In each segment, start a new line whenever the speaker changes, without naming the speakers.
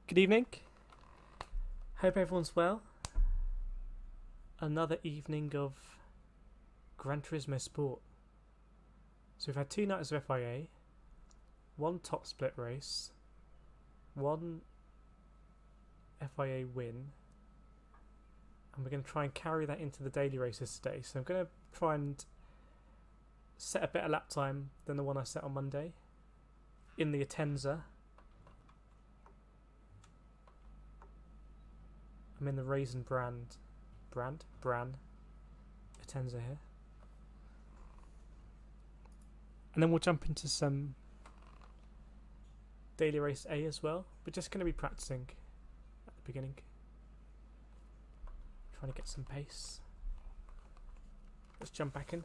Good evening. Hope everyone's well. Another evening of Gran Turismo Sport. So we've had 2 nights of FIA, 1 top split race, 1 FIA win, and we're going to try and carry that into the daily races today. So I'm going to try and set a better lap time than the one I set on Monday in the Atenza. I'm in the Raisin Bran Atenza here. And then we'll jump into some daily race A as well. We're just going to be practicing at the beginning. Trying to get some pace. Let's jump back in.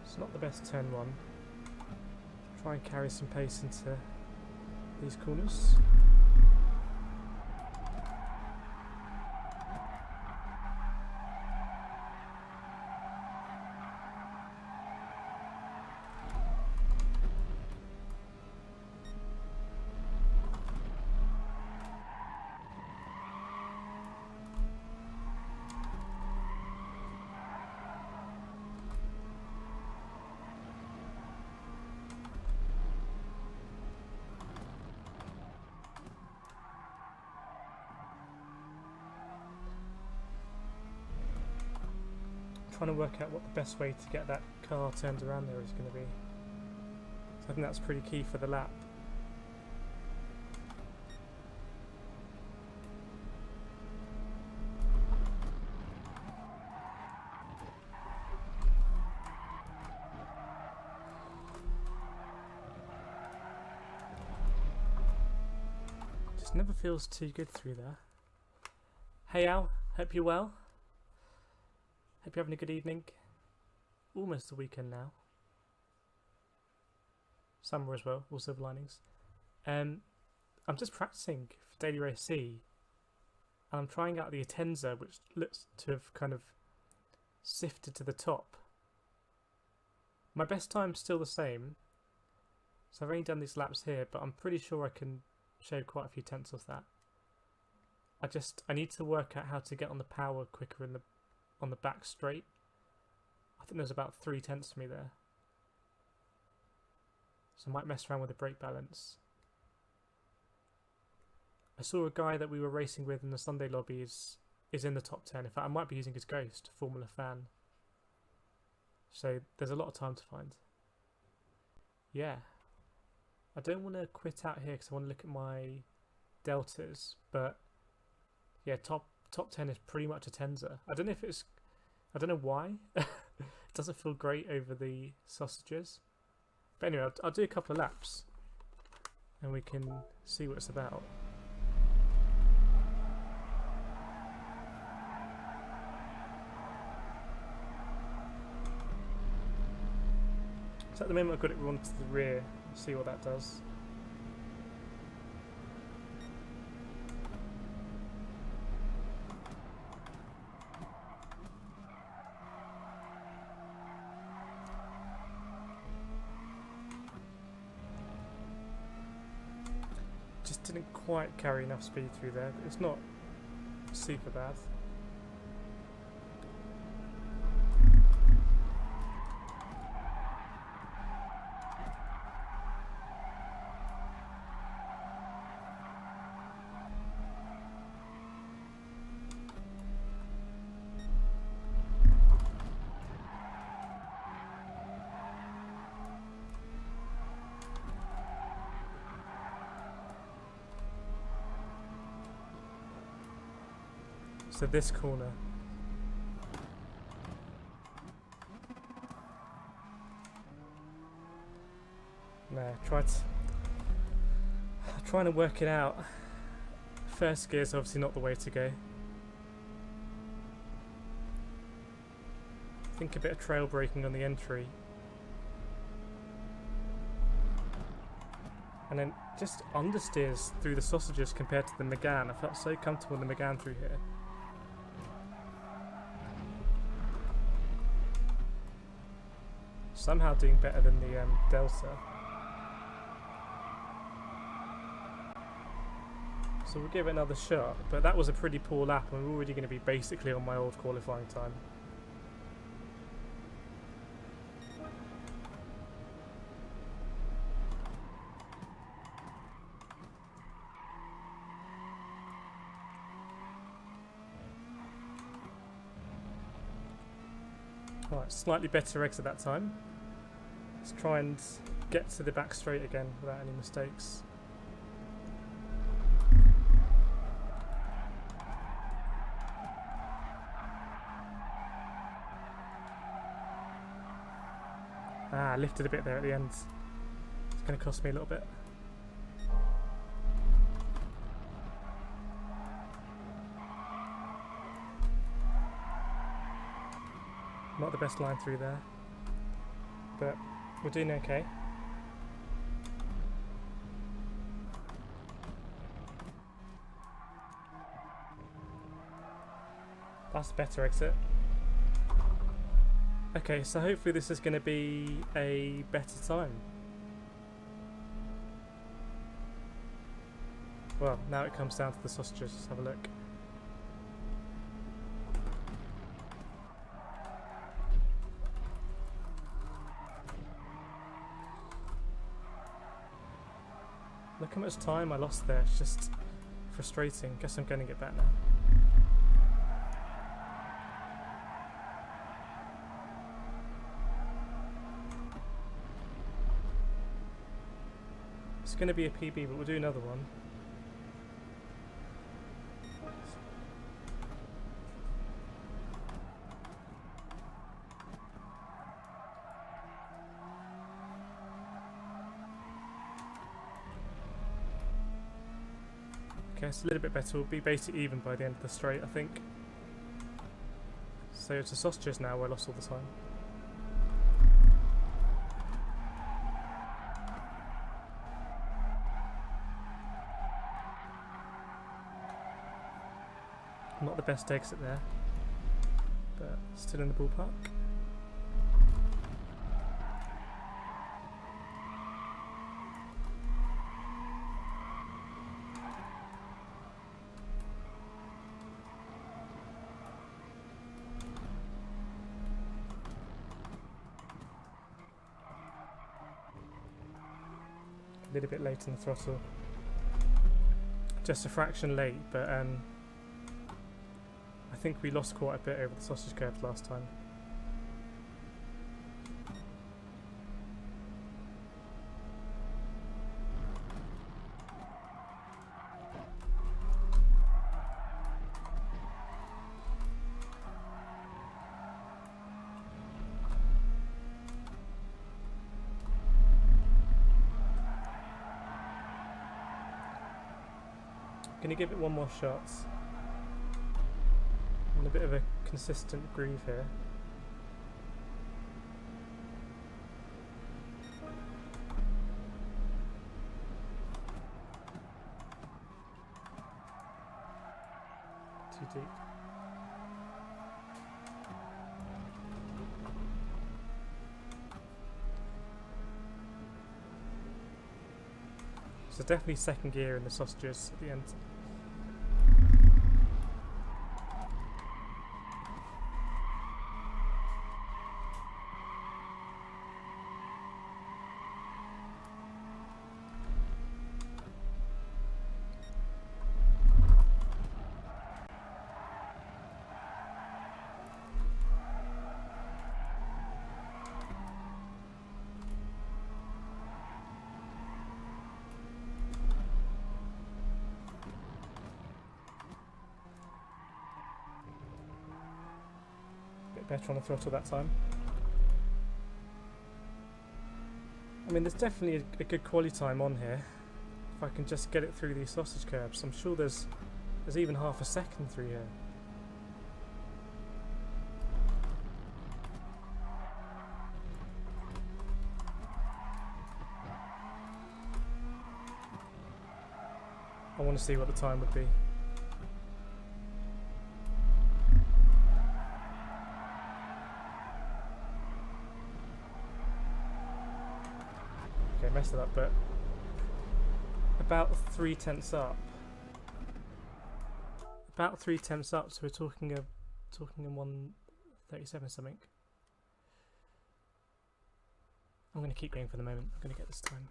It's not the best turn one. Try and carry some pace into these corners. Trying to work out what the best way to get that car turned around there is going to be. So I think that's pretty key for the lap. Just never feels too good through there. Hey Al, hope you're well. Hope you're having a good evening. Almost the weekend now. Summer as well, all silver linings. I'm just practicing for daily race C, and I'm trying out the Atenza, which looks to have kind of sifted to the top. My best time's still the same, so I've only done these laps here, but I'm pretty sure I can shave quite a few tenths off that. I need to work out how to get on the power quicker on the back straight. I think there's about 3 tenths for me there. So I might mess around with the brake balance. I saw a guy that we were racing with in the Sunday lobby is in the top 10. In fact, I might be using his Ghost, Formula Fan. So there's a lot of time to find. Yeah. I don't want to quit out here because I want to look at my deltas, but yeah, top 10 is pretty much a Tenza. I don't know why. It doesn't feel great over the sausages. But anyway, I'll do a couple of laps and we can see what it's about. So at the moment I've got it run to the rear. See what that does. Just didn't quite carry enough speed through there. It's not super bad. So this corner trying to work it out. First gear is obviously not the way to go. I think a bit of trail braking on the entry. And then just understeers through the sausages compared to the Megane. I felt so comfortable in the Megane through here. Somehow doing better than the Delta. So we'll give it another shot, but that was a pretty poor lap and we're already going to be basically on my old qualifying time. Right, slightly better exit that time. Let's try and get to the back straight again without any mistakes. Ah, I lifted a bit there at the end. It's going to cost me a little bit. Not the best line through there, but we're doing okay. That's a better exit. Okay, so hopefully this is going to be a better time. Well, now it comes down to the sausages. Let's have a look. Look how much time I lost there. It's just frustrating. Guess I'm going to get back now. It's going to be a PB, but we'll do another one. Okay, it's a little bit better. We'll be basically even by the end of the straight, I think. So it's the sausages now where I lost all the time. Not the best exit there, but still in the ballpark. A little bit late on the throttle, just a fraction late, but I think we lost quite a bit over the sausage curve last time. Gonna give it one more shot. And a bit of a consistent groove here. Too deep. So definitely second gear in the sausages at the end. Better on the throttle that time. I mean, there's definitely a good quality time on here. If I can just get it through these sausage curbs, I'm sure there's even half a second through here. I want to see what the time would be. Okay, messed it up, but about 3/10 up. About 3/10 up, so we're talking in 1:37 something. I'm going to keep going for the moment. I'm going to get this time.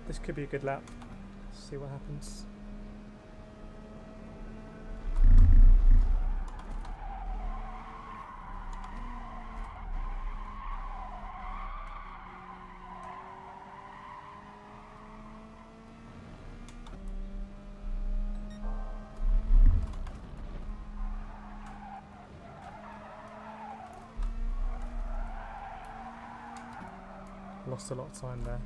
This could be a good lap. Let's see what happens. Lost a lot of time there.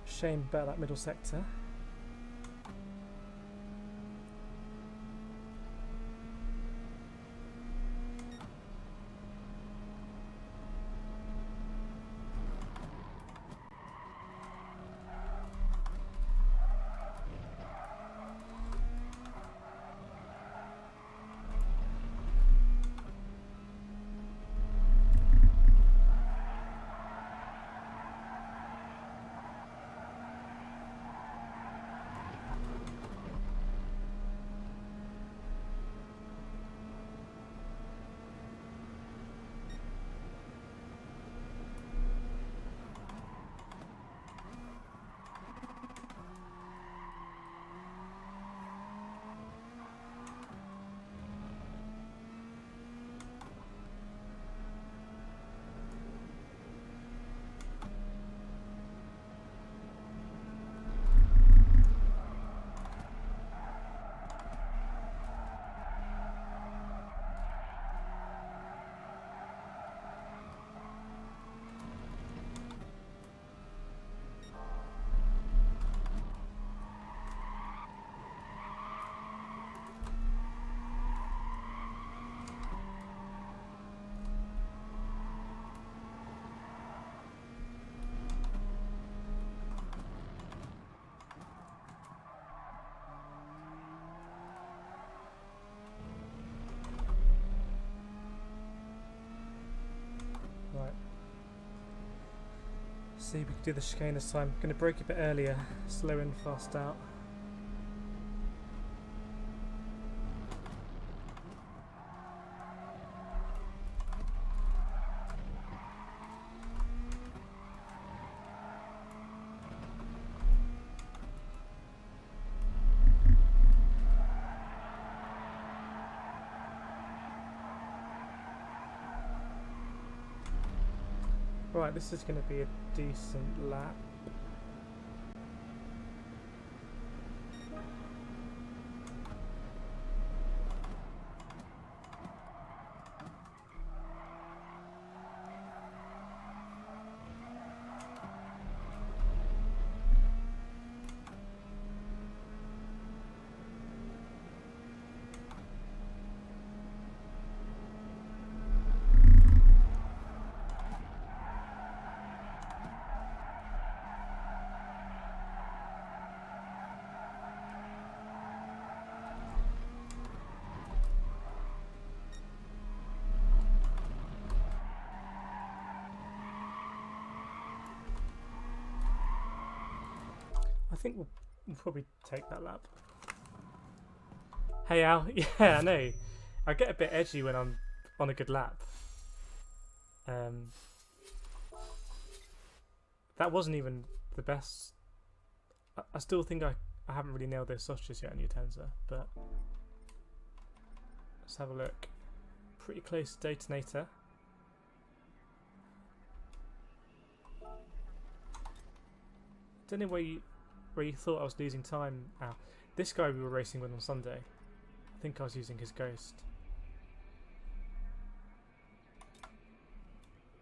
Shame about that middle sector. see if we can do the chicane this time. Going to brake a bit earlier, slow in, fast out. Right, this is going to be a decent lap. I think we'll probably take that lap. Hey Al, yeah, I know. I get a bit edgy when I'm on a good lap. That wasn't even the best. I still think I haven't really nailed those sausages yet on Utenza, but let's have a look. Pretty close to Detonator. Don't know where you thought I was losing time. Ow. This guy we were racing with on Sunday, I think I was using his Ghost.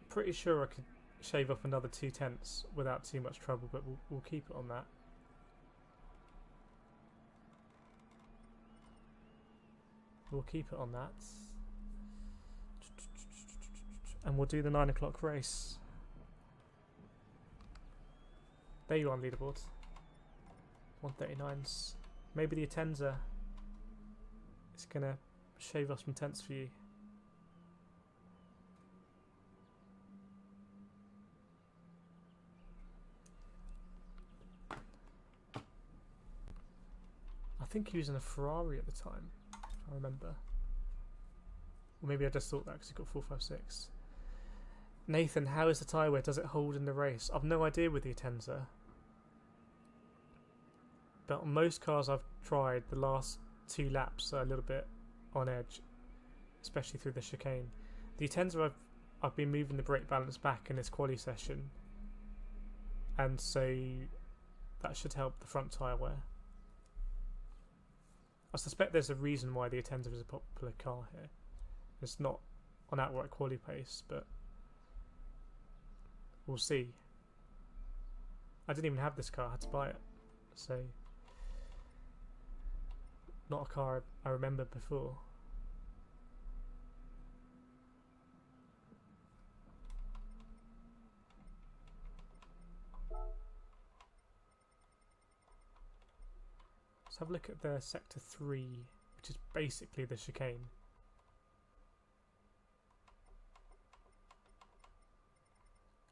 Pretty sure I could shave off another 2/10 without too much trouble, but we'll keep it on that. We'll keep it on that. And we'll do the 9 o'clock race. There you are on leaderboard. 139s. Maybe the Utenza is going to shave off some tenths for you. I think he was in a Ferrari at the time, if I remember. Or maybe I just thought that because he got 456. Nathan, how is the tyre wear? Does it hold in the race? I've no idea with the Utenza. But on most cars I've tried, the last 2 laps are a little bit on edge, especially through the chicane. The Utenza, I've been moving the brake balance back in this quali session, and so that should help the front tyre wear. I suspect there's a reason why the Utenza is a popular car here. It's not on outright quali pace, but we'll see. I didn't even have this car, I had to buy it, so not a car I remember before. Let's have a look at the sector 3, which is basically the chicane.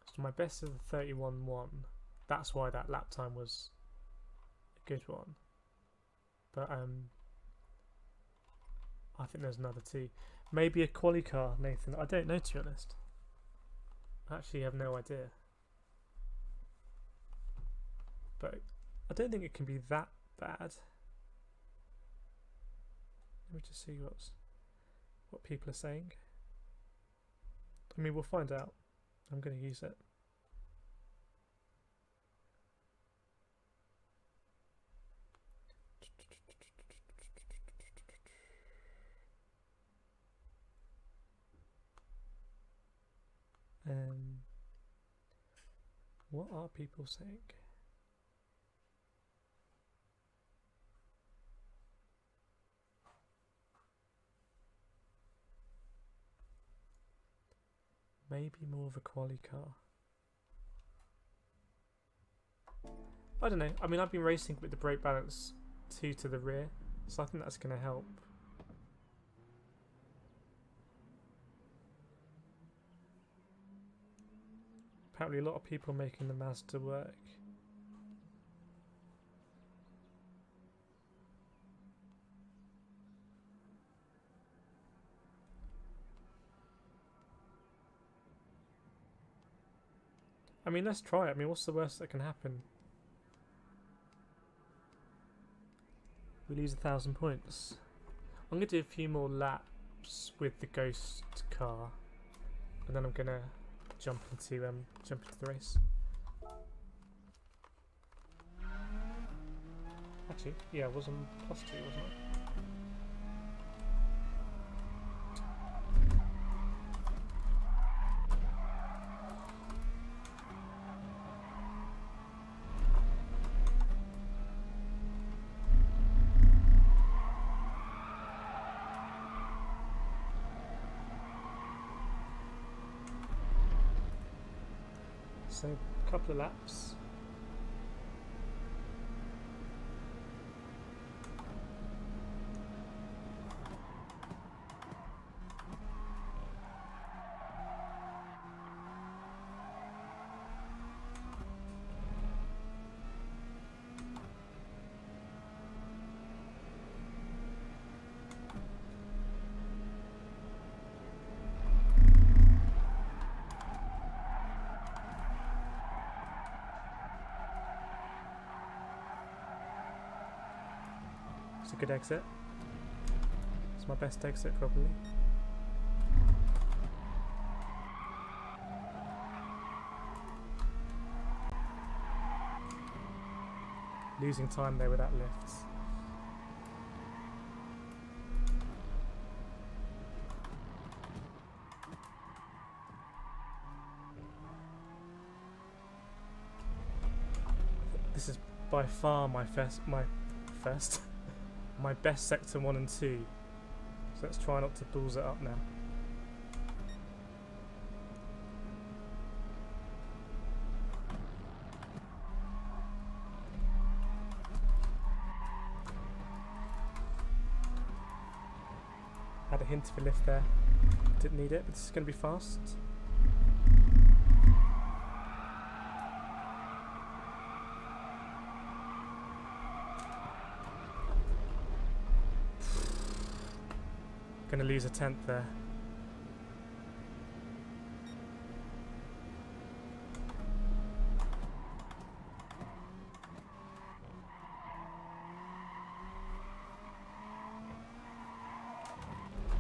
So my best is a 31.1. That's why that lap time was a good one. But I think there's another 2. Maybe a quali car, Nathan. I don't know, to be honest. I actually have no idea. But I don't think it can be that bad. Let me just see what people are saying. I mean, we'll find out. I'm going to use it. What are people saying? Maybe more of a quali car. I don't know. I mean, I've been racing with the brake balance 2 to the rear, so I think that's going to help. Apparently a lot of people making the Mazda work. I mean, let's try it. I mean, what's the worst that can happen? We lose 1,000 points. I'm going to do a few more laps with the ghost car. And then I'm going to jump into the race. Actually, yeah, I was on +2, wasn't I? So, a couple of laps. It's a good exit. It's my best exit, probably. Losing time there with that lift. This is by far my my best sector 1 and 2. So let's try not to balls it up now. Had a hint of a lift there. Didn't need it, but this is going to be fast. Going to lose a 10th there.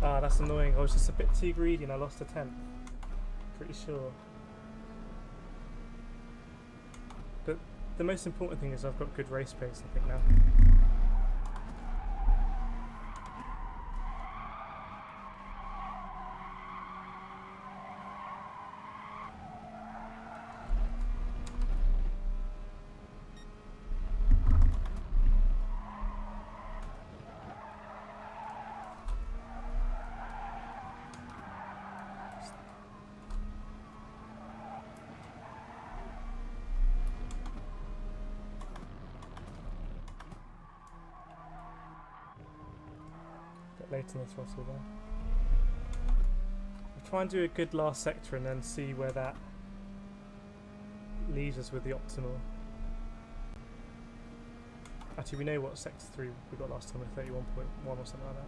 Ah, that's annoying. I was just a bit too greedy and I lost a 10th. Pretty sure. But the most important thing is I've got good race pace, I think, now. Late in the throttle there. I'll try and do a good last sector and then see where that leaves us with the optimal. Actually, we know what sector 3 we got last time with 31.1 or something like that.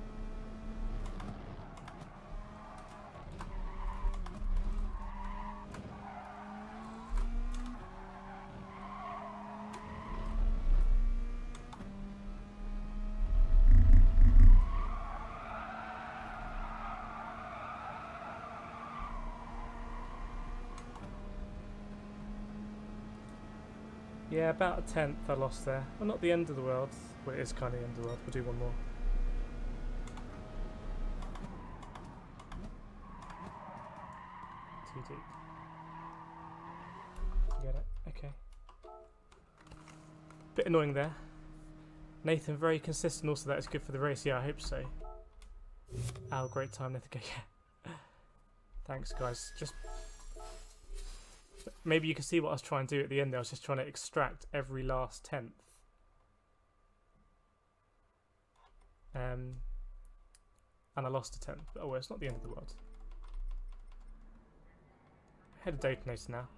Yeah, about a 10th I lost there. Well, not the end of the world. Well, it is kind of the end of the world. We'll do one more. Too deep. You get it? Okay. Bit annoying there. Nathan, very consistent also. That is good for the race. Yeah, I hope so. Oh, great time, Nathan. Yeah. Thanks, guys. Just... maybe you can see what I was trying to do at the end there. I was just trying to extract every last 10th. And I lost a 10th. Oh, well, it's not the end of the world. Head of detonator now.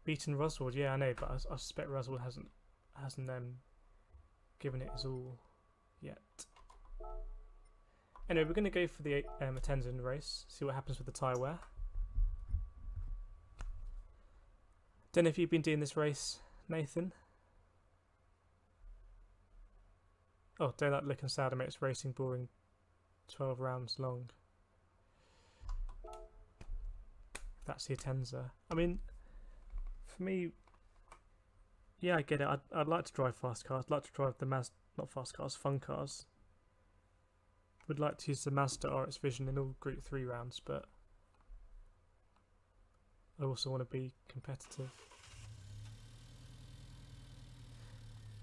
Beaten Roswell, yeah, I know, but I suspect Roswell hasn't given it his all yet. Anyway, we're going to go for the Atenza in the race, see what happens with the tyre wear. Don't know if you've been doing this race, Nathan. Oh, don't like looking sad, it makes racing boring. 12 rounds long. That's the Atenza. I mean, for me, yeah, I get it. I'd like to drive fast cars. I'd like to drive the not fast cars, fun cars. Would like to use the Mazda RX Vision in all Group 3 rounds, but I also want to be competitive.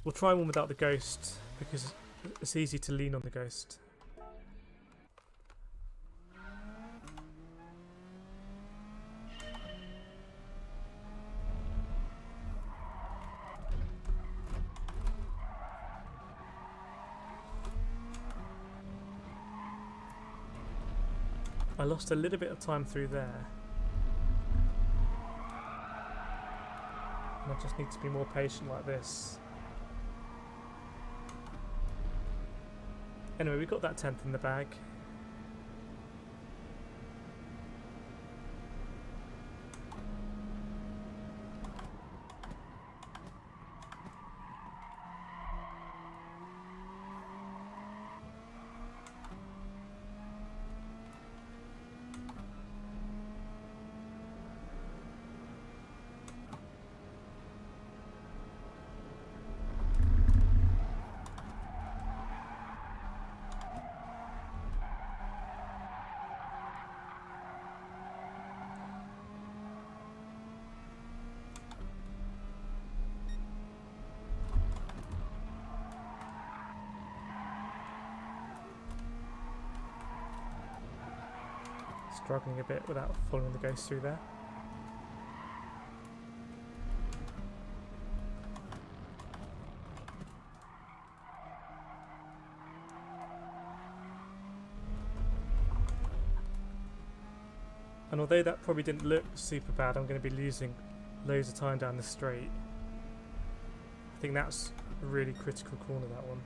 We'll try one without the Ghost, because it's easy to lean on the Ghost. I lost a little bit of time through there. And I just need to be more patient like this. Anyway, we got that 10th in the bag. Struggling a bit without following the Ghost through there. And although that probably didn't look super bad, I'm going to be losing loads of time down the straight. I think that's a really critical corner, that one.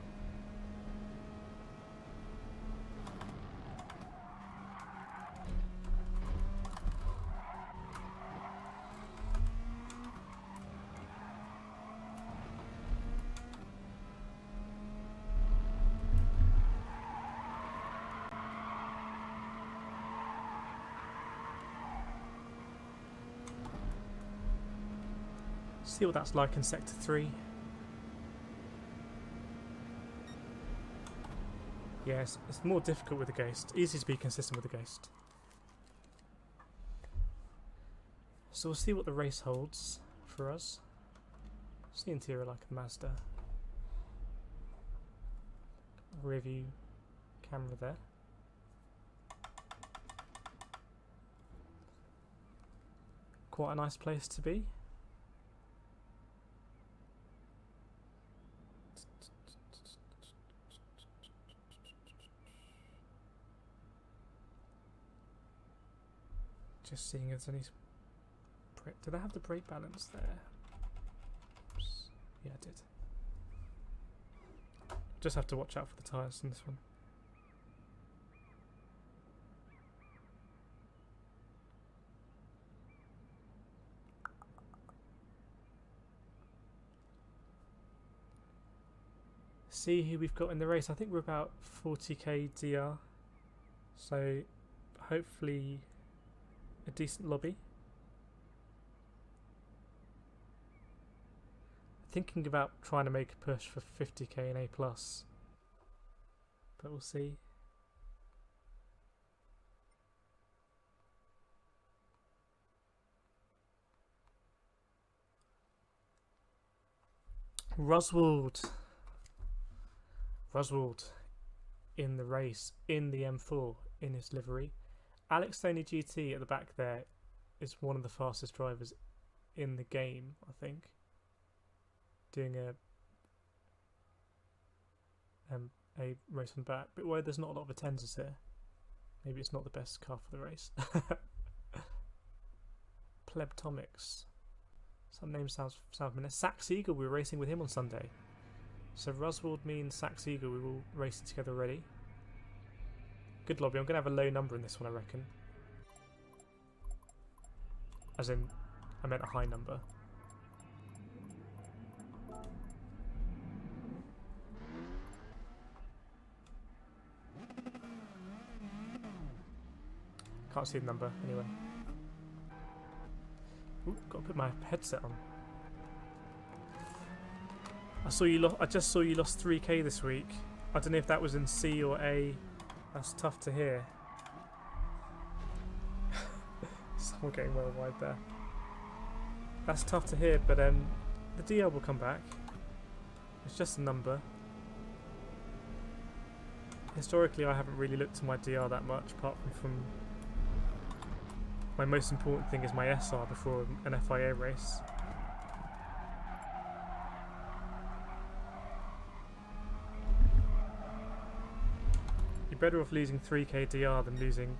See what that's like in Sector 3. Yes, it's more difficult with the Ghost. Easy to be consistent with the Ghost. So we'll see what the race holds for us. It's the interior like a Mazda. Rear view camera there. Quite a nice place to be. Just seeing if there's any... Did I have the brake balance there? Oops. Yeah, I did. Just have to watch out for the tyres in this one. See who we've got in the race. I think we're about 40k DR. So hopefully a decent lobby. Thinking about trying to make a push for 50k and A+, but we'll see. Roswell in the race, in the M4, in his livery. Alex Stoney GT at the back there is one of the fastest drivers in the game, I think. Doing a race on the back, but why there's not a lot of Atenzas here? Maybe it's not the best car for the race. Plebtomics. Some name sounds familiar. Sax Eagle, we were racing with him on Sunday. So Roswald means Sax Eagle, we were all racing together already. Good lobby, I'm going to have a low number in this one, I reckon. As in, I meant a high number. Can't see the number, anyway. Ooh, gotta put my headset on. I just saw you lost 3k this week. I don't know if that was in C or A. That's tough to hear. Someone getting worldwide there. That's tough to hear, but the DR will come back. It's just a number. Historically, I haven't really looked at my DR that much, apart from my most important thing is my SR before an FIA race. You're better off losing 3k DR than losing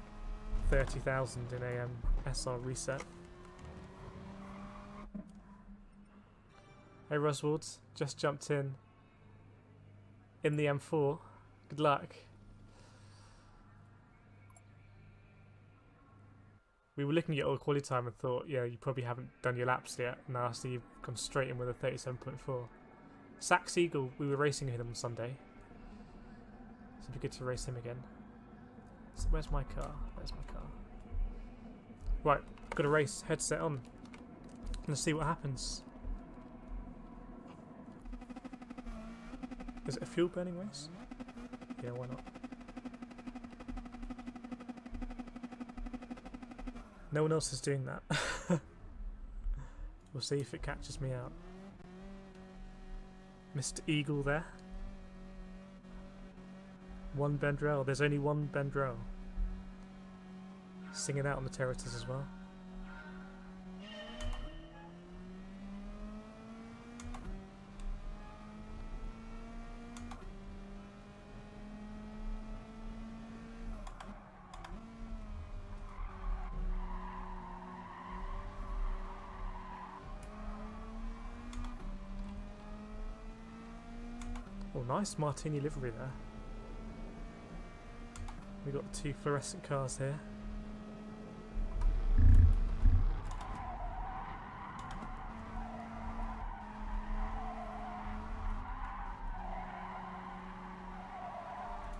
30,000 in a SR reset. Hey Roswald, just jumped in the M4. Good luck. We were looking at your quality time and thought, yeah, you probably haven't done your laps yet. Now I see you've gone straight in with a 37.4. Sax Eagle, we were racing with him on Sunday. So it'd be good to race him again. So where's my car? There's my car. Right, got a race, headset on. Let's see what happens. Is it a fuel burning race? Yeah, why not? No one else is doing that. We'll see if it catches me out. Mr. Eagle there. One Bendrell. There's only one Bendrell. Singing out on the terraces as well. Oh, nice Martini livery there. We got two fluorescent cars here.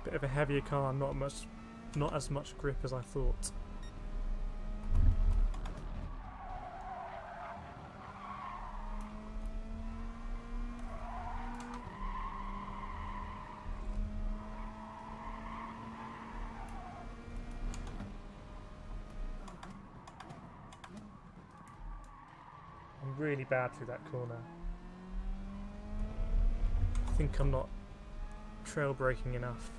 Bit of a heavier car, not as much grip as I thought. Really bad through that corner. I think I'm not trail braking enough.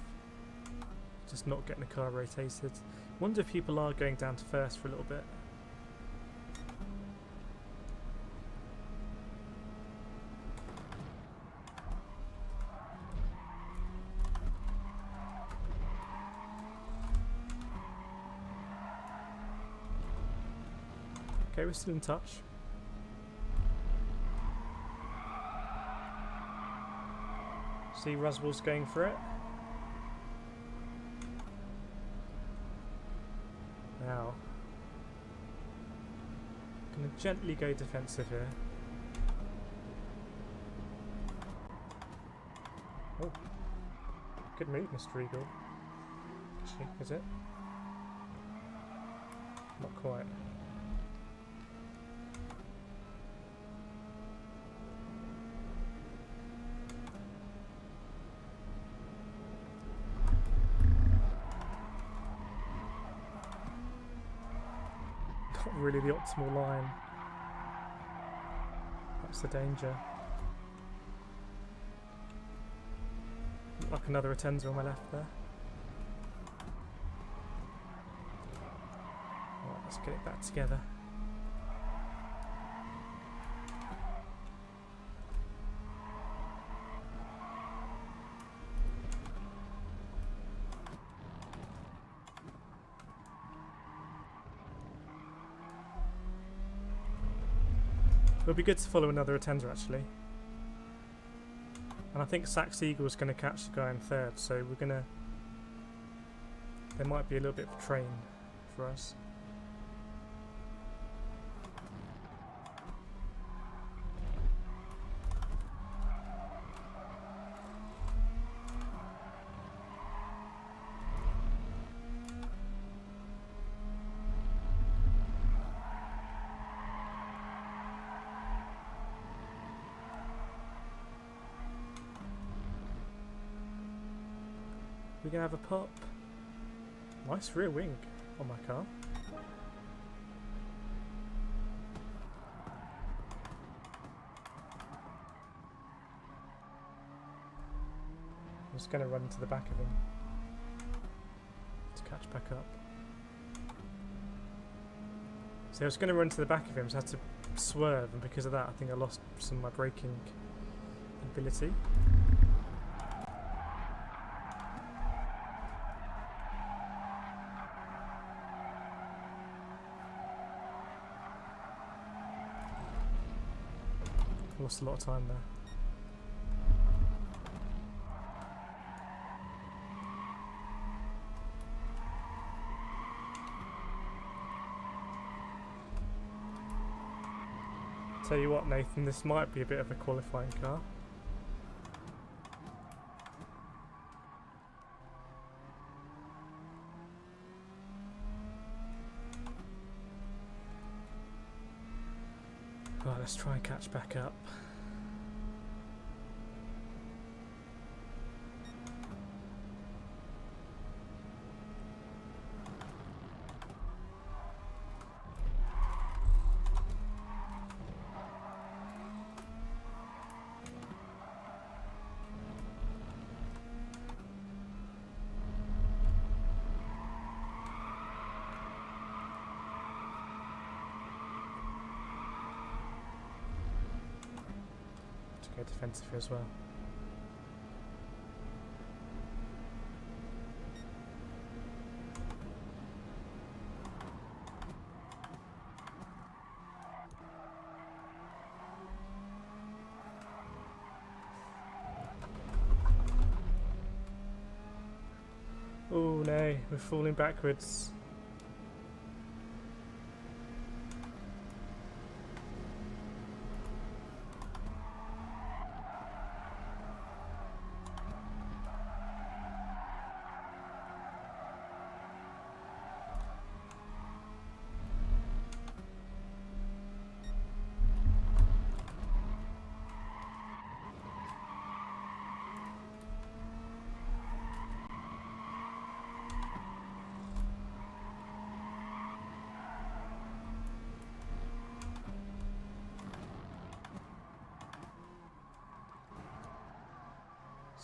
Just not getting the car rotated. Wonder if people are going down to first for a little bit. Okay, we're still in touch. See Roswell's going for it. Now, gonna gently go defensive here. Oh, good move, Mr. Eagle. Actually, is it? Not quite. Really the optimal line. That's the danger. Like another Atenza on my left there. Right, let's get it back together. It'll be good to follow another attender actually. And I think Sax Eagle's going to catch the guy in third, so we're going to... There might be a little bit of train for us. We're going to have a pop. Nice rear wing on my car. I'm just going to run into the back of him to catch back up. So I was going to run to the back of him, so I had to swerve, and because of that I think I lost some of my braking ability. Lost a lot of time there. Tell you what, Nathan, this might be a bit of a qualifying car. Right, let's try and catch back up. Go defensive as well. Oh no, we're falling backwards.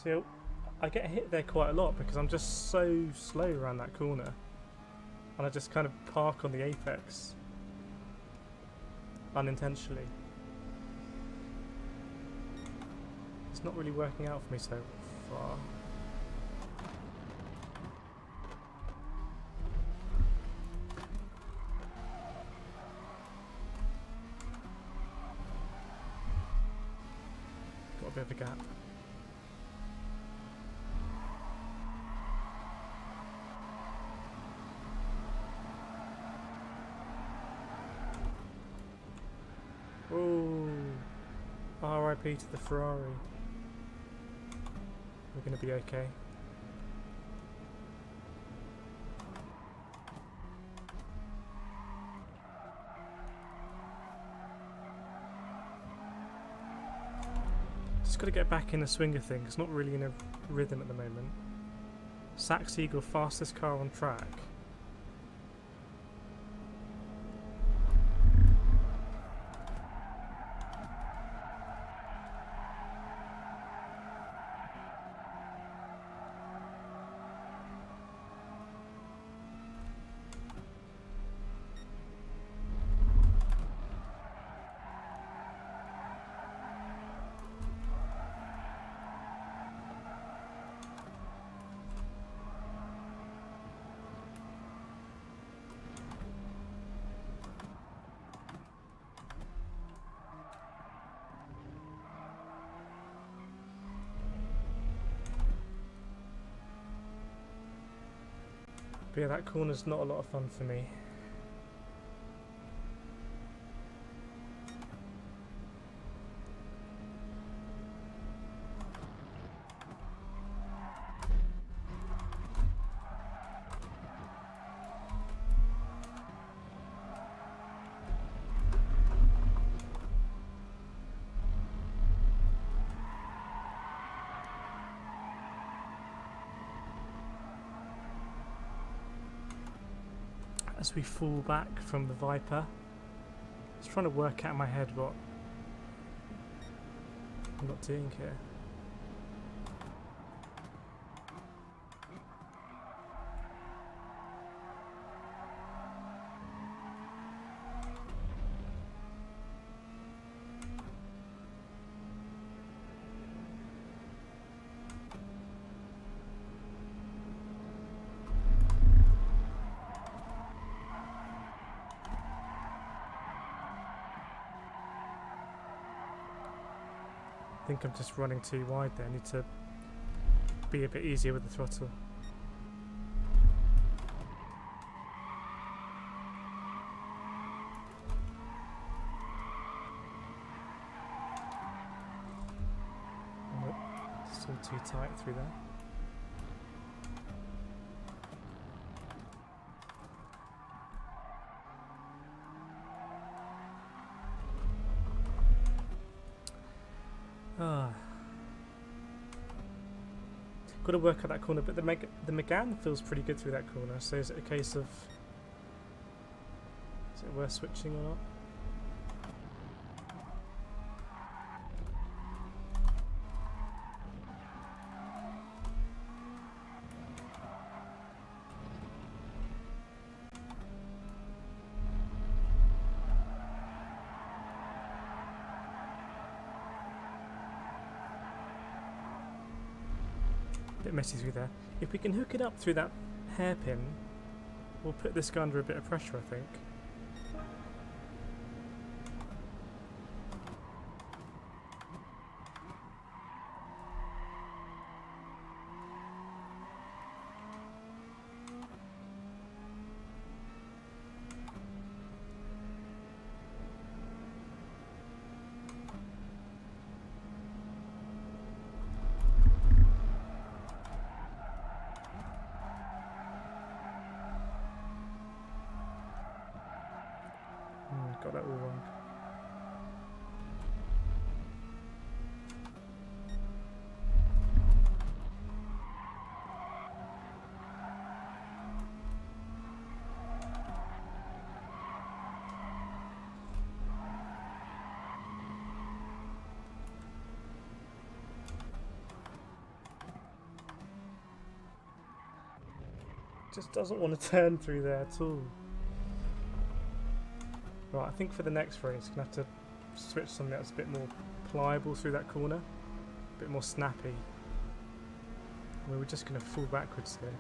See, I get hit there quite a lot because I'm just so slow around that corner, and I just kind of park on the apex unintentionally. It's not really working out for me so far. Got a bit of a gap. Oh, RIP to the Ferrari. We're going to be okay. Just got to get back in the swing of things. It's not really in a rhythm at the moment. Sax Eagle, fastest car on track. But yeah, that corner's not a lot of fun for me. As we fall back from the Viper, I was trying to work out in my head what I'm not doing here. I think I'm just running too wide there. I need to be a bit easier with the throttle. Nope, still too tight through there. Got to work out that corner, but the Megane feels pretty good through that corner. So is it a case of, is it worth switching or not? Bit messy through there. If we can hook it up through that hairpin, we'll put this guy under a bit of pressure, I think. Got that all wrong. Just doesn't want to turn through there at all. Right, I think for the next race, I'm going to have to switch something that's a bit more pliable through that corner, a bit more snappy. I mean, we're just going to fall backwards here.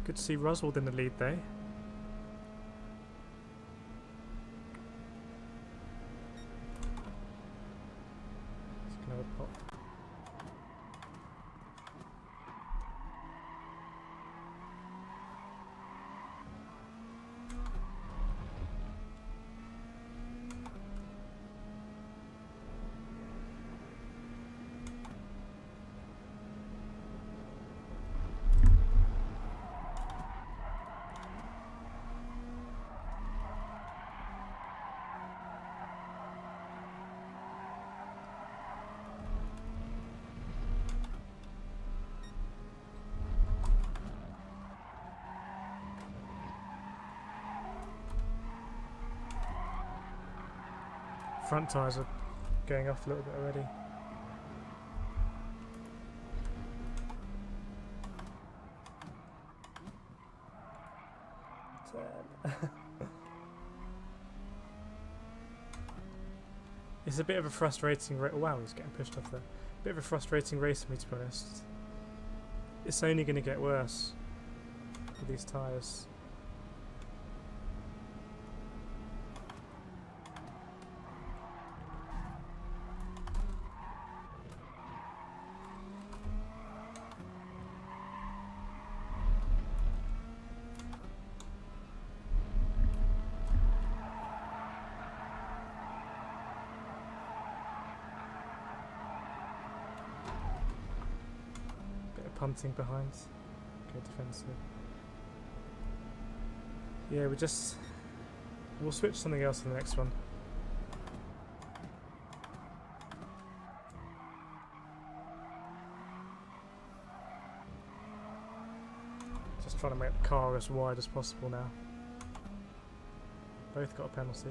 Good to see Roswald in the lead though. Just gonna have a pop. Front tyres are going off a little bit already. It's a bit of a frustrating race. Wow, he's getting pushed off there. Bit of a frustrating race for me, to be honest. It's only going to get worse with these tyres. Punting behind. Go defensive. Yeah, we'll switch something else for the next one. Just trying to make the car as wide as possible now. Both got a penalty.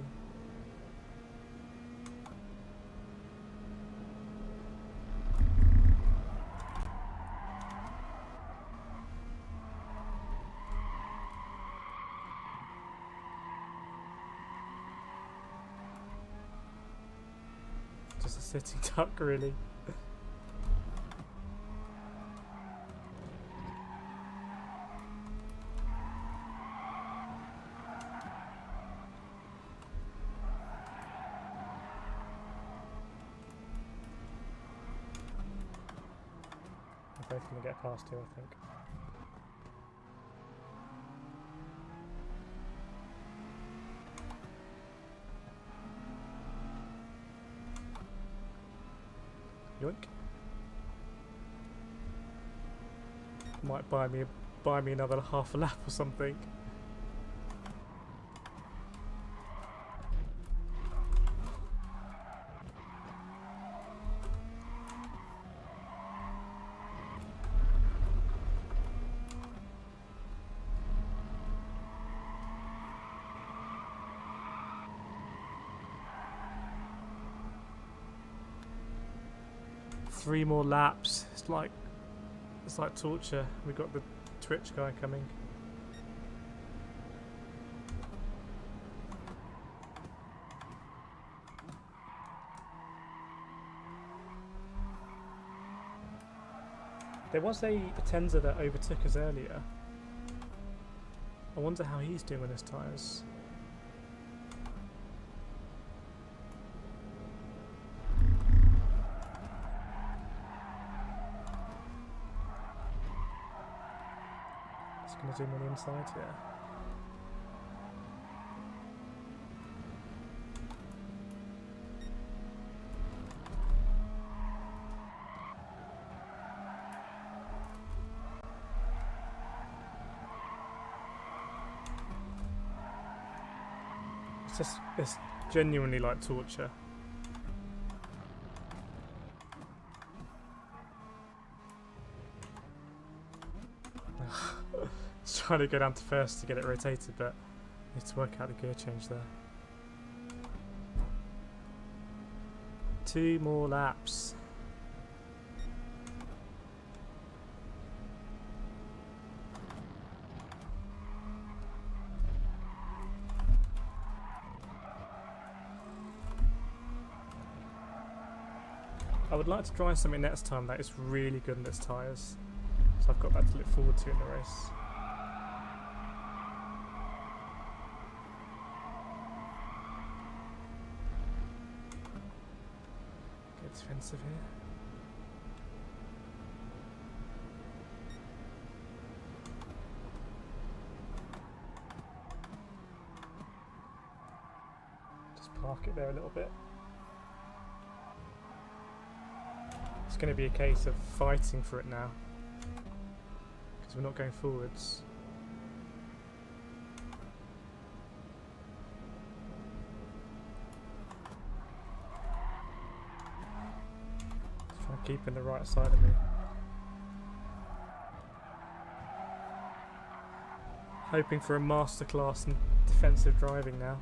Just a sitting duck, really. We're both going to get past here, I think. Yoink. Might buy me another half a lap or something. Three more laps. It's like torture. We got the Twitch guy coming. There was a Tenza that overtook us earlier. I wonder how he's doing with his tyres. Gonna zoom on the inside, yeah. It's genuinely like torture. Trying to go down to first to get it rotated, but I need to work out the gear change there. 2 more laps. I would like to try something next time that is really good in its tyres, so I've got that to look forward to in the race. Defensive here. Just park it there a little bit. It's going to be a case of fighting for it now because we're not going forwards. Keeping the right side of me. Hoping for a masterclass in defensive driving now.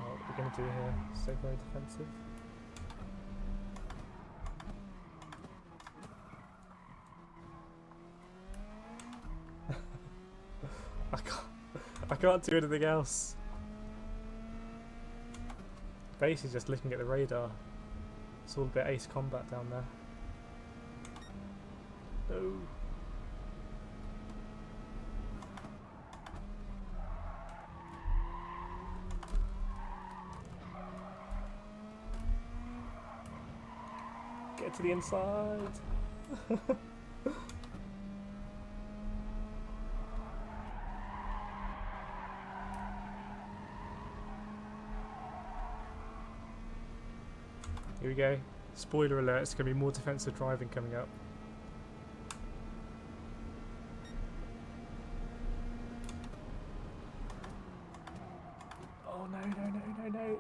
What are we going to do here? Stay very defensive. I can't do anything else. Basically just looking at the radar. It's all a bit Ace Combat down there. No. Get to the inside. Here we go. Spoiler alert, it's going to be more defensive driving coming up. Oh no.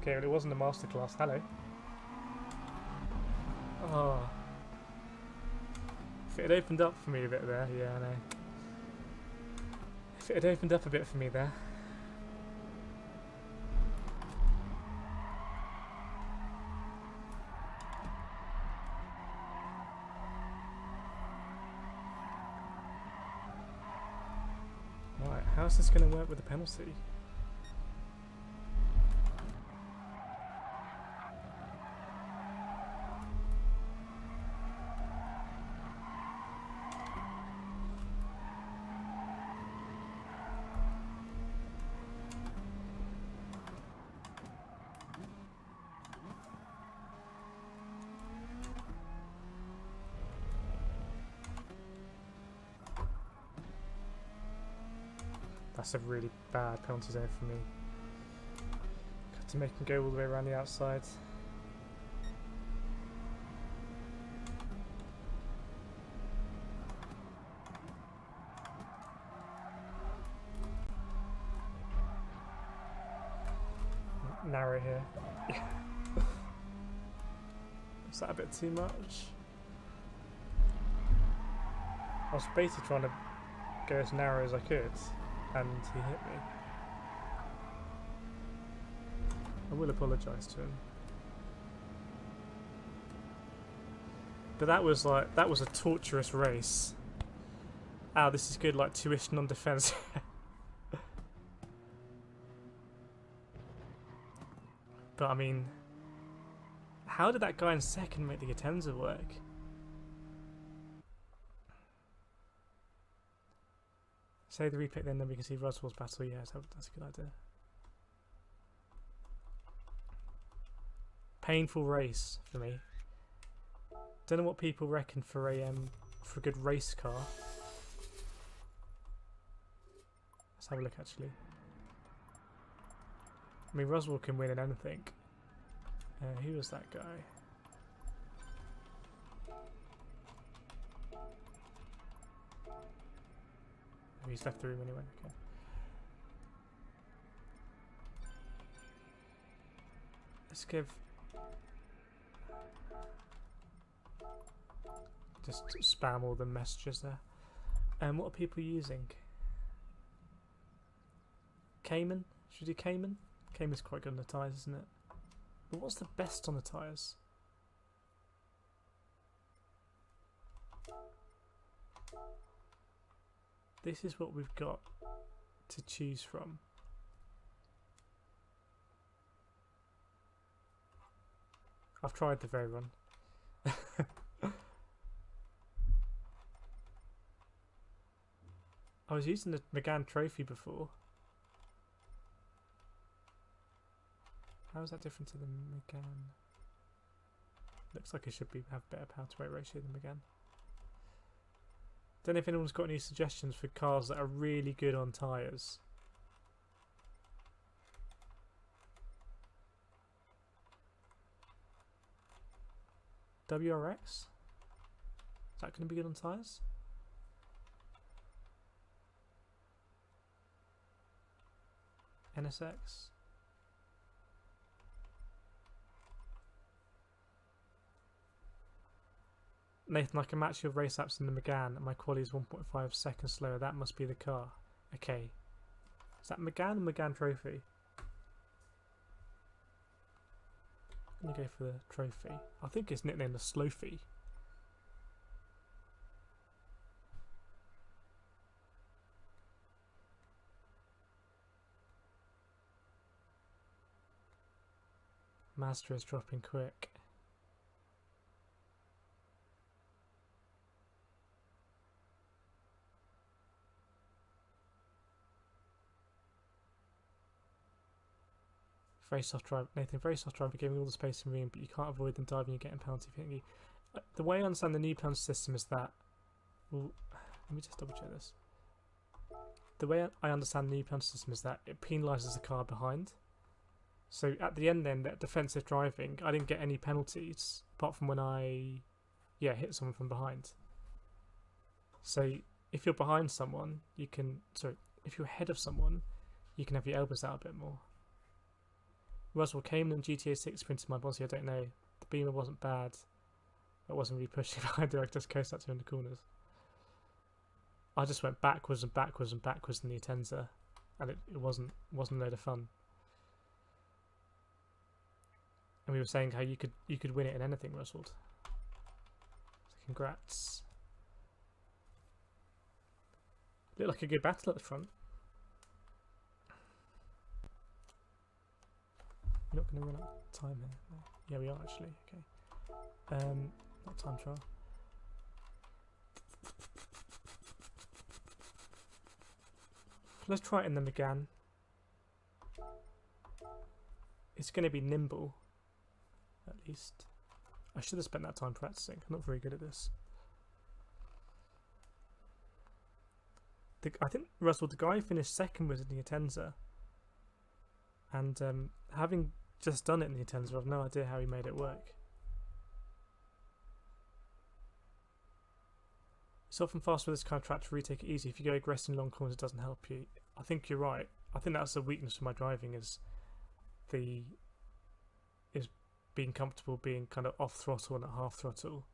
Okay, well it wasn't a masterclass. Hello. Oh. If it had opened up for me a bit there, yeah, I know. If it had opened up a bit for me there. Right, how's this going to work with the penalty? That's a really bad penalty zone for me. Got to make him go all the way around the outside. Narrow here. Is that a bit too much? I was basically trying to go as narrow as I could. And he hit me. I will apologise to him. But that was a torturous race. Ow, this is good, like tuition on defence. But I mean, how did that guy in second make the Atenza work? Say the repick then we can see Roswell's battle. Yeah, that's a good idea. Painful race for me. Don't know what people reckon for a good race car. Let's have a look actually. I mean, Roswell can win in anything. Who was that guy? Oh, he's left the room anyway, okay. Let's give... Just spam all the messages there. And what are people using? Cayman? Should we do Cayman? Cayman's quite good on the tyres, isn't it? But what's the best on the tyres? This is what we've got to choose from. I've tried the Veyron. I was using the Megane Trophy before. How is that different to the Megane? Looks like it should have better power to weight ratio than Megane. Don't know if anyone's got any suggestions for cars that are really good on tyres. WRX? Is that going to be good on tyres? NSX? Nathan, I can match your race apps in the Megane and my quality is 1.5 seconds slower. That must be the car. Okay. Is that Megane or Megane Trophy? I'm going to go for the Trophy. I think it's nicknamed the Slowfy. Mazda is dropping quick. Very soft drive, Nathan. Very soft drive, giving all the space and room, but you can't avoid them diving and getting penalty for hitting you. The way I understand the new penalty system is that. Well, let me just double check this. The way I understand the new penalty system is that it penalises the car behind. So at the end, then, that defensive driving, I didn't get any penalties apart from when I, hit someone from behind. So if you're behind someone, you can. Sorry, if you're ahead of someone, you can have your elbows out a bit more. Russell Cayman and GTA 6 printed my bossy, I don't know. The Beamer wasn't bad. I wasn't really pushing behind it, I just coasted up to in the corners. I just went backwards and backwards and backwards in the Atenza, and it wasn't a load of fun. And we were saying how you could win it in anything, Russell. So congrats. Looked like a good battle at the front. You're not going to run out of time here. No. Yeah, we are actually. Okay. Not time trial. Let's try it in the Megane. It's going to be nimble, at least. I should have spent that time practicing. I'm not very good at this. I think, Russell, the guy who finished second was in the Atenza. And having just done it in the Atenza, I've no idea how he made it work. It's often faster with this kind of track to retake it easy. If you go aggressive in long corners, it doesn't help you. I think you're right. I think that's a weakness of my driving is being comfortable being kind of off throttle and at half throttle,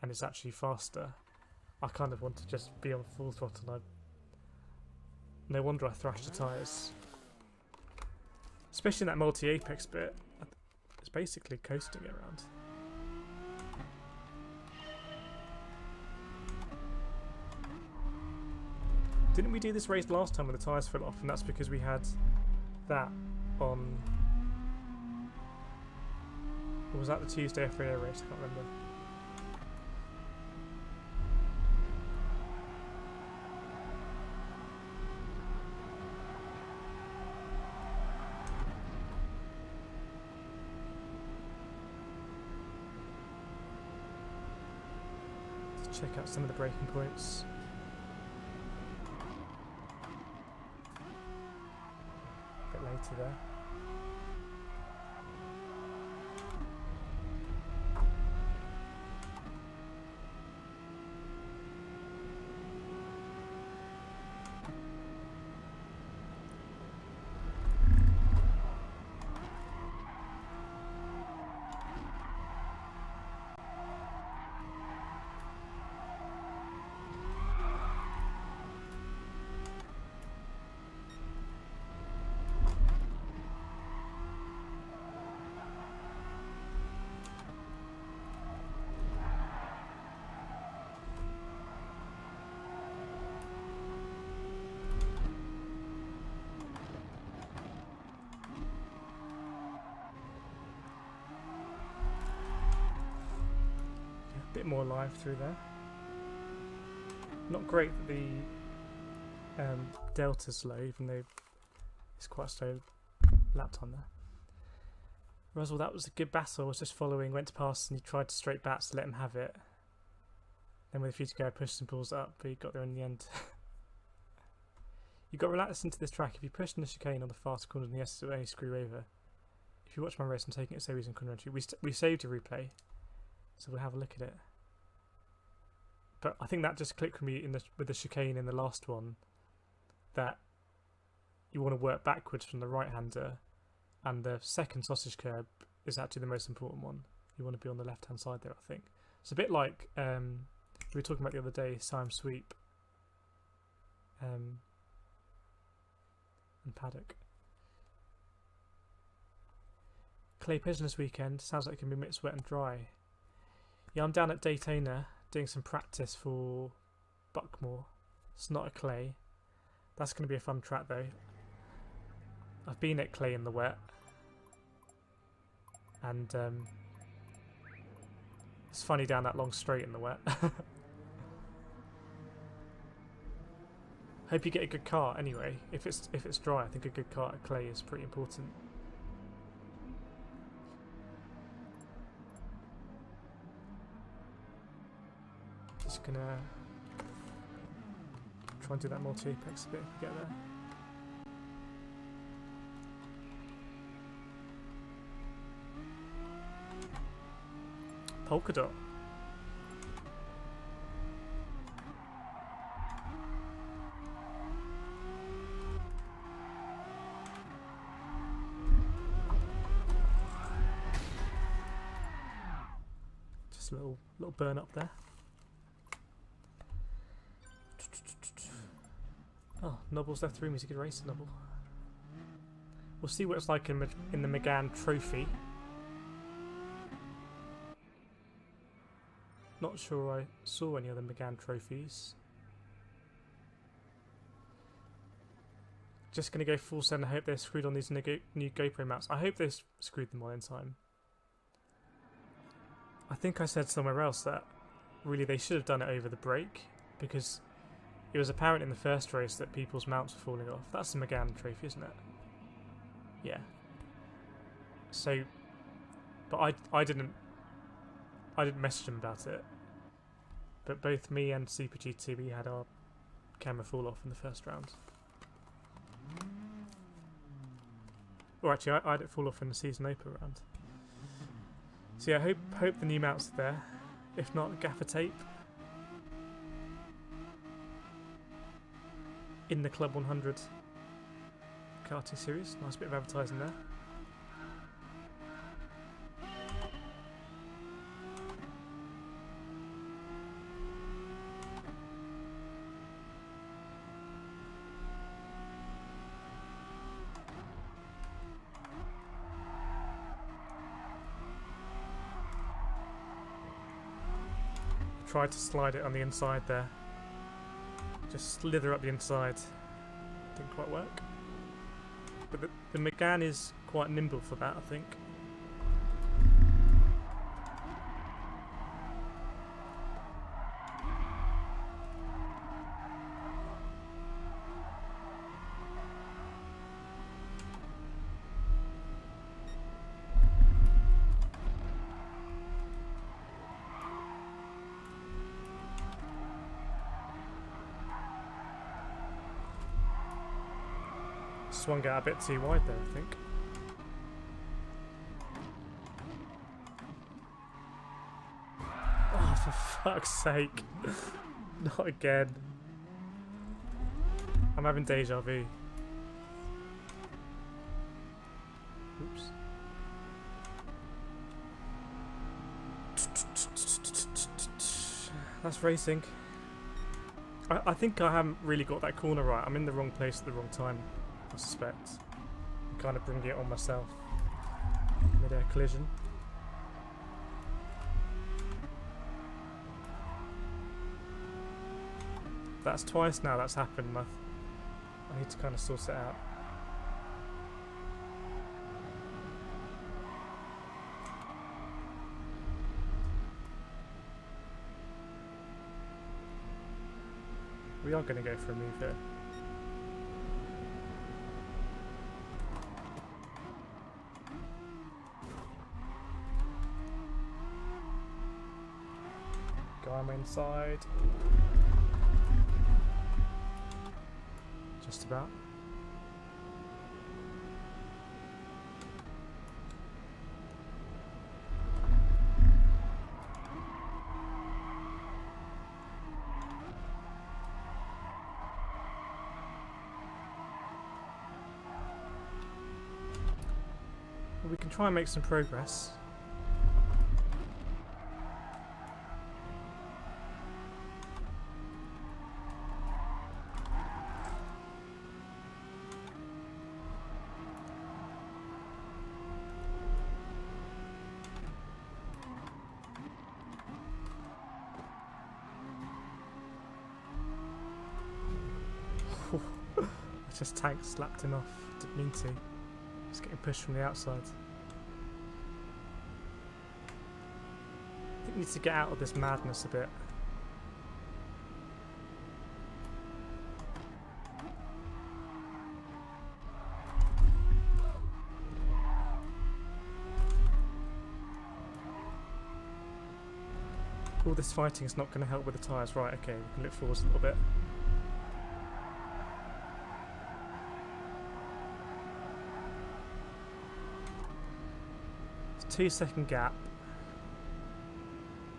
and it's actually faster. I kind of want to just be on full throttle. No wonder I thrashed the tyres. Especially in that multi-apex bit, it's basically coasting it around. Didn't we do this race last time when the tyres fell off, and that's because we had that on... Or was that the Tuesday FAA race? I can't remember. Let's check out some of the braking points. A bit later there. Bit more live through there. Not great that the delta's low, even though it's quite a slow lap time there. Russell, that was a good battle. I was just following, went to pass, and he tried to straight back to let him have it. Then with a few to go, I pushed some balls up, but he got there in the end. You got relaxed into this track. If you pushed in the chicane on the fast corners, and yes, it will only screw over. If you watch my race, I'm taking it so easy in corner entry. We saved a replay, so we'll have a look at it. But I think that just clicked with me with the chicane in the last one, that you want to work backwards from the right-hander, and the second sausage curb is actually the most important one. You want to be on the left-hand side there, I think. It's a bit like we were talking about the other day, Sime Sweep and Paddock. Clay pigeon this weekend. Sounds like it can be mixed wet and dry. Yeah, I'm down at Daytona doing some practice for Buckmore. It's not a clay. That's going to be a fun track though. I've been at clay in the wet. and it's funny down that long straight in the wet. Hope you get a good cart anyway. If it's dry, I think a good cart of clay is pretty important. Just gonna try and do that multi-apex a bit if we get there. Polka dot. Just a little burn up there. Oh, Nobble's left the room. He's a good racer, Nobble. We'll see what it's like in the McGann Trophy. Not sure I saw any other McGann trophies. Just going to go full send. I hope they're screwed on these new GoPro mounts. I hope they screwed them on in time. I think I said somewhere else that really they should have done it over the break, because it was apparent in the first race that people's mounts were falling off. That's the McGann trophy, isn't it? Yeah. So, but I didn't message him about it, but both me and Super GT, we had our camera fall off in the first round. Or actually, I had it fall off in the season opener round. So yeah, hope the new mounts are there. If not, gaffer tape. In the Club 100 karting series. Nice bit of advertising there. Tried to slide it on the inside there. Just slither up the inside. Didn't quite work. But the McGann is quite nimble for that, I think. Swung out a bit too wide there, I think. Oh, for fuck's sake. Not again. I'm having deja vu. Oops. That's racing. I think I haven't really got that corner right. I'm in the wrong place at the wrong time, I suspect. I'm kind of bringing it on myself. Mid-air collision. That's twice now that's happened. I need to kind of sort it out. We are going to go for a move here. Go on inside. Just about. Well, we can try and make some progress. I just tank slapped him off. Didn't mean to. Just getting pushed from the outside. think we need to get out of this madness a bit. All this fighting is not going to help with the tyres. Right, okay, we can look forwards a little bit. It's a 2-second gap.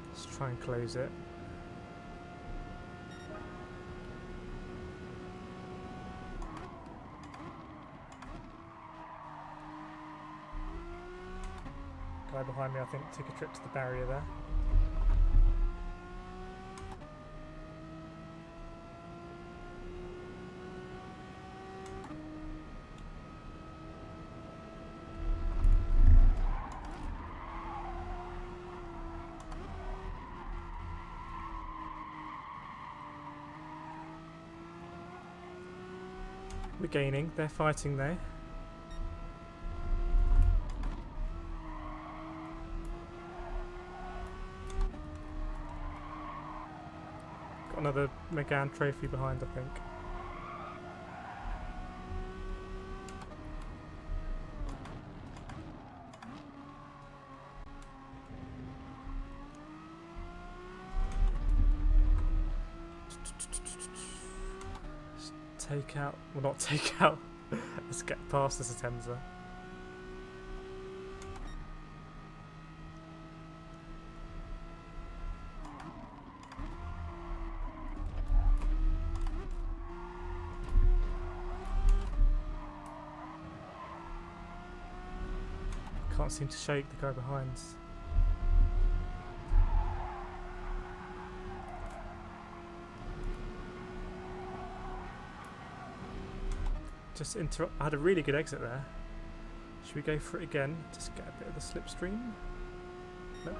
Let's try and close it. Guy behind me, I think, took a trip to the barrier there. We're gaining, they're fighting there. Got another Megane trophy behind, I think. Take out, well not take out, let's get past this Atenza. Can't seem to shake the guy behind. Just interrupt. I had a really good exit there. Should we go for it again? Just get a bit of the slipstream? Nope.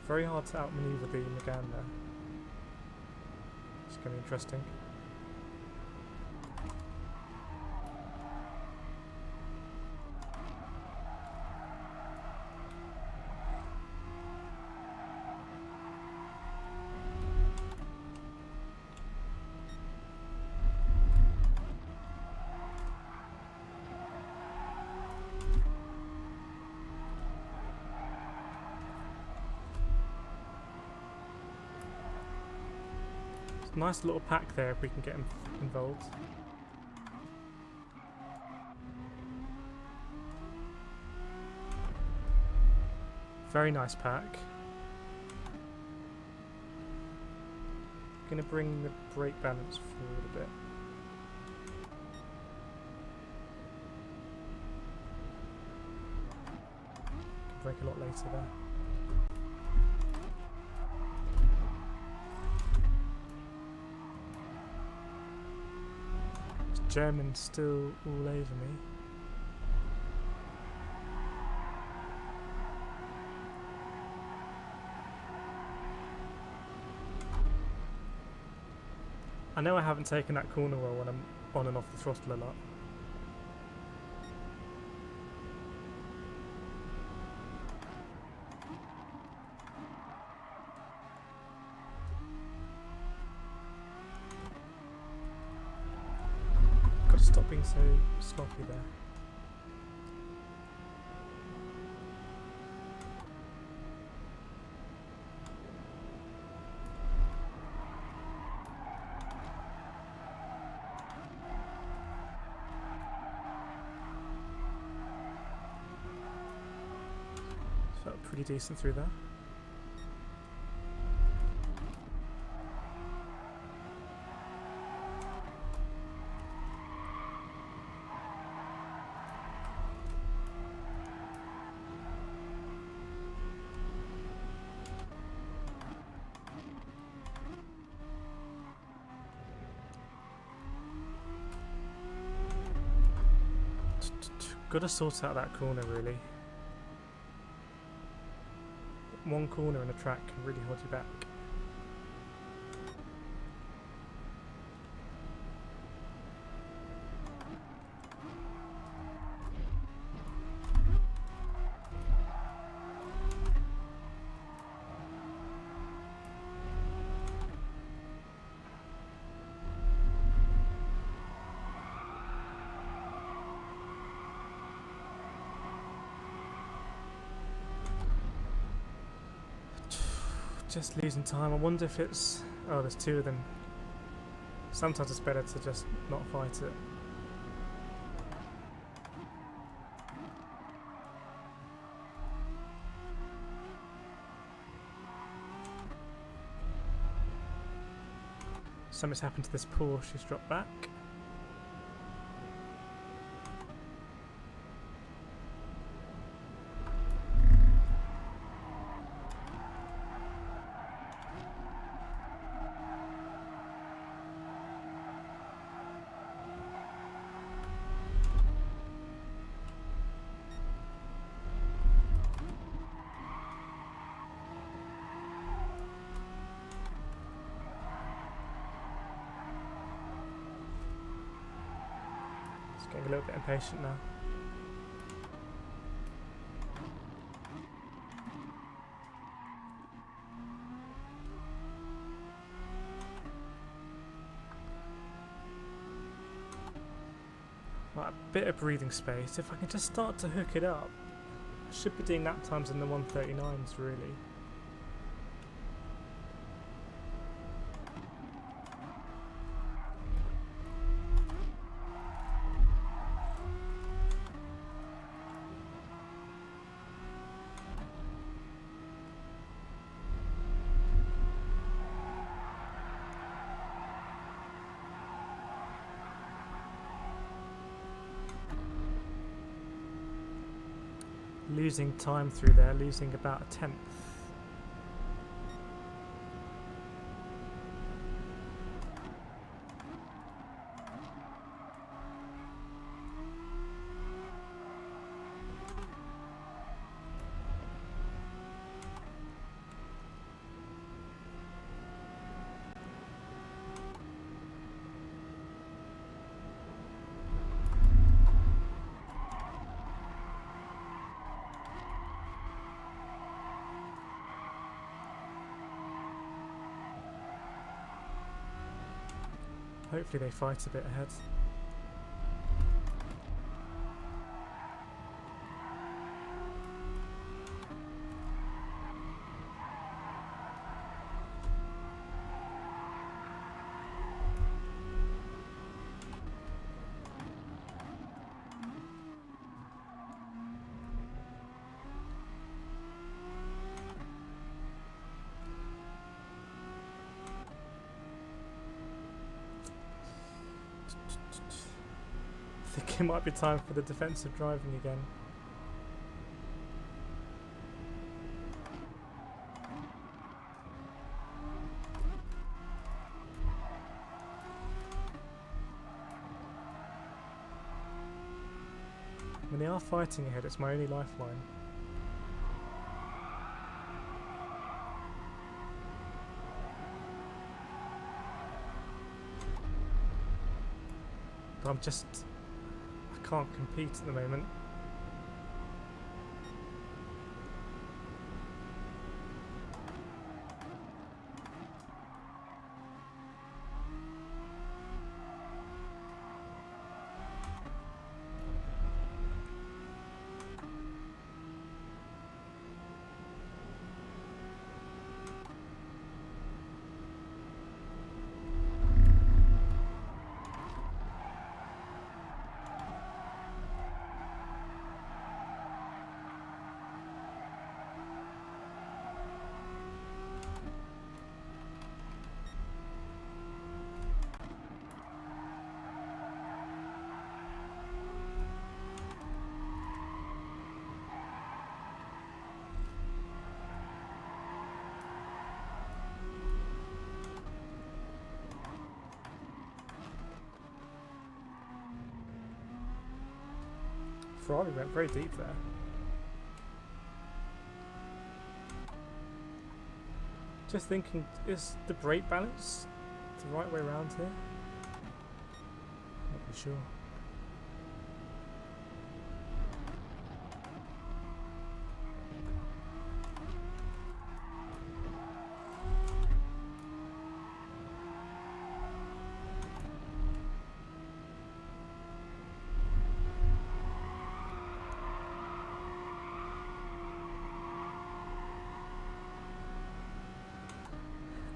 Very hard to outmaneuver the Megane there. It's going to be interesting. Nice little pack there if we can get him involved. Very nice pack. Gonna bring the brake balance forward a bit. Can brake a lot later there. German's still all over me. I know I haven't taken that corner well when I'm on and off the throttle a lot. Stop being so sloppy there. Felt pretty decent through there. Got to sort out that corner really. one corner in a track can really hold you back. Just losing time. I wonder if it's... Oh, there's two of them. Sometimes it's better to just not fight it. Something's happened to this Porsche. She's dropped back. Getting a little bit impatient now. Right, a bit of breathing space. If I can just start to hook it up, I should be doing lap times in the 139s really. Losing time through there, losing about a tenth. Hopefully they fight a bit ahead. I think it might be time for the defensive driving again. When they are fighting ahead, it's my only lifeline. But I can't compete at the moment. Ferrari went very deep there. Just thinking, is the brake balance the right way around here? Not really sure.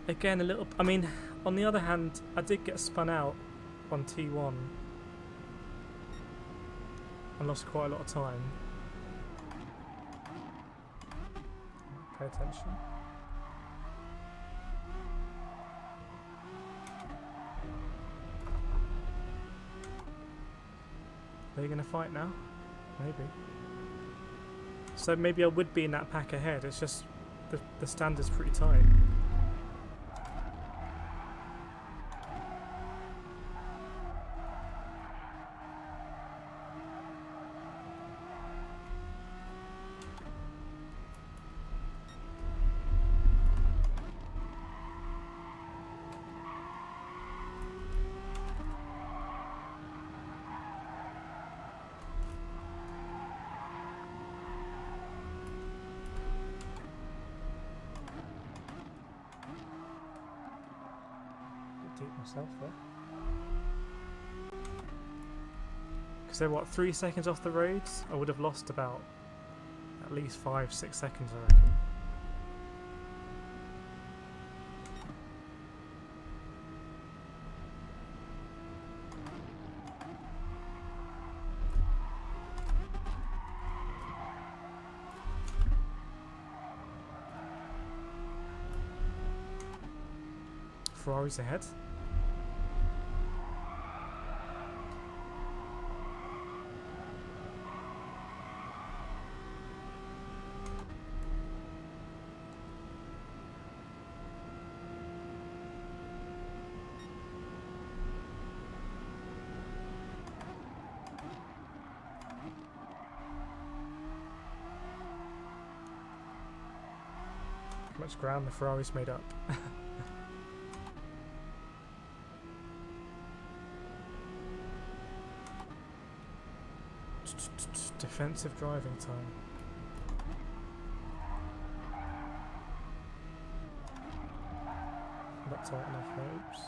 Again, a little. I mean, on the other hand, I did get spun out on T1 and lost quite a lot of time. Pay attention. Are you going to fight now? Maybe. So maybe I would be in that pack ahead. It's just the standard's pretty tight. Myself there. Because they're what, 3 seconds off the roads? I would have lost about at least 5-6 seconds, I reckon. Ferrari's ahead. How much ground the Ferrari's made up. Defensive driving time. Not tight enough ropes.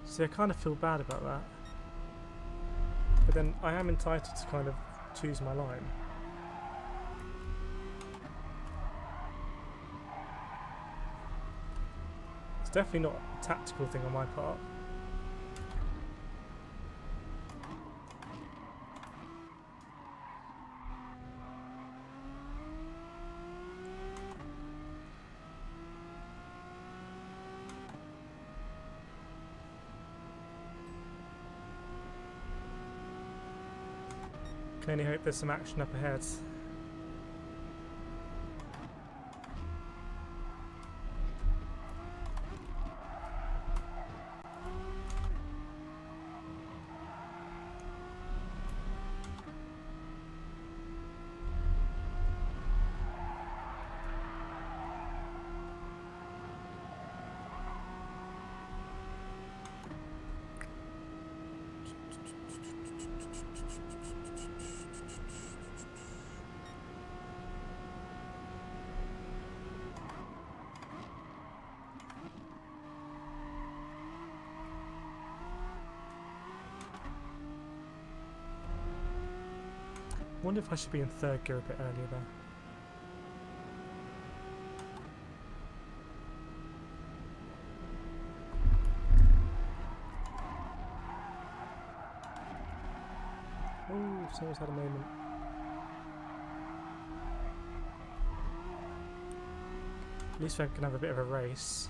See, I kind of feel bad about that. But then I am entitled to kind of choose my line. It's definitely not a tactical thing on my part. Can only hope there's some action up ahead. I wonder if I should be in third gear a bit earlier there. Oh, someone's had a moment. At least I can have a bit of a race.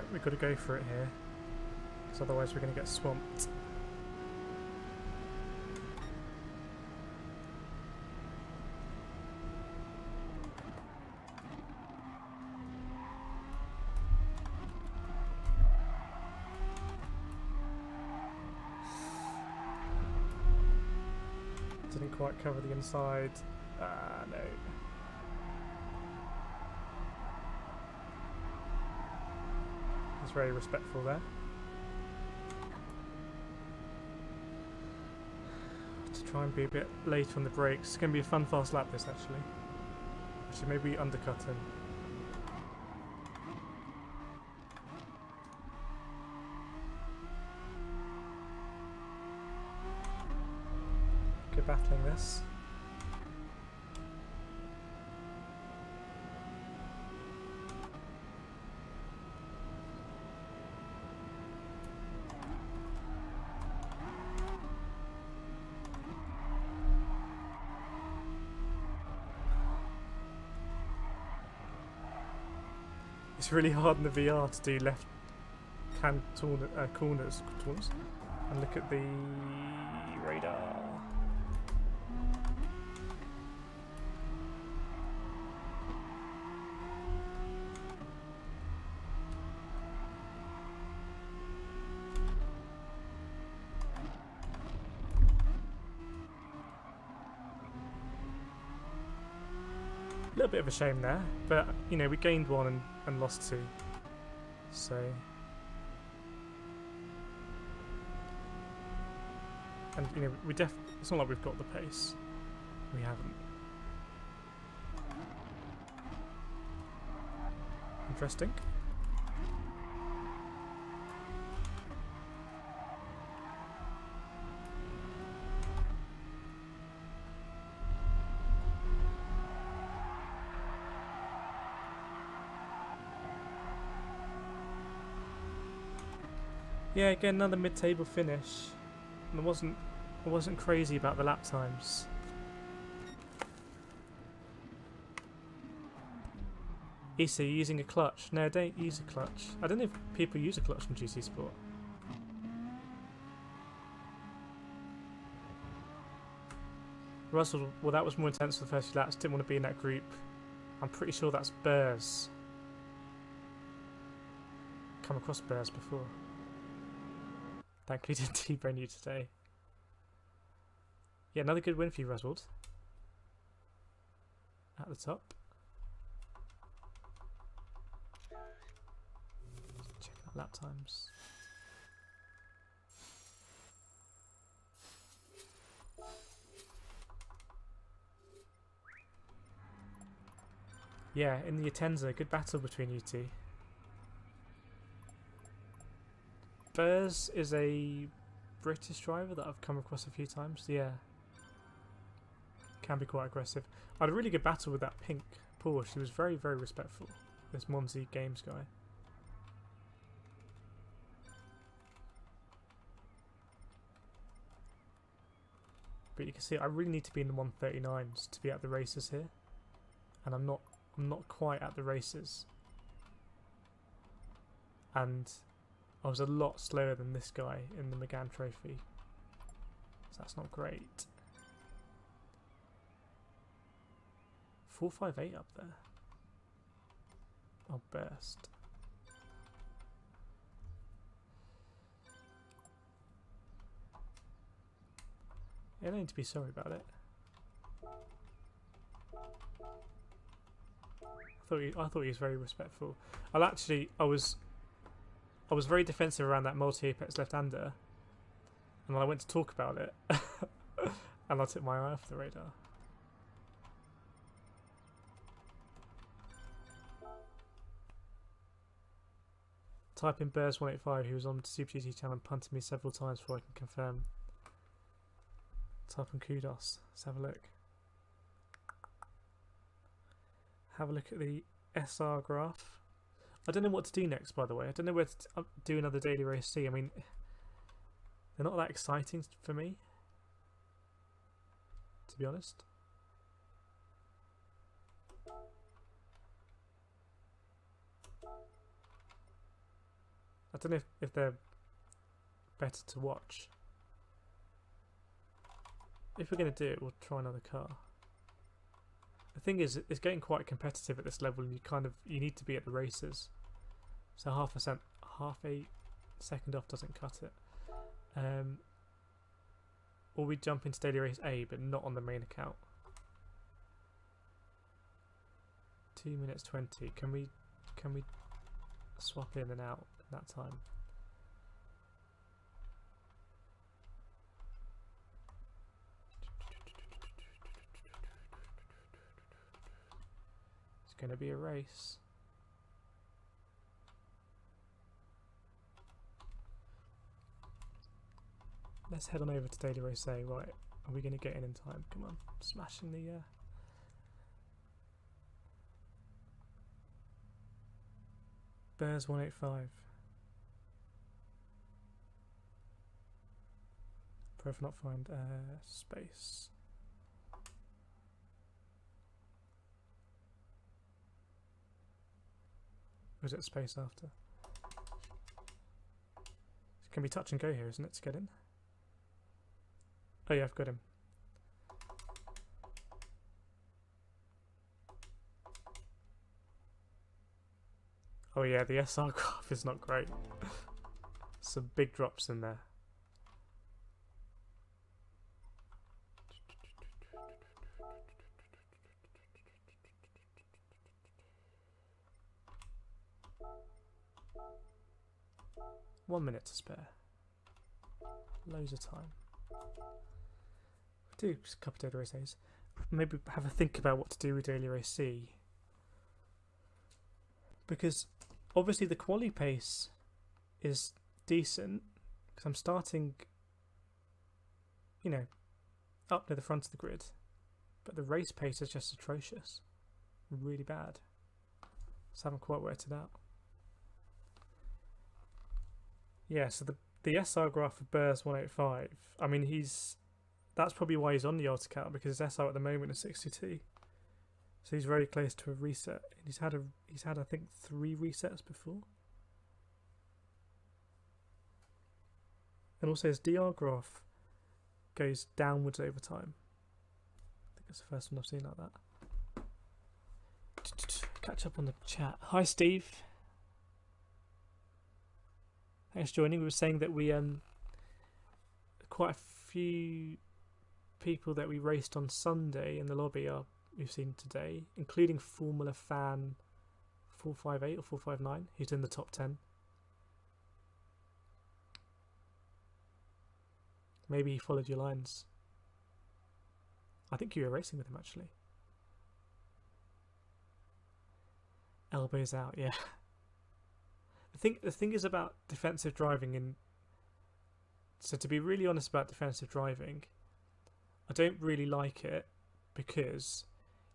Right, we've got to go for it here, because otherwise we're going to get swamped. Didn't quite cover the inside. Ah, no. He's very respectful there. To try and be a bit late on the brakes. It's going to be a fun fast lap this actually. Actually maybe undercut him. Good battling this. It's really hard in the VR to do left hand corners, and look at the radar. A little bit of a shame there, but you know we gained one and lost two, so and you know it's not like we've got the pace, we haven't. Interesting. Yeah, again another mid-table finish, and I wasn't crazy about the lap times. Issa, you using a clutch? No, don't use a clutch. I don't know if people use a clutch in GT Sport. Russell, well that was more intense for the first few laps, didn't want to be in that group. I'm pretty sure that's Burrs. Come across Burrs before. Thankfully didn't T-brain you today. Yeah, another good win for you, Ruswold. At the top. Check out lap times. Yeah, in the Atenza, good battle between you two. Burrs is a British driver that I've come across a few times. Yeah. Can be quite aggressive. I had a really good battle with that pink Porsche. He was very, very respectful. This Monzy Games guy. But you can see I really need to be in the 139s to be at the races here. And I'm not quite at the races. And I was a lot slower than this guy in the McGann Trophy. So that's not great. 458 up there. I'll burst. Yeah, I don't need to be sorry about it. I thought he was very respectful. I was very defensive around that multi-apex left-hander, and then I went to talk about it, and I took my eye off the radar. Type in Bears185, who was on Super GT channel and punted me several times before I can confirm. Type in kudos. Let's have a look. Have a look at the SR graph. I don't know what to do next, by the way. I don't know where to do another daily race C. I mean, they're not that exciting for me, to be honest. I don't know if they're better to watch. If we're going to do it, we'll try another car. The thing is, it's getting quite competitive at this level, and you need to be at the races. So half a second off doesn't cut it. Or we jump into daily race A, but not on the main account. 2 minutes 20. Can we swap in and out in that time? It's going to be a race. Let's head on over to daily race A. Right, are we going to get in time? Come on, smashing the Bears 185. Proof not find space. Or is it space after? It can be touch and go here, isn't it, to get in? Oh yeah, I've got him. Oh yeah, the SR graph is not great. Some big drops in there. One minute to spare. Loads of time. Do a couple of daily race A's. Maybe have a think about what to do with daily race C. Because obviously the quali pace is decent, because I'm starting, you know, up near the front of the grid. But the race pace is just atrocious. Really bad. So I haven't quite worked it out. Yeah, so the SR graph for Bears 185, I mean, that's probably why he's on the old account, because his SR at the moment is 62. So he's very close to a reset. He's had I think 3 resets before. And also his DR graph goes downwards over time. I think it's the first one I've seen like that. Catch up on the chat. Hi Steve. Thanks for joining. We were saying that we quite a few people that we raced on Sunday in the lobby we've seen today, including Formula Fan 458 or 459, who's in the top 10. Maybe he followed your lines. I think you were racing with him actually. Elbows out, yeah. The thing is about defensive driving, and so to be really honest about defensive driving, I don't really like it, because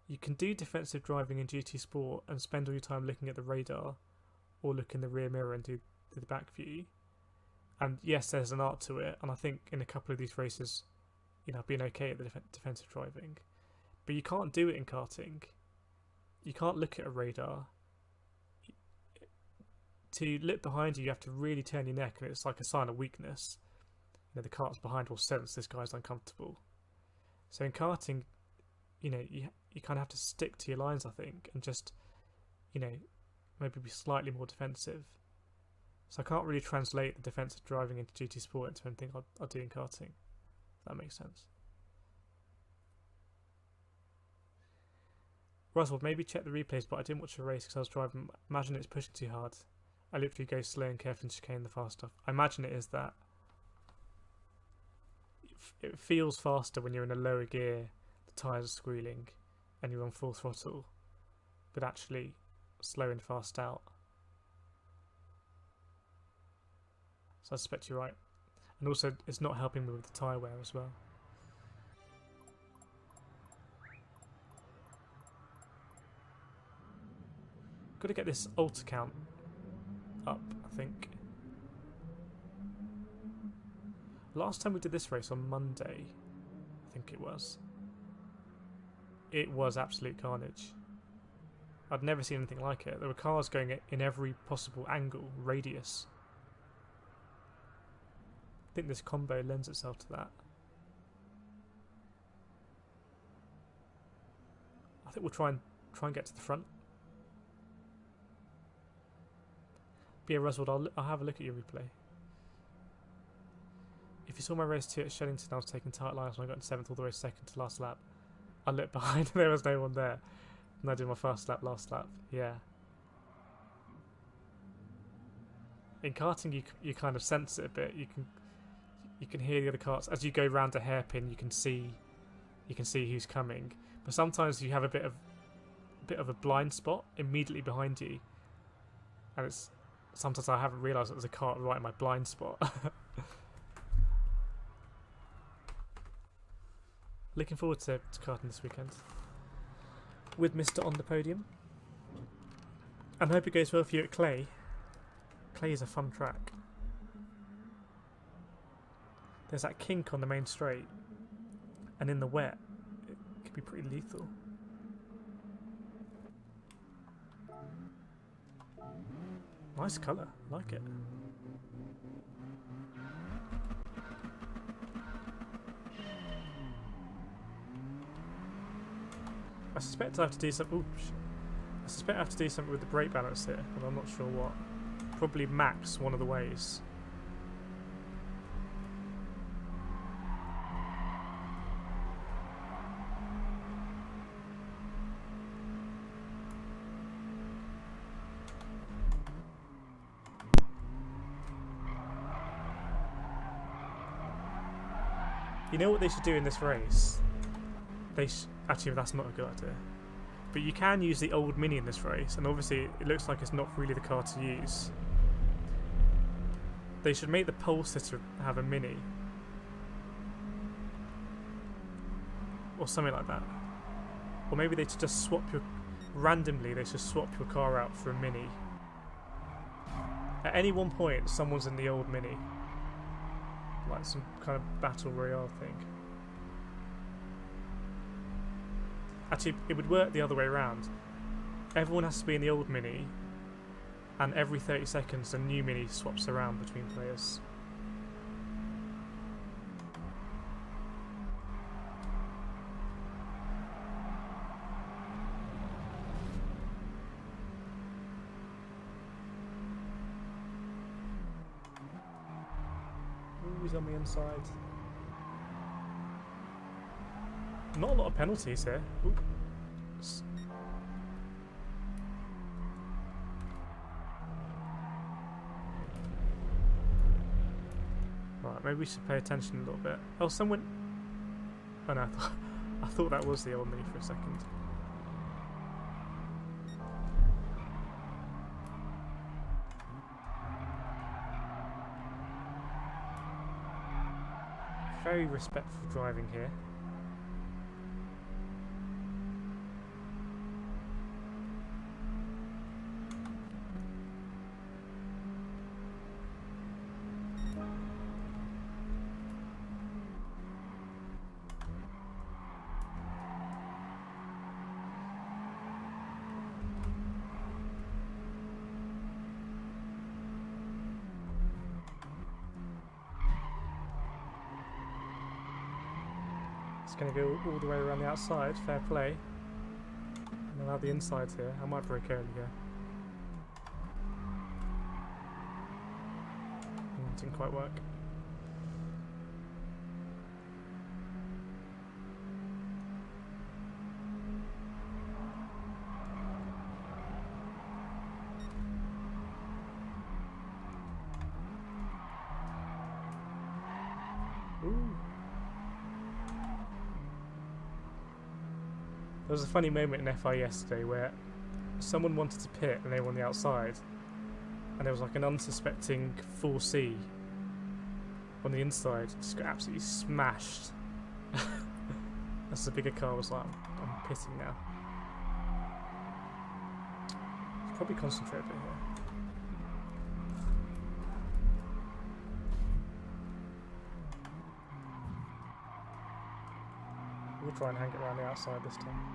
you can do defensive driving in GT Sport and spend all your time looking at the radar or look in the rear mirror and do the back view. And yes, there's an art to it, and I think in a couple of these races, you know, I've been okay at the defensive driving. But you can't do it in karting. You can't look at a radar. To look behind you, you have to really turn your neck, and it's like a sign of weakness. You know, the carts behind will sense this guy's uncomfortable. So in karting, you know, you kind of have to stick to your lines, I think, and just, you know, maybe be slightly more defensive. So I can't really translate the defensive driving into GT Sport into anything I'll do in karting. If that makes sense. Russell, maybe check the replays, but I didn't watch the race because I was driving. Imagine it's pushing too hard. I literally go slow and careful and chicane the fast stuff. I imagine it is that. It feels faster when you're in a lower gear, the tyres are squealing, and you're on full throttle, but actually slow and fast out. So I suspect you're right. And also, it's not helping me with the tyre wear as well. Got to get this alt account up, I think. Last time we did this race on Monday, I think it was absolute carnage. I'd never seen anything like it. There were cars going in every possible angle, radius, think this combo lends itself to that. I think we'll try and get to the front. But yeah, Roswald, I'll have a look at your replay. If you saw my race 2 at Shellington, I was taking tight lines when I got in 7th all the way to 2nd to last lap. I looked behind and there was no one there. And I did my fast lap last lap. Yeah. In karting, you kind of sense it a bit. You can hear the other carts as you go round a hairpin. You can see who's coming. But sometimes you have a bit of a blind spot immediately behind you, and it's sometimes I haven't realised that there's a cart right in my blind spot. Looking forward to karting this weekend with Mr. on the podium, and I hope it goes well for you at Clay. Clay is a fun track. There's that kink on the main straight, and in the wet it could be pretty lethal. Nice colour, like it. I suspect I have to do some. Oops. I suspect I have to do something with the brake balance here, but I'm not sure what. Probably max one of the ways. You know what they should do in this race? Actually, that's not a good idea. But you can use the old Mini in this race, and obviously it looks like it's not really the car to use. They should make the pole sitter have a Mini. Or something like that. Or maybe they should just swap randomly they should swap your car out for a Mini. At any one point, someone's in the old Mini. Like some kind of battle royale thing. Actually, it would work the other way around. Everyone has to be in the old Mini, and every 30 seconds a new Mini swaps around between players. Ooh, he's on the inside. Not a lot of penalties here. Ooh. Right, maybe we should pay attention a little bit. Oh, someone... Oh no, I thought that was the old Mini for a second. Very respectful driving here. Going to go all the way around the outside, fair play, and allow the insides here. I might break early here. Didn't quite work. Ooh. There was a funny moment in FI yesterday where someone wanted to pit and they were on the outside, and there was like an unsuspecting 4C on the inside, just got absolutely smashed. As the bigger car was like, I'm pitting now. Should probably concentrate a bit here. We'll try and hang it around the outside this time.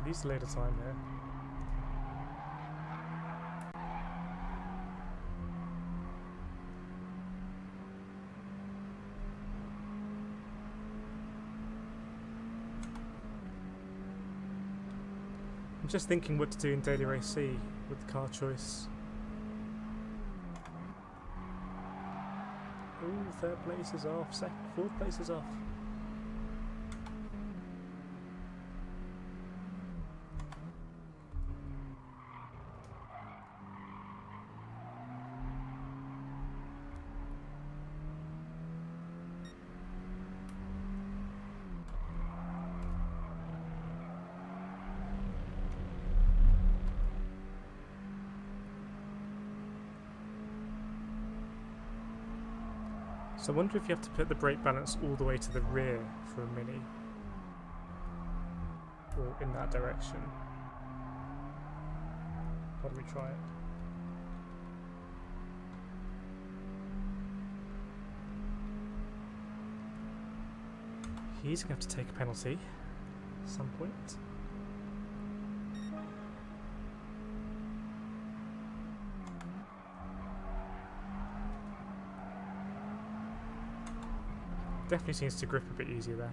least a load of time here. I'm just thinking what to do in Daily Race C with the car choice. Ooh, third place is off, fourth place is off. So I wonder if you have to put the brake balance all the way to the rear for a Mini. Or in that direction. How do we try it? He's going to have to take a penalty at some point. Definitely seems to grip a bit easier there.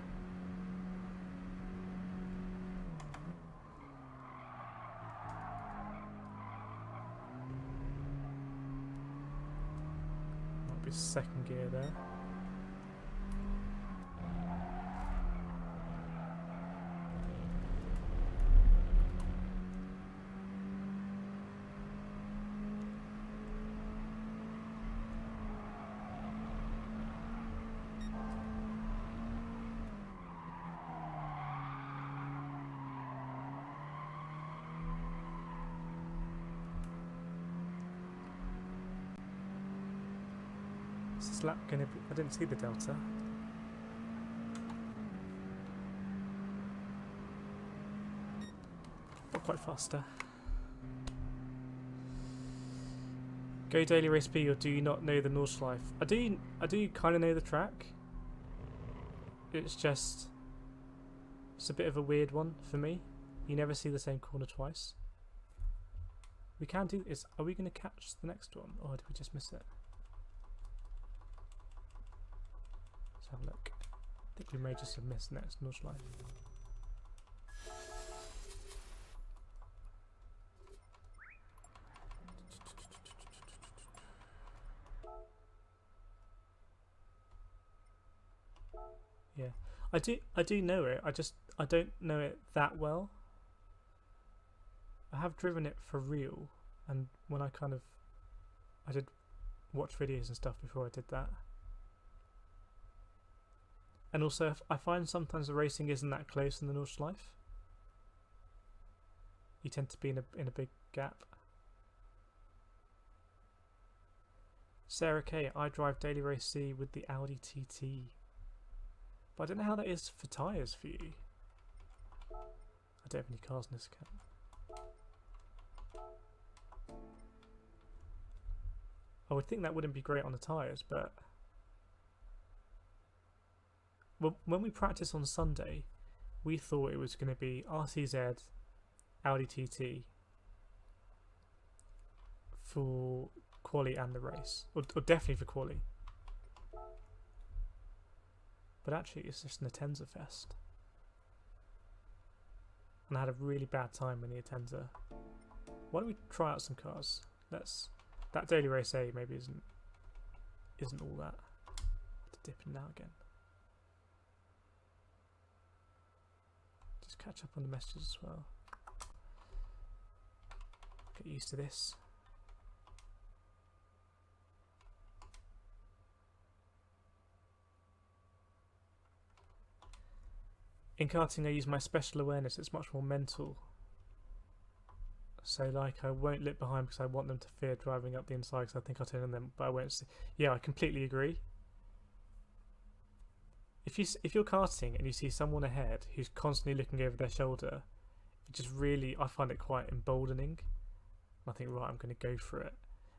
Might be second gear there. Is this lap gonna be? I didn't see the delta. Not quite faster. Go Daily Race B, or do you not know the Nordschleife? I do kind of know the track. It's just, it's a bit of a weird one for me. You never see the same corner twice. We can do this. Are we going to catch the next one, or did we just miss it? Let's have a look. I think we may just have missed the next Nordschleife. Yeah, I do know it. I don't know it that well. I have driven it for real, and when I did watch videos and stuff before I did that. And also, if I find sometimes the racing isn't that close in the Nordschleife. You tend to be in a big gap. Sarah K, I drive Daily Race C with the Audi TT. But I don't know how that is for tyres for you. I don't have any cars in this account. I would think that wouldn't be great on the tyres, but when we practiced on Sunday, we thought it was going to be RCZ, Audi TT for quali and the race, or definitely for quali. But actually, it's just an Atenza fest. And I had a really bad time in the Atenza. Why don't we try out some cars? That Daily Race A maybe isn't all that. I'll have to dip in now again. Just catch up on the messages as well. Get used to this. In karting I use my special awareness, it's much more mental. So like I won't look behind because I want them to fear driving up the inside because I think I'll turn on them, but I won't see. Yeah, I completely agree. If you're karting and you see someone ahead who's constantly looking over their shoulder, it just really, I find it quite emboldening. I think, right, I'm going to go for it.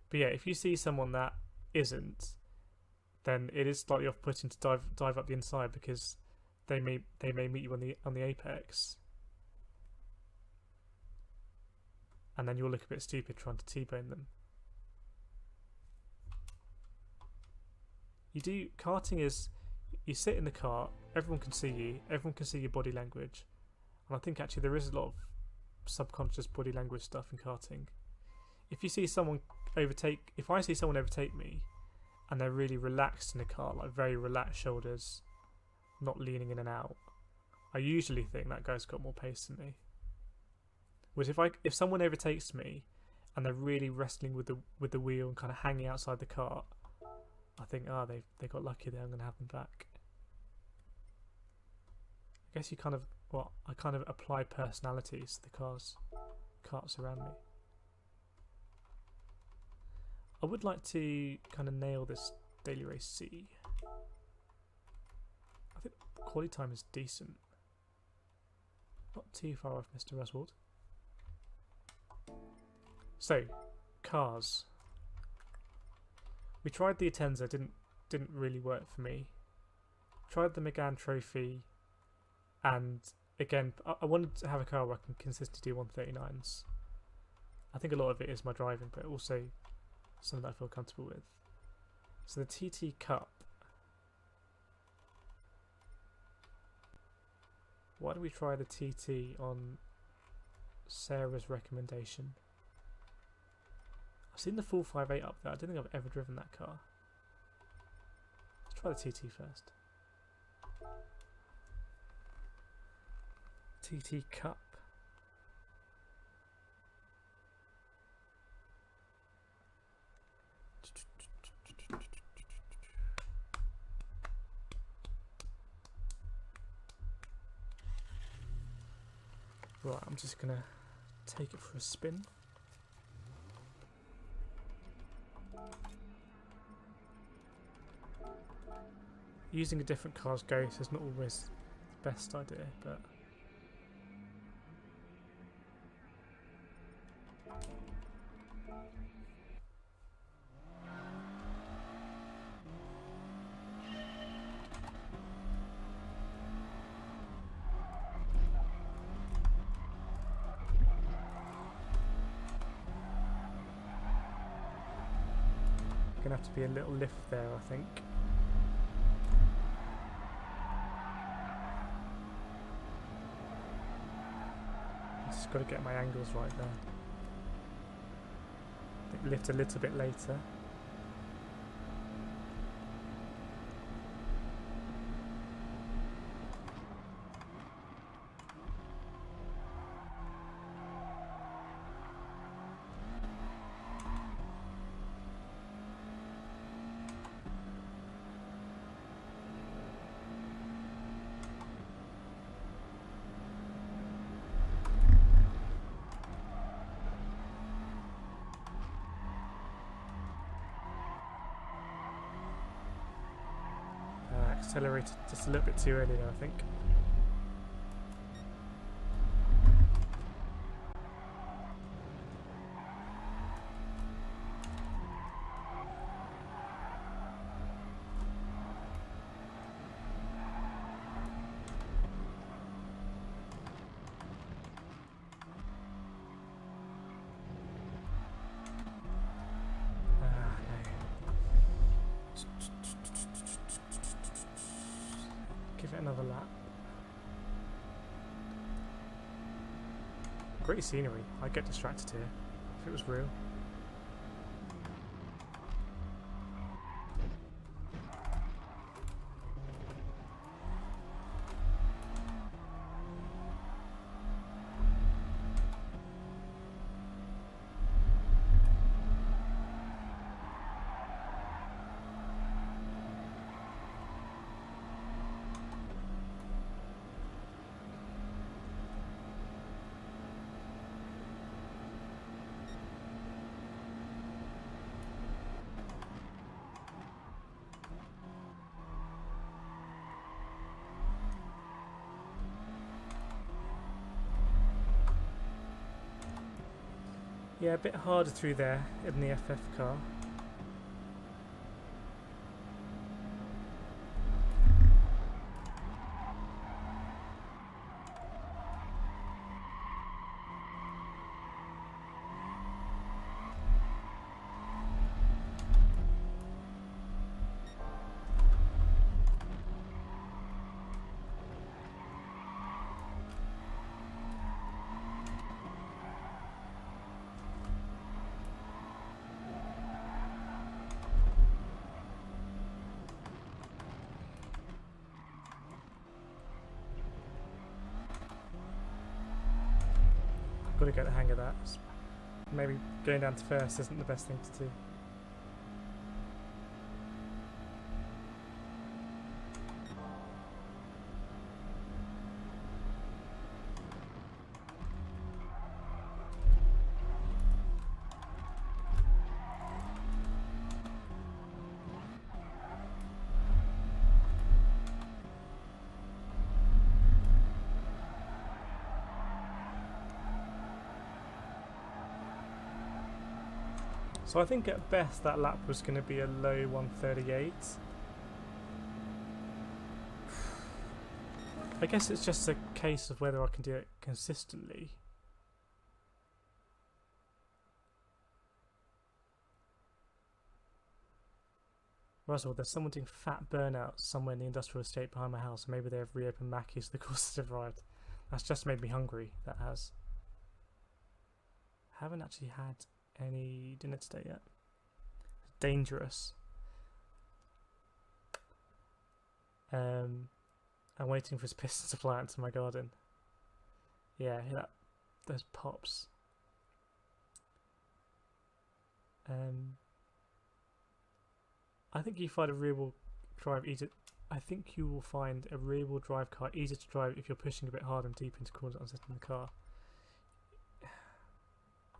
But yeah, if you see someone that isn't, then it is slightly off-putting to dive up the inside because they may meet you on the apex. and then you'll look a bit stupid trying to T-bone them. Karting is, you sit in the cart, everyone can see you, everyone can see your body language, and I think actually there is a lot of subconscious body language stuff in karting. If I see someone overtake me, and they're really relaxed in the car, like very relaxed shoulders, not leaning in and out, I usually think that guy's got more pace than me. Whereas if someone overtakes me and they're really wrestling with the wheel and kind of hanging outside the cart, I think, they got lucky there, I'm going to have them back. I guess I kind of apply personalities to the carts around me. I would like to kind of nail this daily race C. I think quality time is decent. Not too far off Mr. Reswold. So, cars. We tried the Atenza, didn't really work for me. Tried the Megane Trophy, and again, I wanted to have a car where I can consistently do 139s. I think a lot of it is my driving, but also something that I feel comfortable with. So the TT Cup. Why don't we try the TT on Sarah's recommendation? I've seen the full 5.8 up there. I don't think I've ever driven that car. Let's try the TT first. TT Cup. Right, I'm just gonna take it for a spin. Using a different car's ghost is not always the best idea, but gonna have to be a little lift there, I think. Just got to get my angles right there. I think lift a little bit later. Accelerated just a little bit too early there, I think. Give it another lap. Great scenery. I'd get distracted here if it was real. Yeah, a bit harder through there in the FF car. got to get the hang of that. Maybe going down to first isn't the best thing to do. So I think at best that lap was going to be a low 138. I guess it's just a case of whether I can do it consistently. Russell, there's someone doing fat burnouts somewhere in the industrial estate behind my house. Maybe they have reopened Mackey's, the course has arrived. That's just made me hungry, that has. Haven't actually had any dinner today yet. Dangerous. I'm waiting for his piston to fly out into my garden. Yeah, those pops. I think you find a rear-wheel drive easier. I think you will find a rear-wheel drive car easier to drive if you're pushing a bit hard and deep into corners and setting the car.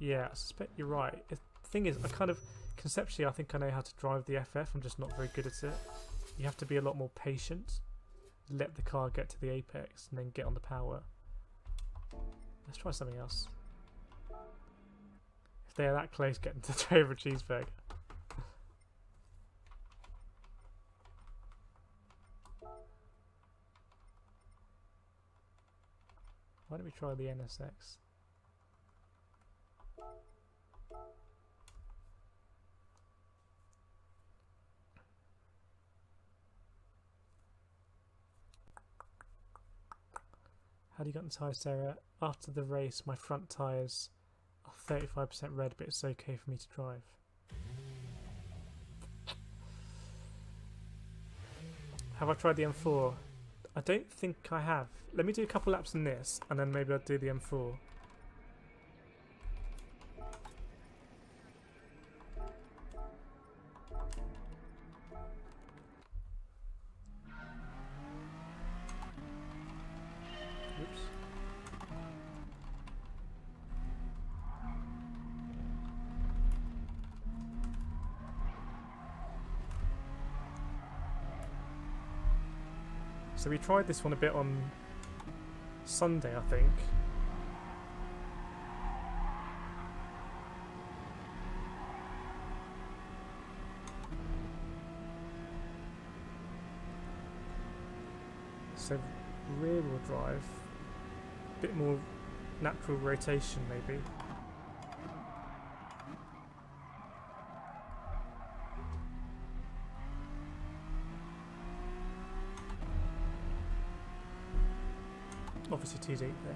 Yeah, I suspect you're right. The thing is, conceptually, I think I know how to drive the FF. I'm just not very good at it. You have to be a lot more patient. Let the car get to the apex and then get on the power. Let's try something else. If they are that close getting to the over a cheeseburger. Why don't we try the NSX? How do you get the tyres, Sarah? After the race, my front tyres are 35% red, but it's okay for me to drive. Have I tried the M4? I don't think I have. Let me do a couple laps in this, and then maybe I'll do the M4. Oops. So we tried this one a bit on Sunday, I think. So rear wheel drive, a bit more natural rotation maybe. Obviously too deep there.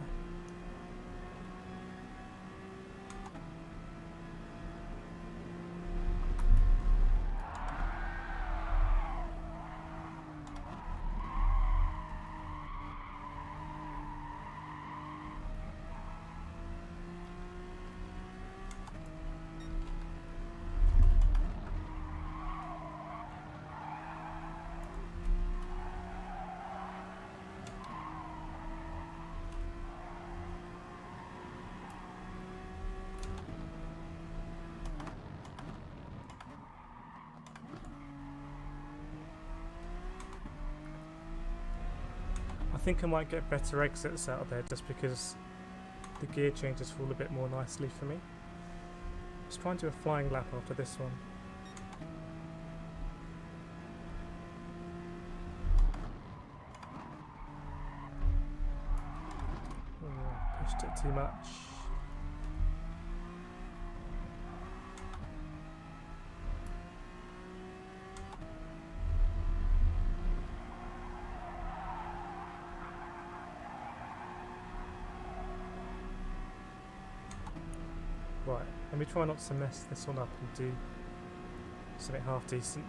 I think I might get better exits out of there just because the gear changes fall a bit more nicely for me. Let's try and do a flying lap after this one. Oh, pushed it too much. Right, let me try not to mess this one up and do something half decent.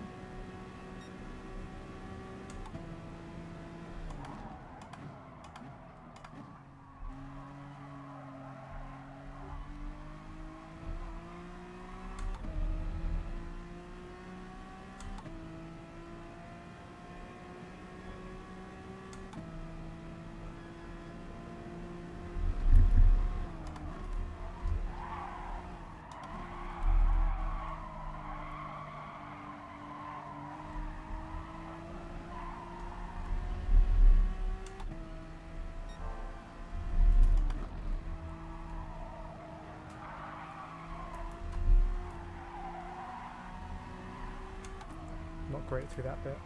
grate through that bit.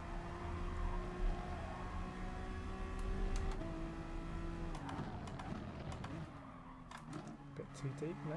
Bit too deep, no?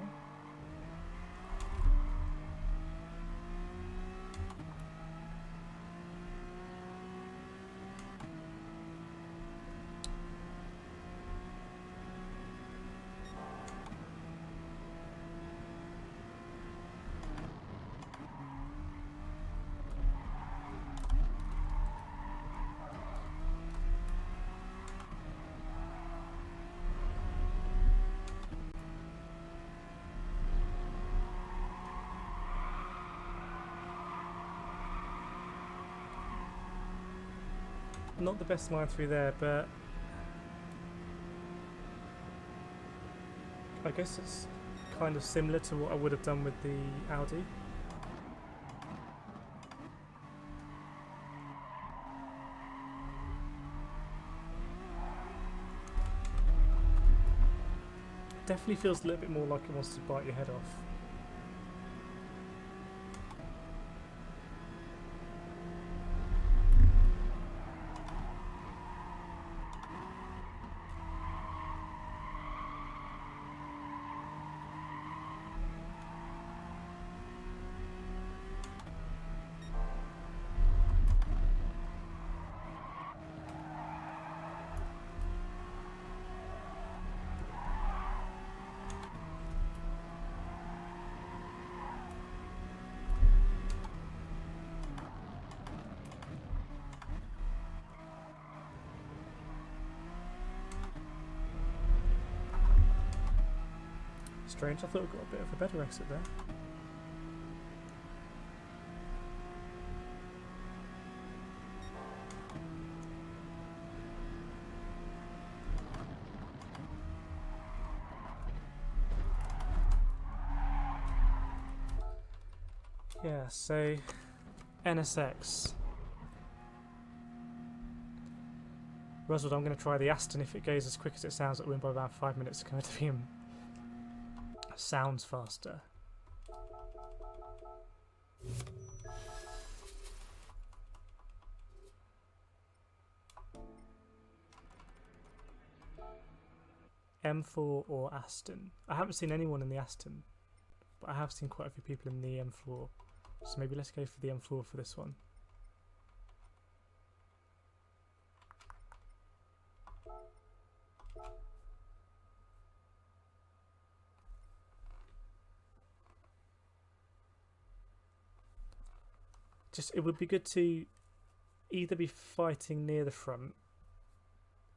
Not the best line through there, but I guess it's kind of similar to what I would have done with the Audi. Definitely feels a little bit more like it wants to bite your head off. Strange, I thought we got a bit of a better exit there. Yeah, so NSX. Roswell, I'm going to try the Aston. If it goes as quick as it sounds, it'll win by about 5 minutes. It's going to be sounds faster. M4 or Aston? I haven't seen anyone in the Aston, but I have seen quite a few people in the M4. So maybe let's go for the M4 for this one. It would be good to either be fighting near the front,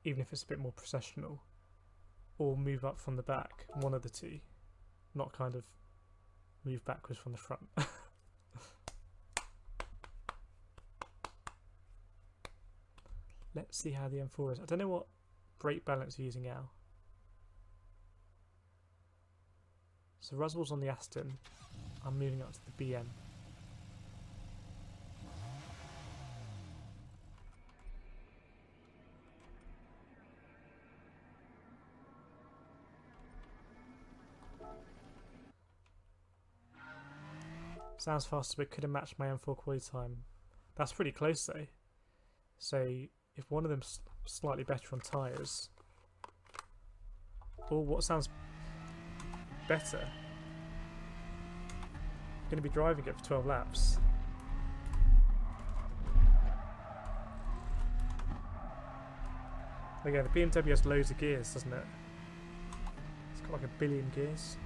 even if it's a bit more processional, or move up from the back, one of the two, not kind of move backwards from the front. Let's see how the M4 is. I don't know what brake balance you're using now. So Roswell's on the Aston. I'm moving up to the BM. Sounds faster, but could have matched my M4 quality time. That's pretty close though. So if one of them's slightly better on tyres, or what sounds better, I'm going to be driving it for 12 laps. Again, the BMW has loads of gears, doesn't it? It's got like 1 billion gears.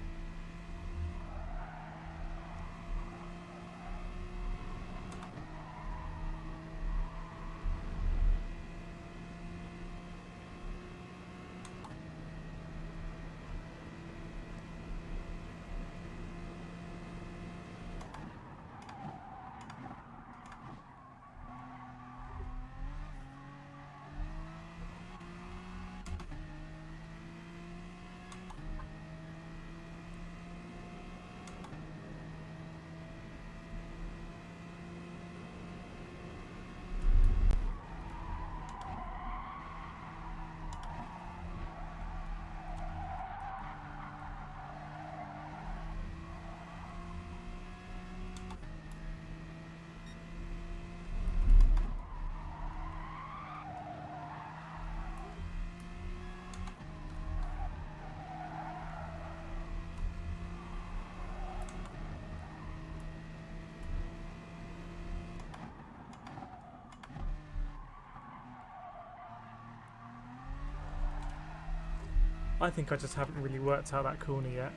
I think I just haven't really worked out that corner yet.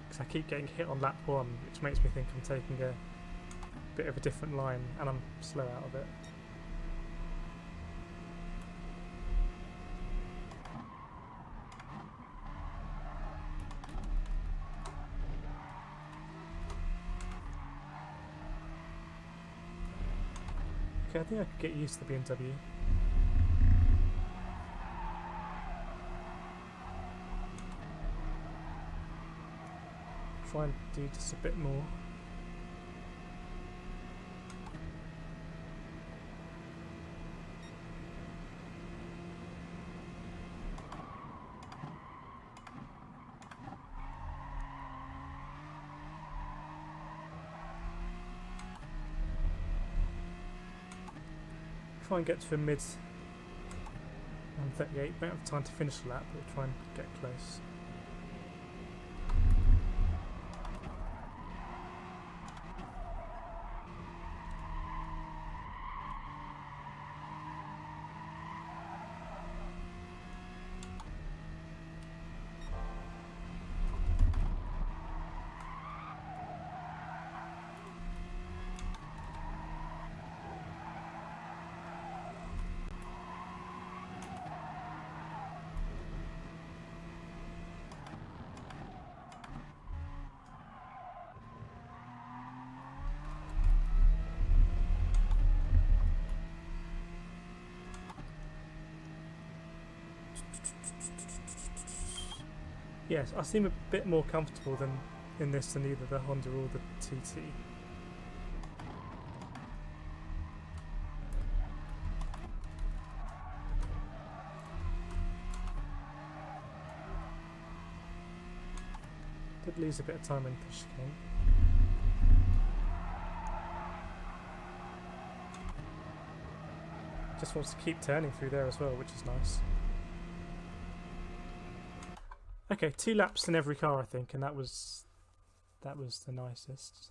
Because I keep getting hit on lap 1, which makes me think I'm taking a bit of a different line, and I'm slow out of it. Okay, I think I could get used to the BMW. Try and do just a bit more. Try and get to a mid 138. Won't have time to finish the lap, but we'll try and get close. Yes, I seem a bit more comfortable in this than either the Honda or the TT. Did lose a bit of time in the chicane. Just wants to keep turning through there as well, which is nice. Okay, 2 laps in every car, I think, and that was the nicest.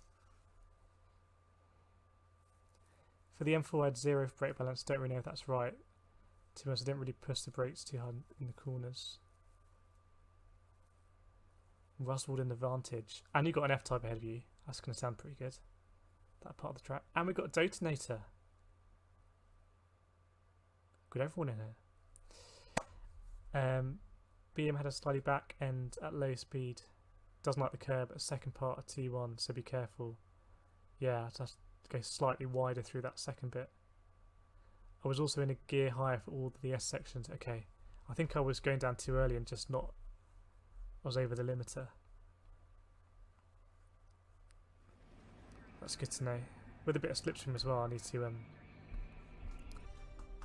For the M4, I had 0 for brake balance. Don't really know if that's right. To be honest, I didn't really push the brakes too hard in the corners. Rustled in advantage, and you got an F-type ahead of you. That's going to sound pretty good. That part of the track, and we got a detonator. Got everyone in here. BM had a slightly back end at low speed. Doesn't like the curb at second part of T1, so be careful. Yeah, just go slightly wider through that second bit. I was also in a gear higher for all the S sections. Okay, I think I was going down too early and just not. I was over the limiter. That's good to know. With a bit of slipstream as well, I need to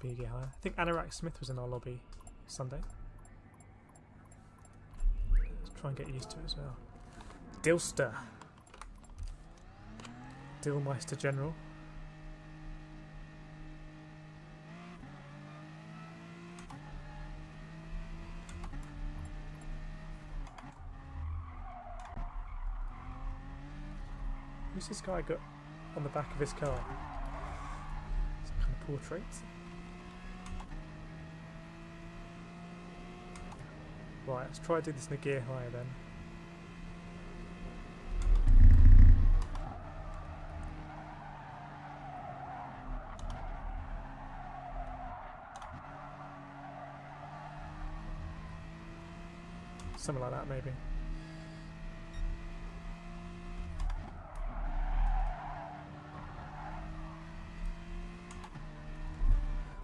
be a gear higher. I think Anorak Smith was in our lobby Sunday. Try and get used to it as well. Dilster. Dillmeister General. Who's this guy got on the back of his car? Some kind of portrait. Right, let's try to do this in a gear higher then. Something like that, maybe.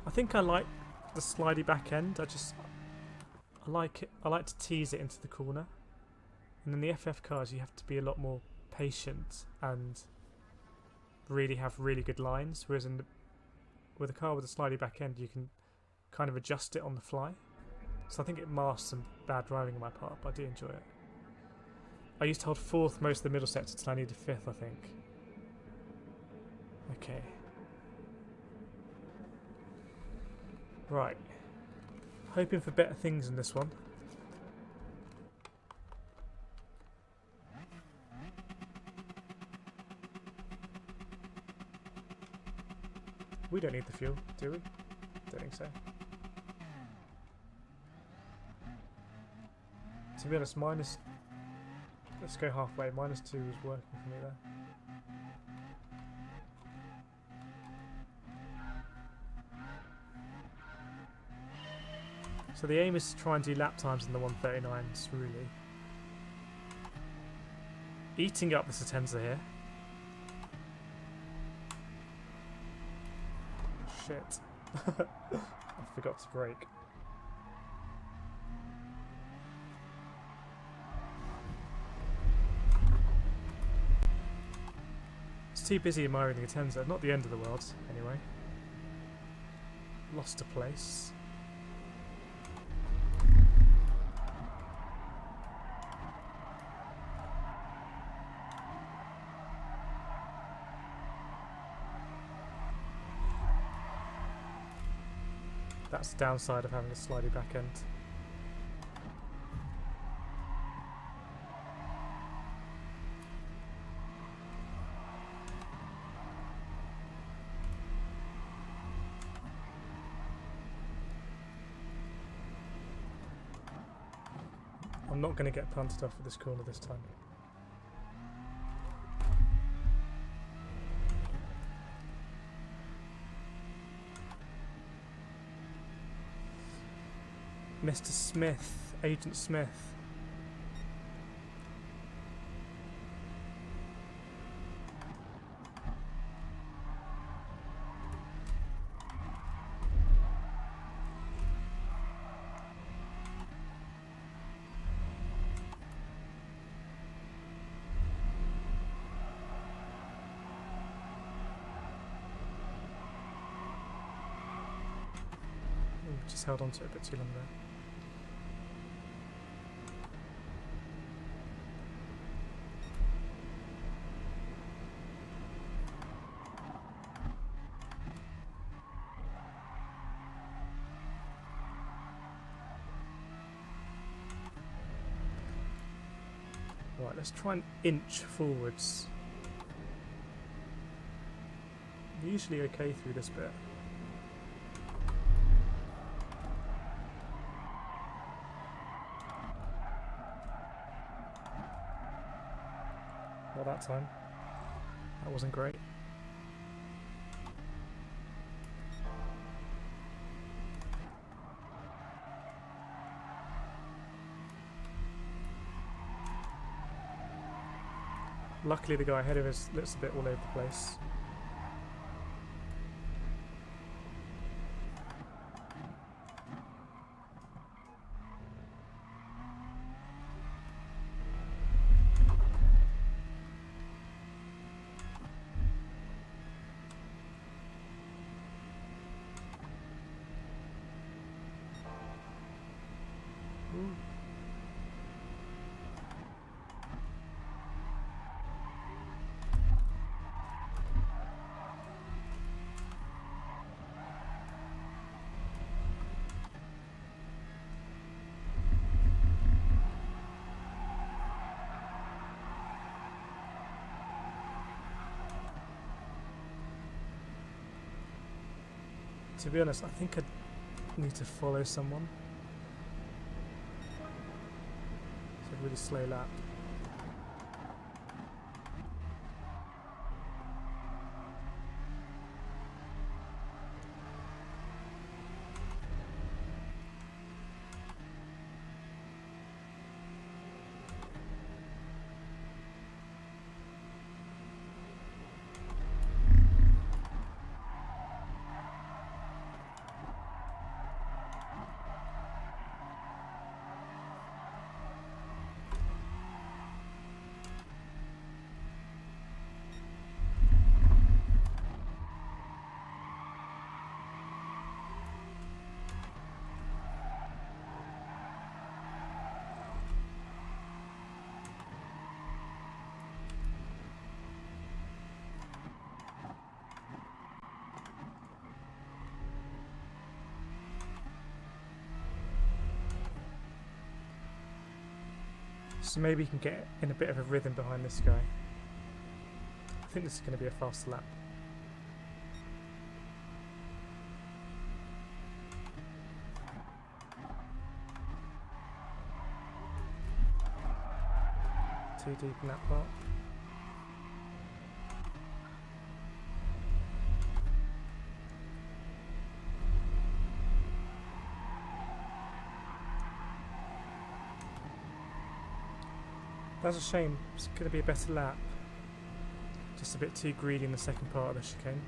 I think I like the slidey back end. I like it. I like to tease it into the corner, and in the FF cars you have to be a lot more patient and really have really good lines. Whereas with a car with a slidey back end, you can kind of adjust it on the fly. So I think it masks some bad driving on my part, but I do enjoy it. I used to hold 4th most of the middle sector till I needed 5th, I think. Okay. Right. Hoping for better things in this one. We don't need the fuel, do we? Don't think so. To be honest, minus... Let's go halfway. -2 is working for me there. So the aim is to try and do lap times in the 1:39s, really. Eating up the Satenza here. Shit. I forgot to brake. It's too busy admiring the Satenza. Not the end of the world, anyway. Lost a place. That's the downside of having a slidey back end. I'm not going to get punted off at this corner this time. Mr. Smith, Agent Smith. Just held on to it a bit too long there. Right, let's try and inch forwards. I'm usually okay through this bit. Not that time. That wasn't great. Luckily the guy ahead of us looks a bit all over the place. To be honest, I think I need to follow someone. It's a really slow lap. So maybe you can get in a bit of a rhythm behind this guy. I think this is going to be a faster lap. too deep in that part. That's a shame. It's going to be a better lap. Just a bit too greedy in the second part of the chicane.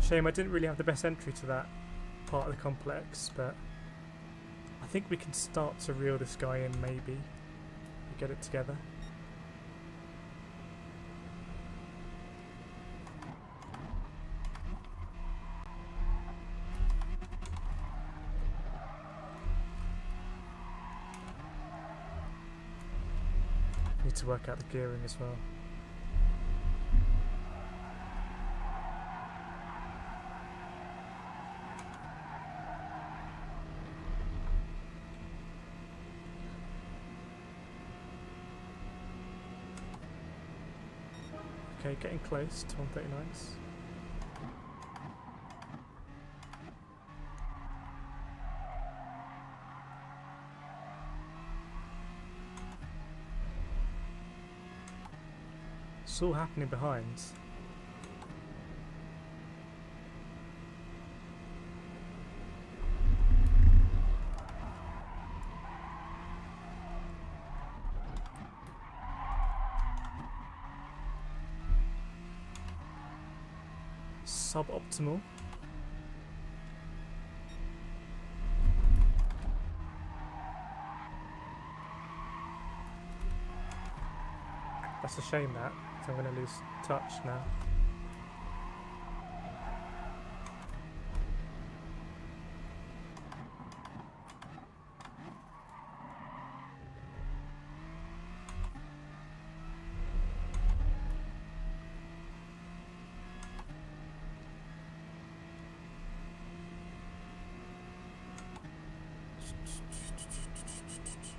Shame I didn't really have the best entry to that part of the complex, but I think we can start to reel this guy in maybe. We get it together. Need to work out the gearing as well. Okay, getting close to 139s. It's all happening behind. Suboptimal. That's a shame that, so I'm going to lose touch now.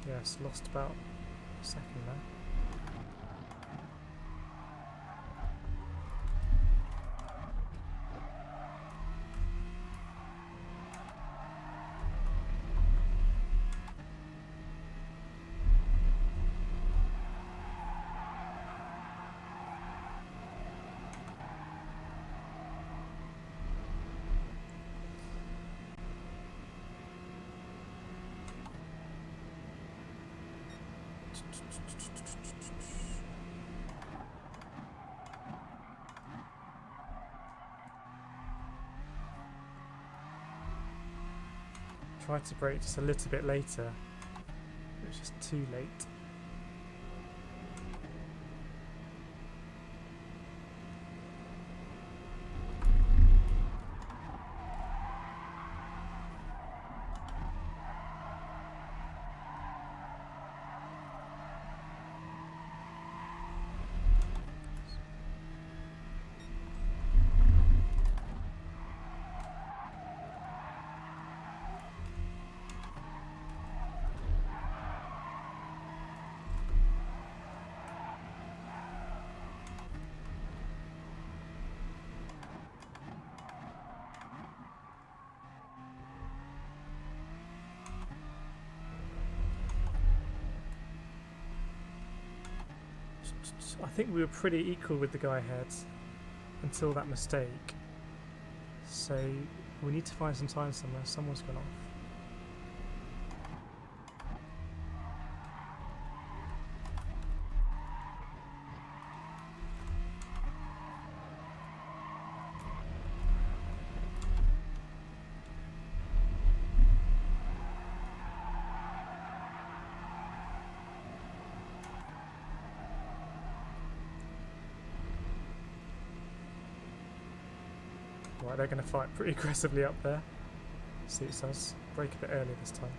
Yes, lost about a second there. Tried to brake just a little bit later. It was just too late. I think we were pretty equal with the guy ahead until that mistake. So we need to find some time somewhere. Someone's gone off. Right, they're going to fight pretty aggressively up there. Suits us. Brake a bit early this time.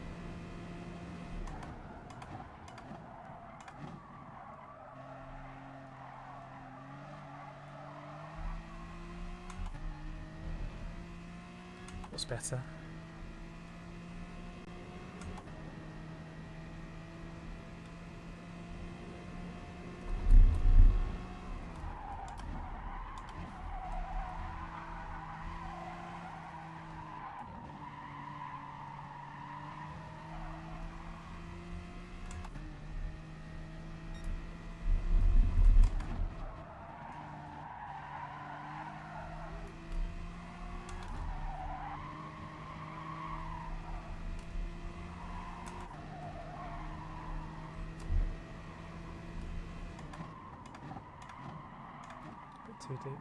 What's better? Too deep.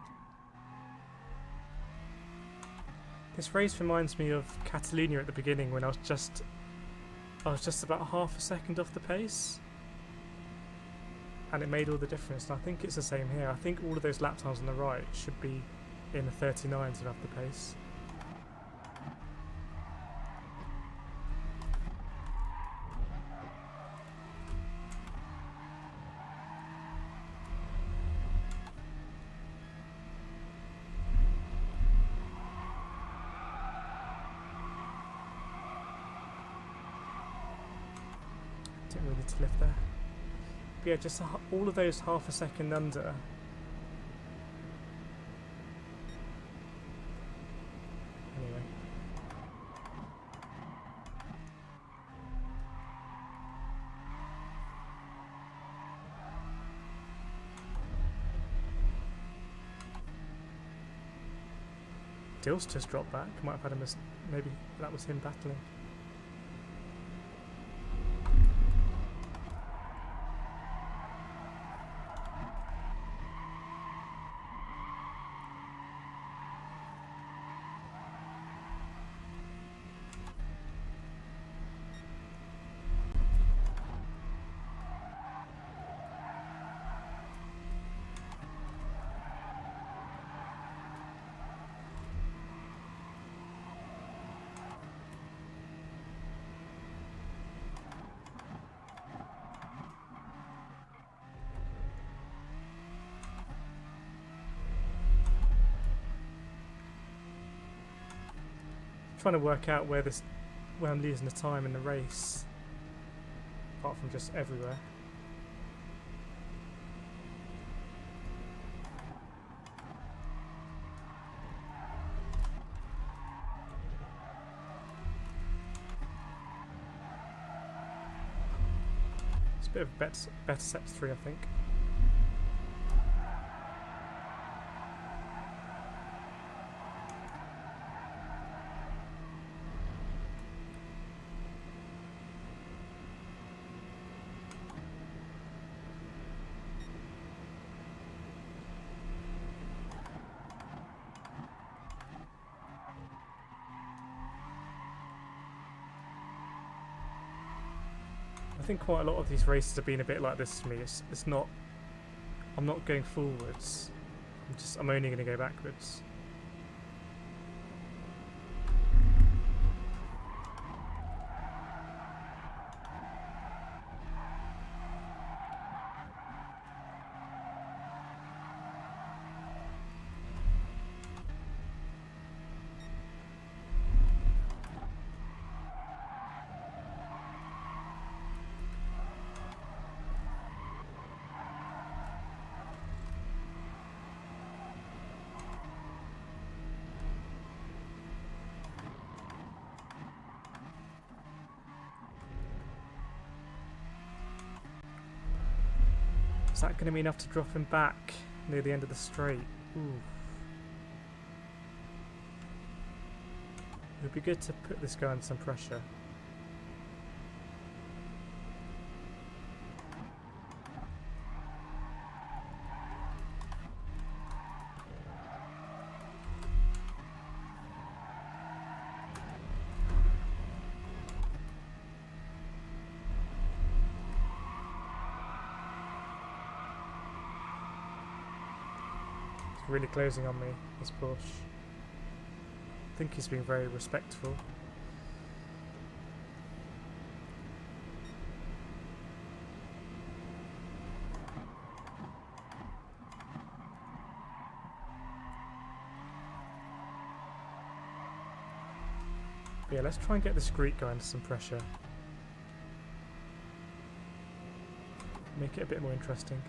This race reminds me of Catalonia at the beginning when I was just about half a second off the pace, and it made all the difference. And I think it's the same here. I think all of those lap times on the right should be in the 39s above the pace. Didn't really need to lift there. But yeah, just all of those half a second under. Anyway. Dill's just dropped back. Might have had him as maybe that was him battling. Trying to work out where I'm losing the time in the race, apart from just everywhere. It's a bit of better set 3, I think. I think quite a lot of these races have been a bit like this for me. It's not. I'm not going forwards. I'm only going to go backwards. Is that going to be enough to drop him back near the end of the straight? Ooh. It would be good to put this guy under some pressure. Really closing on me, this Porsche. think he's being very respectful. But yeah, let's try and get this Greek guy into some pressure. Make it a bit more interesting.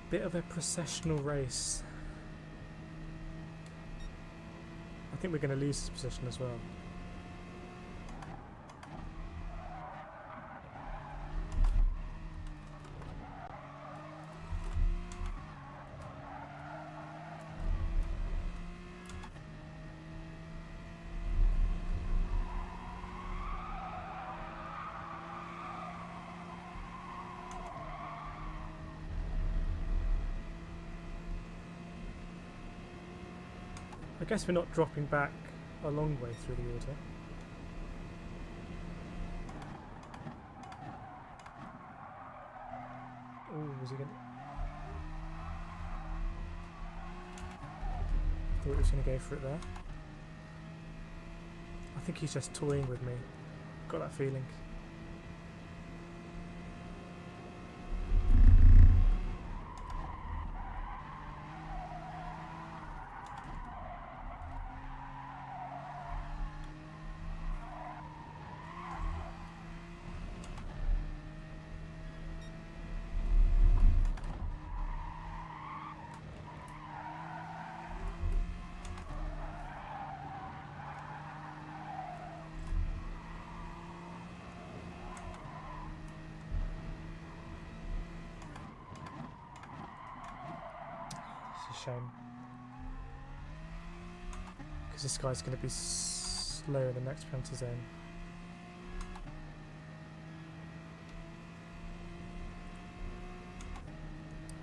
Bit of a processional race. I think we're going to lose this position as well. I guess we're not dropping back a long way through the order. Oh, was he going to... Thought he was going to go for it there. I think he's just toying with me. Got that feeling. Shame, because this guy's going to be slow in the next penalty zone.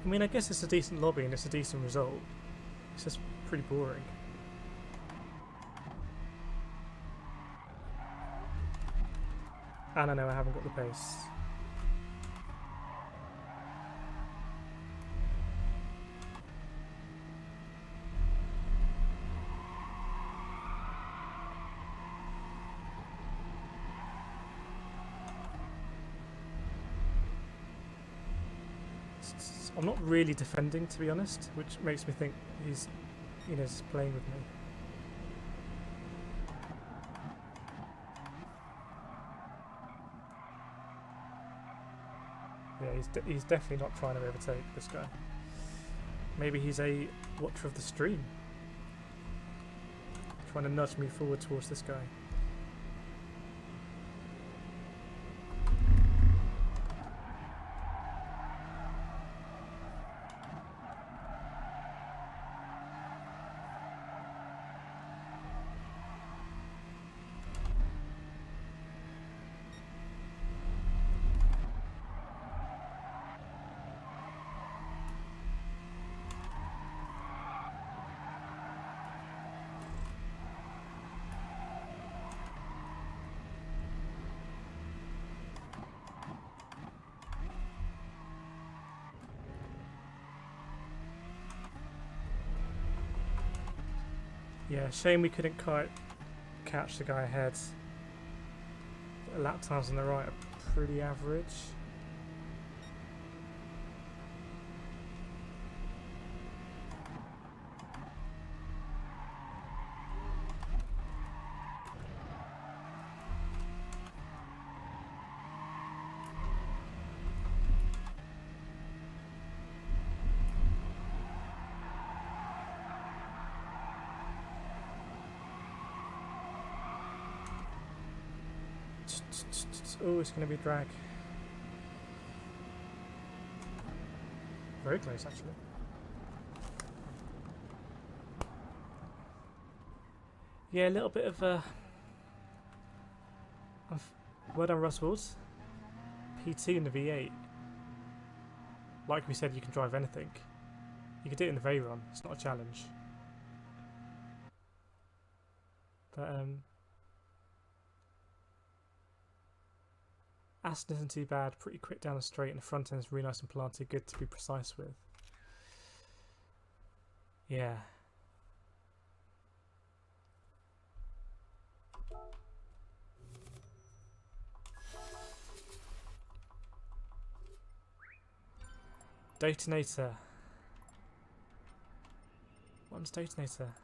I mean, I guess it's a decent lobby and it's a decent result. It's just pretty boring. And I know I haven't got the pace. I'm not really defending, to be honest, which makes me think he's, you know, just playing with me. Yeah, he's definitely not trying to overtake this guy. Maybe he's a watcher of the stream, trying to nudge me forward towards this guy. Yeah, shame we couldn't quite catch the guy ahead. The lap times on the right are pretty average. Oh, it's going to be a drag. Very close, actually. Yeah, a little bit of well done, Russell's. P2 in the V8. Like we said, you can drive anything. You can do it in the Veyron. It's not a challenge. But Aston isn't too bad. Pretty quick down the straight, and the front end is really nice and planted. Good to be precise with. Yeah. Detonator. One's Detonator.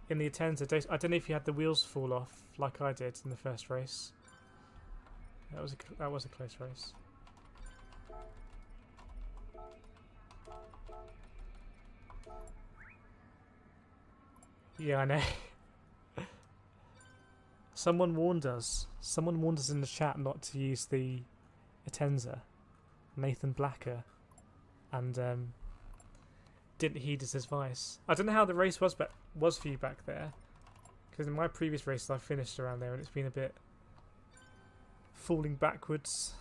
In the Atenza, I don't know if you had the wheels fall off like I did in the first race. That was a close race. Yeah, I know. Someone warned us. Someone warned us in the chat not to use the Atenza. Nathan Blacker, and didn't heed his advice. I don't know how the race was for you back there, because in my previous races I finished around there and it's been a bit falling backwards,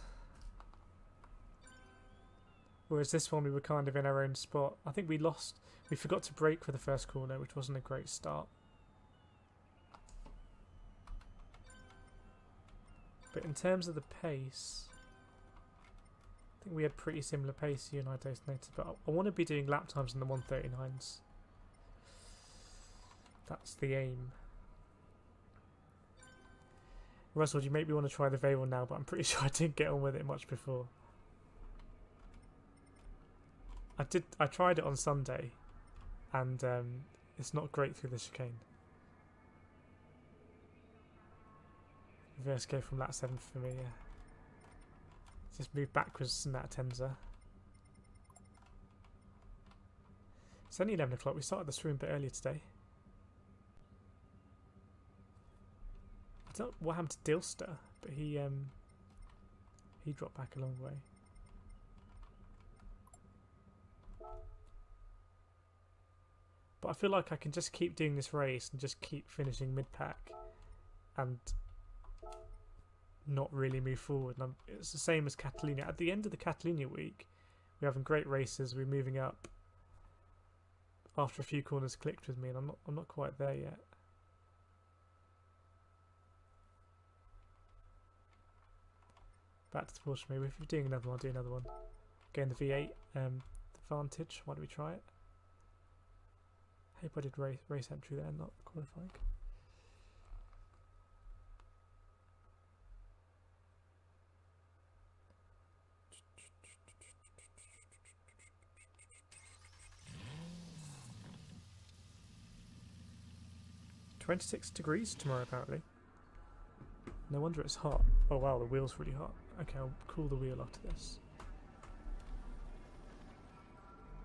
whereas this one we were kind of in our own spot. I think we forgot to brake for the first corner, which wasn't a great start, but in terms of the pace I think we had pretty similar pace, you and I, Detonator, but I want to be doing lap times in the 139s. That's the aim. Russell, you make me want to try the Veyron now, but I'm pretty sure I didn't get on with it much before. I tried it on Sunday, and it's not great through the chicane. Reverse go from lap 7 for me, yeah. Just move backwards in that Atenza. It's only 11 o'clock. We started the stream a bit earlier today. I don't know what happened to Dilster, but he dropped back a long way. But I feel like I can just keep doing this race and just keep finishing mid-pack and not really move forward. And it's the same as Catalunya. At the end of the Catalunya week, we're having great races. We're moving up. After a few corners clicked with me, and I'm not quite there yet. Back to the Porsche. Maybe if you're doing another one, I'll do another one. Again, the V8 Vantage. Why don't we try it? Hope I did race entry there, not qualifying. $26 degrees tomorrow, apparently. No wonder it's hot. Oh wow, the wheel's really hot. Okay, I'll cool the wheel after this.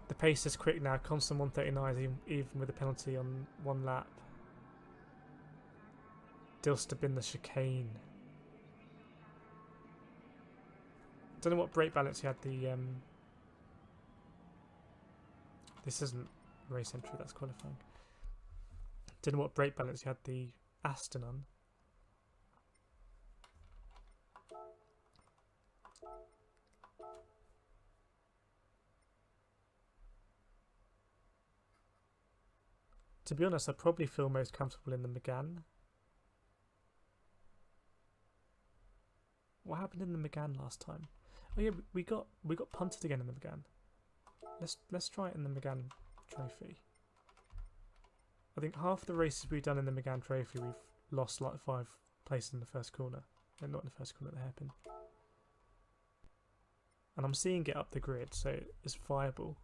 The pace is quick now. Constant 139, even with a penalty on one lap. Dilster bin the chicane. Don't know what brake balance he had. The this isn't race entry. That's qualifying. Don't know what brake balance you had the Aston on. To be honest, I probably feel most comfortable in the Megane. What happened in the Megane last time? Oh yeah, we got punted again in the Megane. Let's try it in the Megane Trophy. I think half the races we've done in the Megane Trophy, we've lost like 5 places in the first corner. No, not in the first corner, the hairpin. And I'm seeing it up the grid, so it's viable.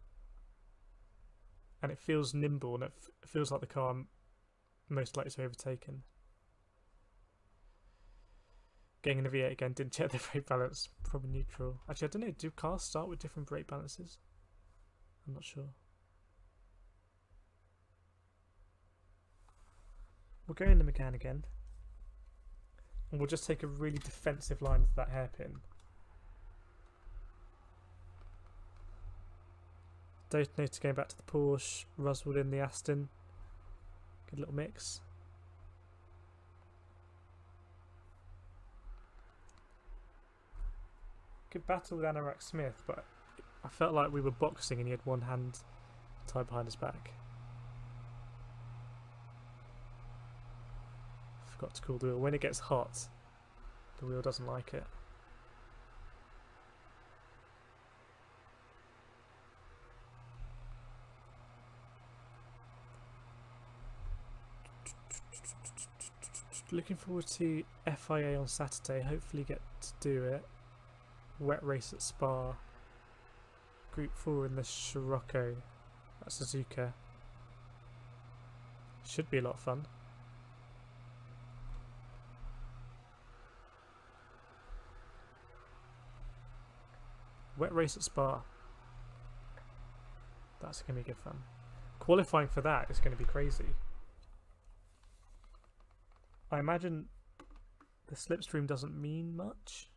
And it feels nimble, and it feels like the car I'm most likely to overtaken. Getting in the V8 again, didn't check the brake balance, probably neutral. Actually, I don't know, do cars start with different brake balances? I'm not sure. We'll go in the Megane again. And we'll just take a really defensive line to that hairpin. Detonator going back to the Porsche, Roswell in the Aston. Good little mix. Good battle with Anorak Smith, but I felt like we were boxing and he had one hand tied behind his back. Forgot to cool the wheel. When it gets hot, the wheel doesn't like it. Looking forward to FIA on Saturday. Hopefully get to do it. Wet race at Spa. Group 4 in the Scirocco at Suzuka. Should be a lot of fun. Wet race at Spa. That's going to be good fun. Qualifying for that is going to be crazy. I imagine the slipstream doesn't mean much.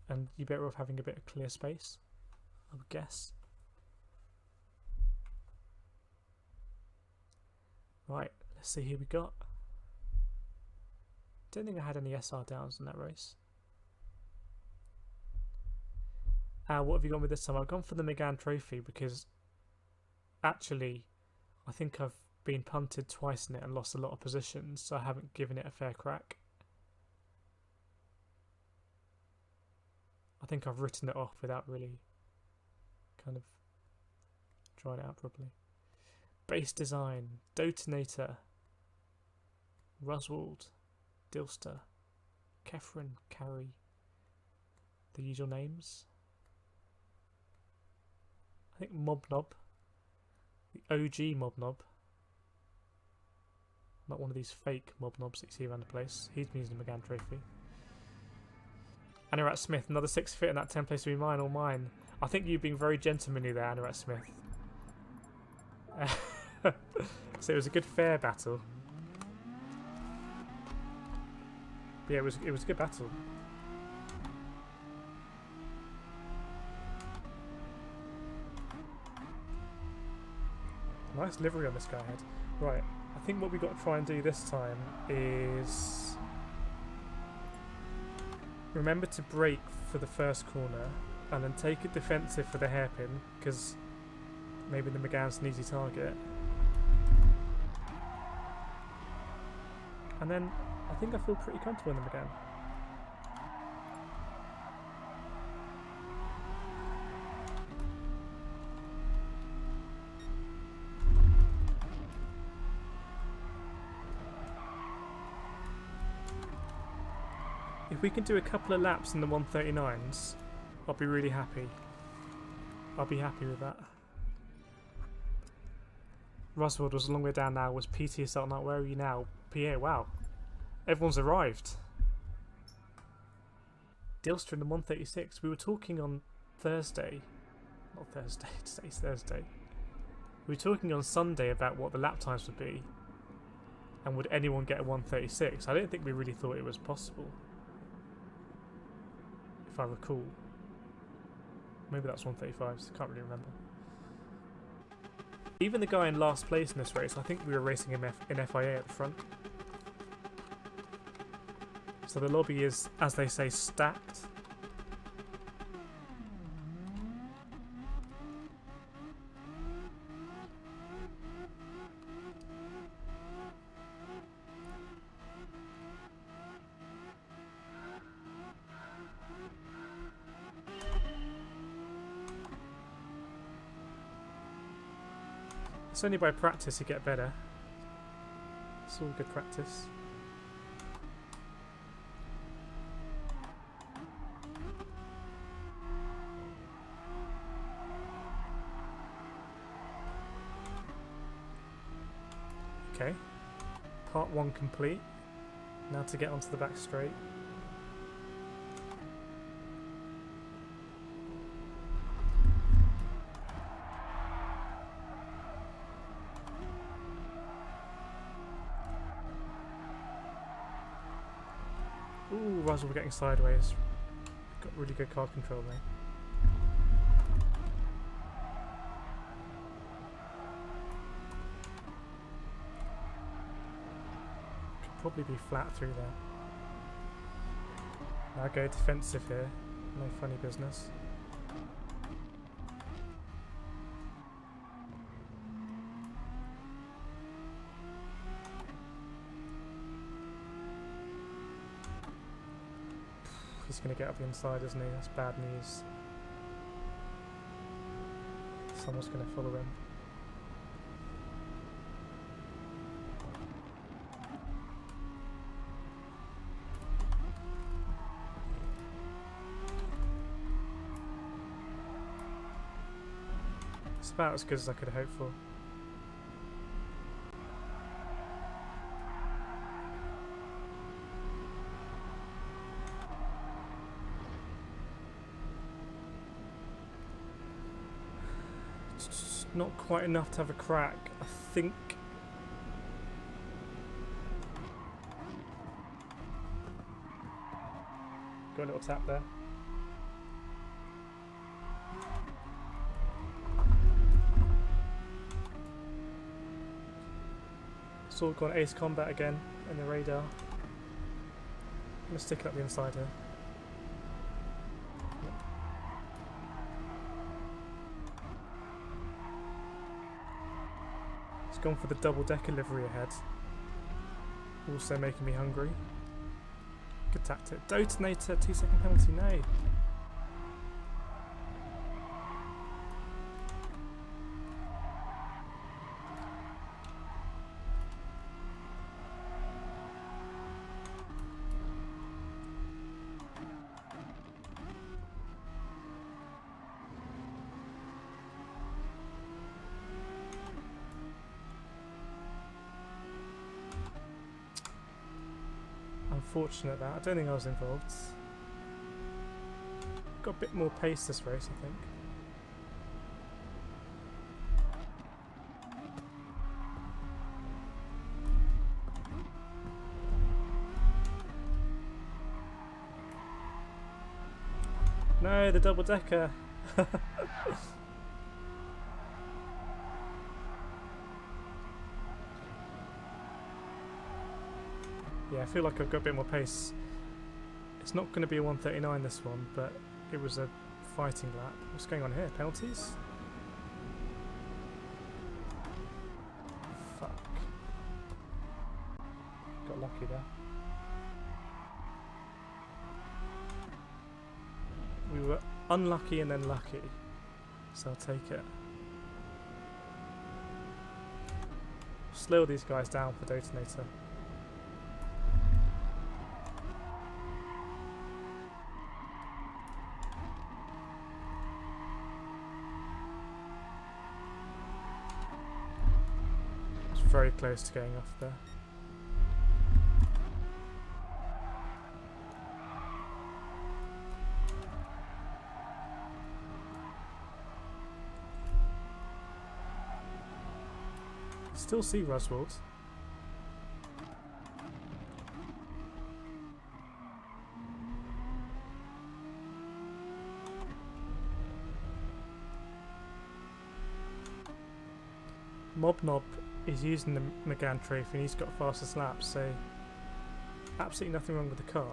And you're better off having a bit of clear space, I would guess. Right, let's see who we got. Don't think I had any SR downs in that race. What have you gone with this time? I've gone for the Megane Trophy because actually I think I've been punted twice in it and lost a lot of positions, so I haven't given it a fair crack. I think I've written it off without really kind of trying it out properly. Base design, Detonator, Ruswald, Dilster, Kefren, Carey, the usual names. I think Mobnob, the OG Mobnob, not one of these fake Mobnobs that you see around the place. He's been using the Megane Trophy. Anorak Smith, another 6 fit in that 10 place to be mine or mine. I think you've been very gentlemanly there, Anorak Smith. So it was a good fair battle. But yeah, it was a good battle. Nice livery on this guy head. Right, I think what we've got to try and do this time is remember to brake for the first corner and then take it defensive for the hairpin, because maybe the Megane's an easy target. And then I think I feel pretty comfortable in the Megane. If we can do a couple of laps in the 139s, I'll be really happy. I'll be happy with that. Roswell was a long way down now. Was PT starting out? Where are you now? PA, wow. Everyone's arrived. Dilster in the 136. We were talking on Thursday. Not Thursday, today's Thursday. We were talking on Sunday about what the lap times would be. And would anyone get a 136? I don't think we really thought it was possible. If I recall. Maybe that's 135s, can't really remember. Even the guy in last place in this race, I think we were racing him in FIA at the front. So the lobby is, as they say, stacked. It's only by practice you get better. It's all good practice. Okay, part 1 complete. Now to get onto the back straight. Ooh, Russell getting sideways. Got really good car control there. Could probably be flat through there. I'll go defensive here. No funny business. He's going to get up the inside, isn't he? That's bad news. Someone's going to follow him. It's about as good as I could hope for. Not quite enough to have a crack, I think. Got a little tap there. Sort of gone ace combat again in the radar. I'm gonna stick it up the inside here. Gone for the double-decker livery ahead. Also making me hungry. Good tactic. Detonator, 2-second penalty, no. Unfortunate that. I don't think I was involved. Got a bit more pace this race, I think. No, the double decker. Yeah, I feel like I've got a bit more pace. It's not going to be a 139 this one, but it was a fighting lap. What's going on here? Penalties? Fuck. Got lucky there. We were unlucky and then lucky, so I'll take it. Slow these guys down for Detonator. Very close to going off there. Still see Roswald. Mobnob is using the McGann trophy and he's got fastest laps, so absolutely nothing wrong with the car.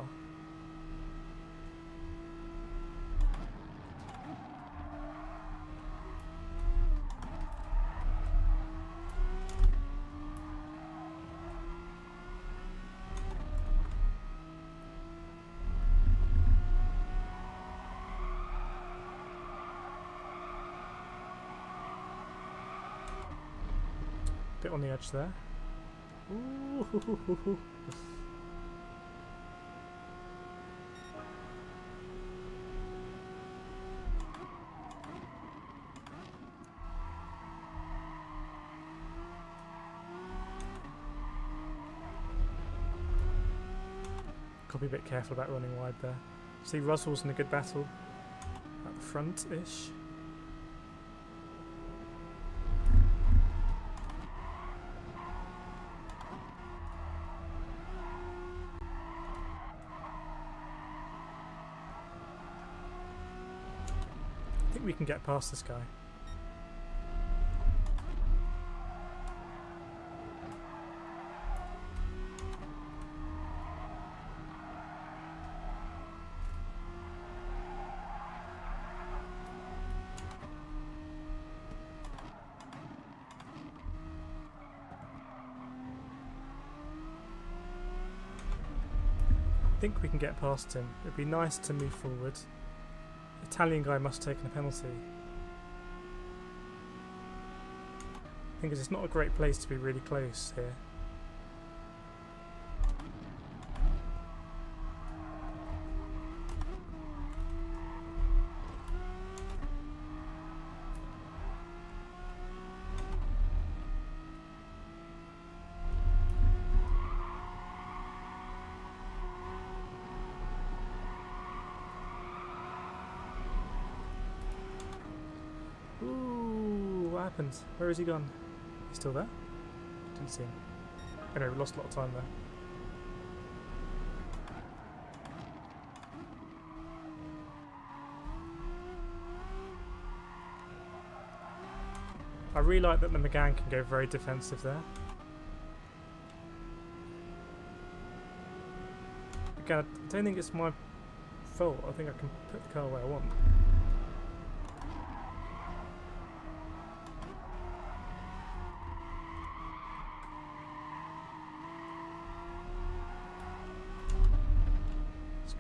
Bit on the edge there. Ooh. Got to be a bit careful about running wide there. See, Russell's in a good battle at the front-ish. we can get past this guy. I think we can get past him. It'd be nice to move forward. Italian guy must have taken a penalty. The thing is, it's not a great place to be really close here. Where has he gone? He's still there? Didn't see him. Anyway, we lost a lot of time there. I really like that the McGann can go very defensive there. Again, I don't think it's my fault. I think I can put the car where I want.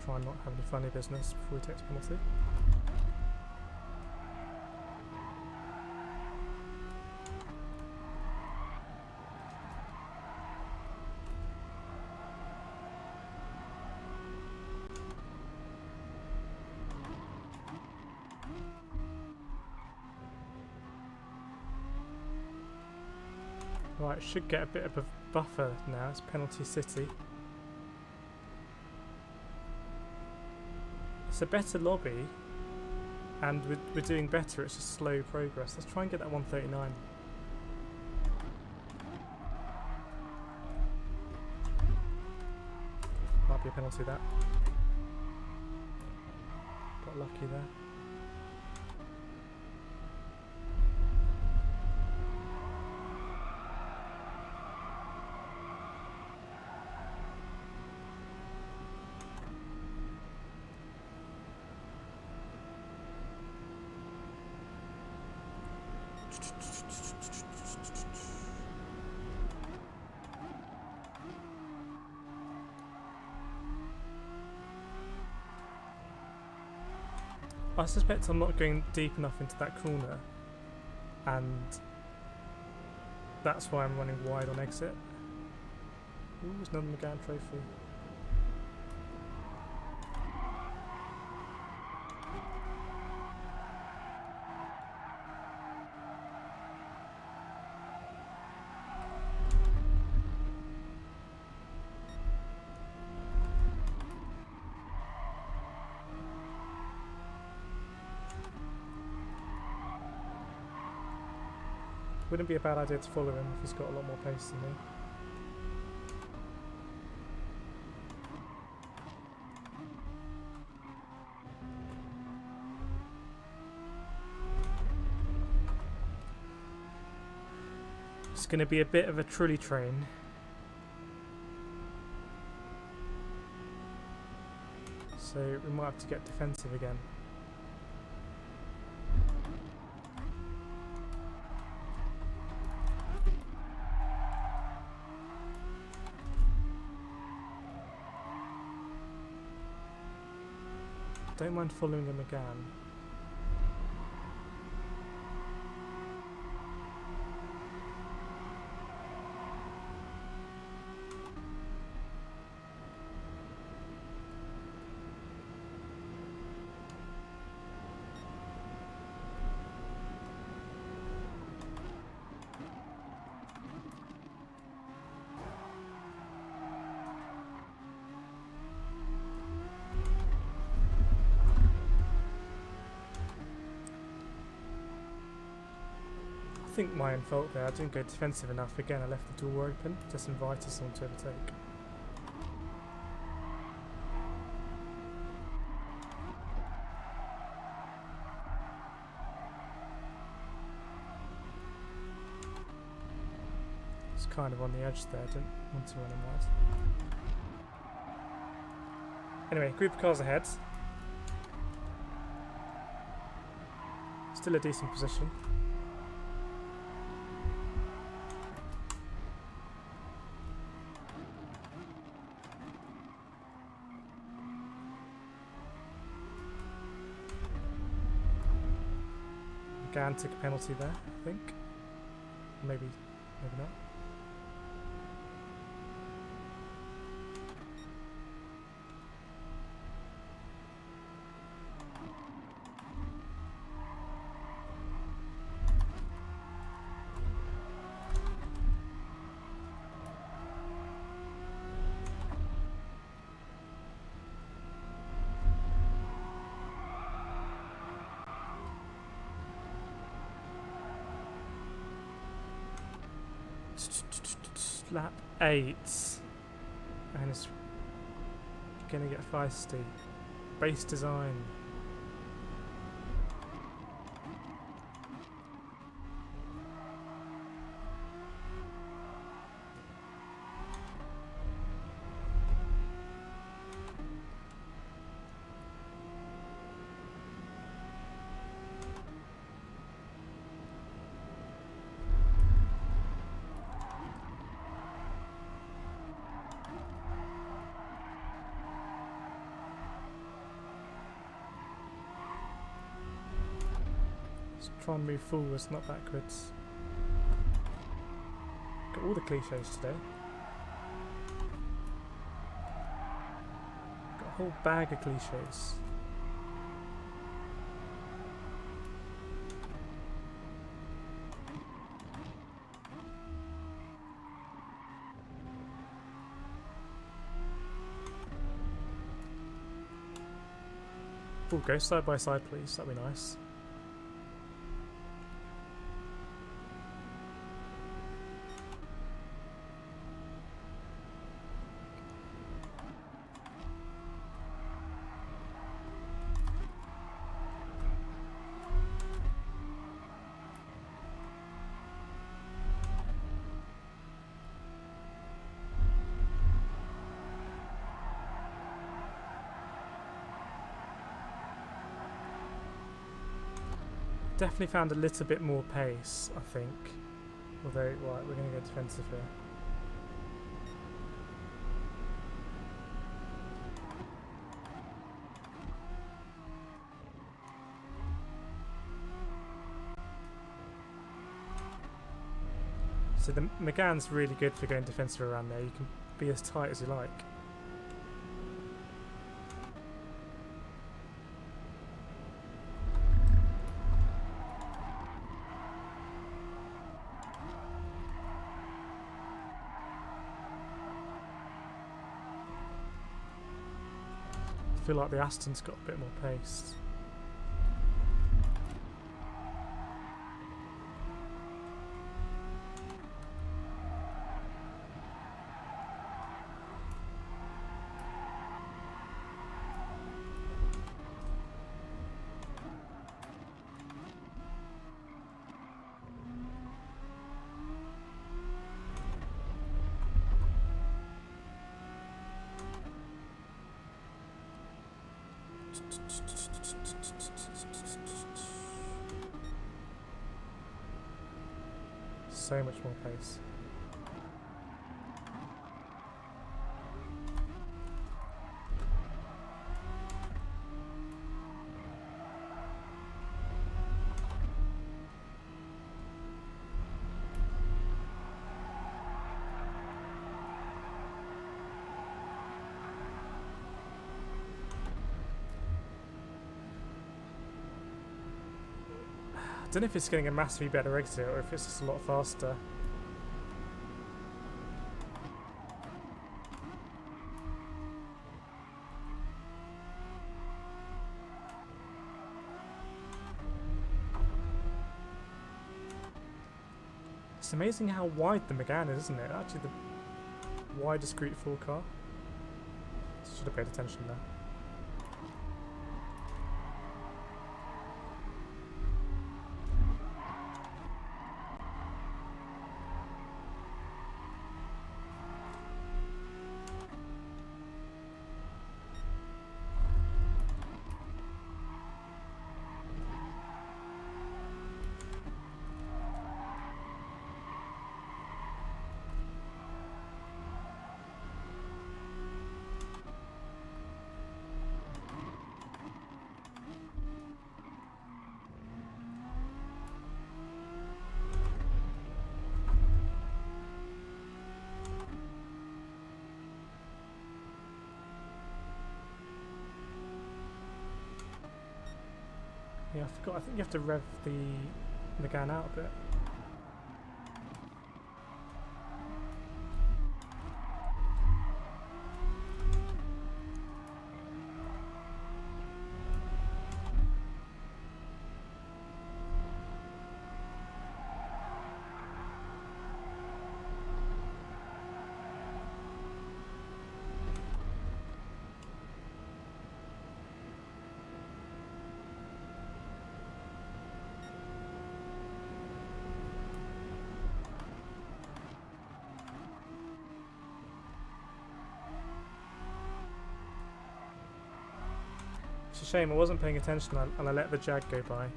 Try and not have any funny business before he takes penalty. Right, should get a bit of a buffer now. It's penalty city. It's a better lobby, and we're doing better. It's just slow progress. Let's try and get that 139. Might be a penalty that. Got lucky there. I suspect I'm not going deep enough into that corner, and that's why I'm running wide on exit. Ooh, there's another McGann trophy. Wouldn't be a bad idea to follow him if he's got a lot more pace than me. It's going to be a bit of a trolley train. So we might have to get defensive again. Don't mind following him again. I think my own fault there. I didn't go defensive enough. Again, I left the door open, just invited someone to overtake. kind of on the edge there, didn't want to run him wide. Anyway, group of cars ahead. Still a decent position. Gan took a penalty there, I think. Maybe not. Lap 8, and it's gonna get feisty. Base design. Try and move forwards, not backwards. Got all the cliches today. Got a whole bag of cliches. Oh, go side by side, please. That'd be nice. Definitely found a little bit more pace, I think. Although, right, we're going to go defensive here. So the Megane's really good for going defensive around there. You can be as tight as you like. I feel like the Aston's got a bit more pace. So much more pace. I don't know if it's getting a massively better exit or if it's just a lot faster. It's amazing how wide the Megane is, isn't it? Actually the widest Group 4 car. Should have paid attention there. Yeah, I forgot. I think you have to rev the gun out a bit. It's a shame I wasn't paying attention and I let the Jag go by.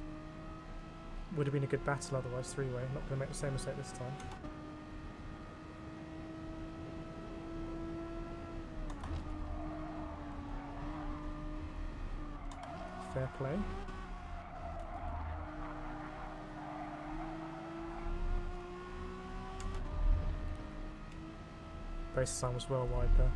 Would have been a good battle otherwise, three-way. Not going to make the same mistake this time. Fair play. Base design was well wide there.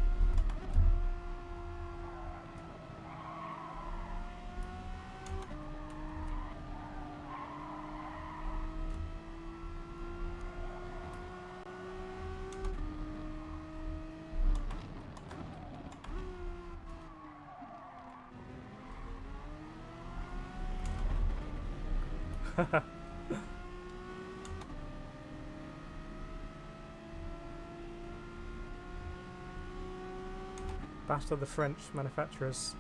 Battle of the French manufacturers.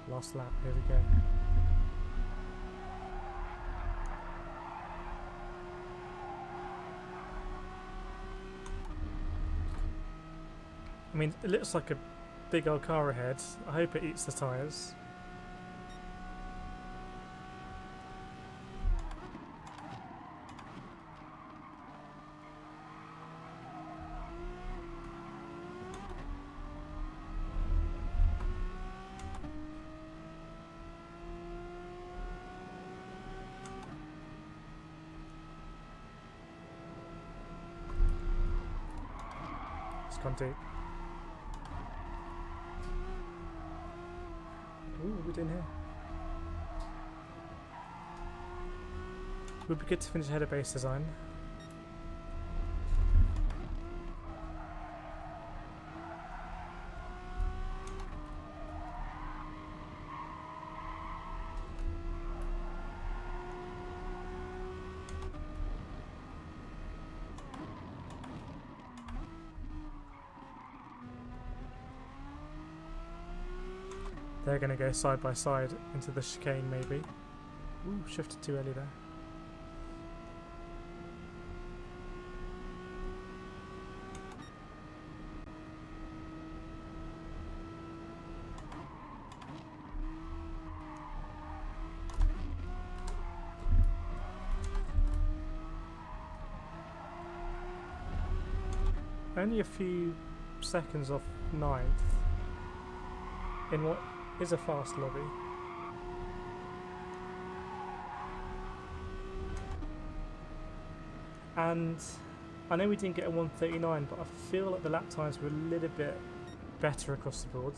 Last lap, here we go. I mean, it looks like a big old car ahead. I hope it eats the tyres. It's gone deep. Ooh, what are we doing here? Would be good to finish ahead of base design. They're going to go side by side into the chicane maybe. Ooh, shifted too early there. Only a few seconds off 9th in what is a fast lobby. And I know we didn't get a 1:39, but I feel like the lap times were a little bit better across the board.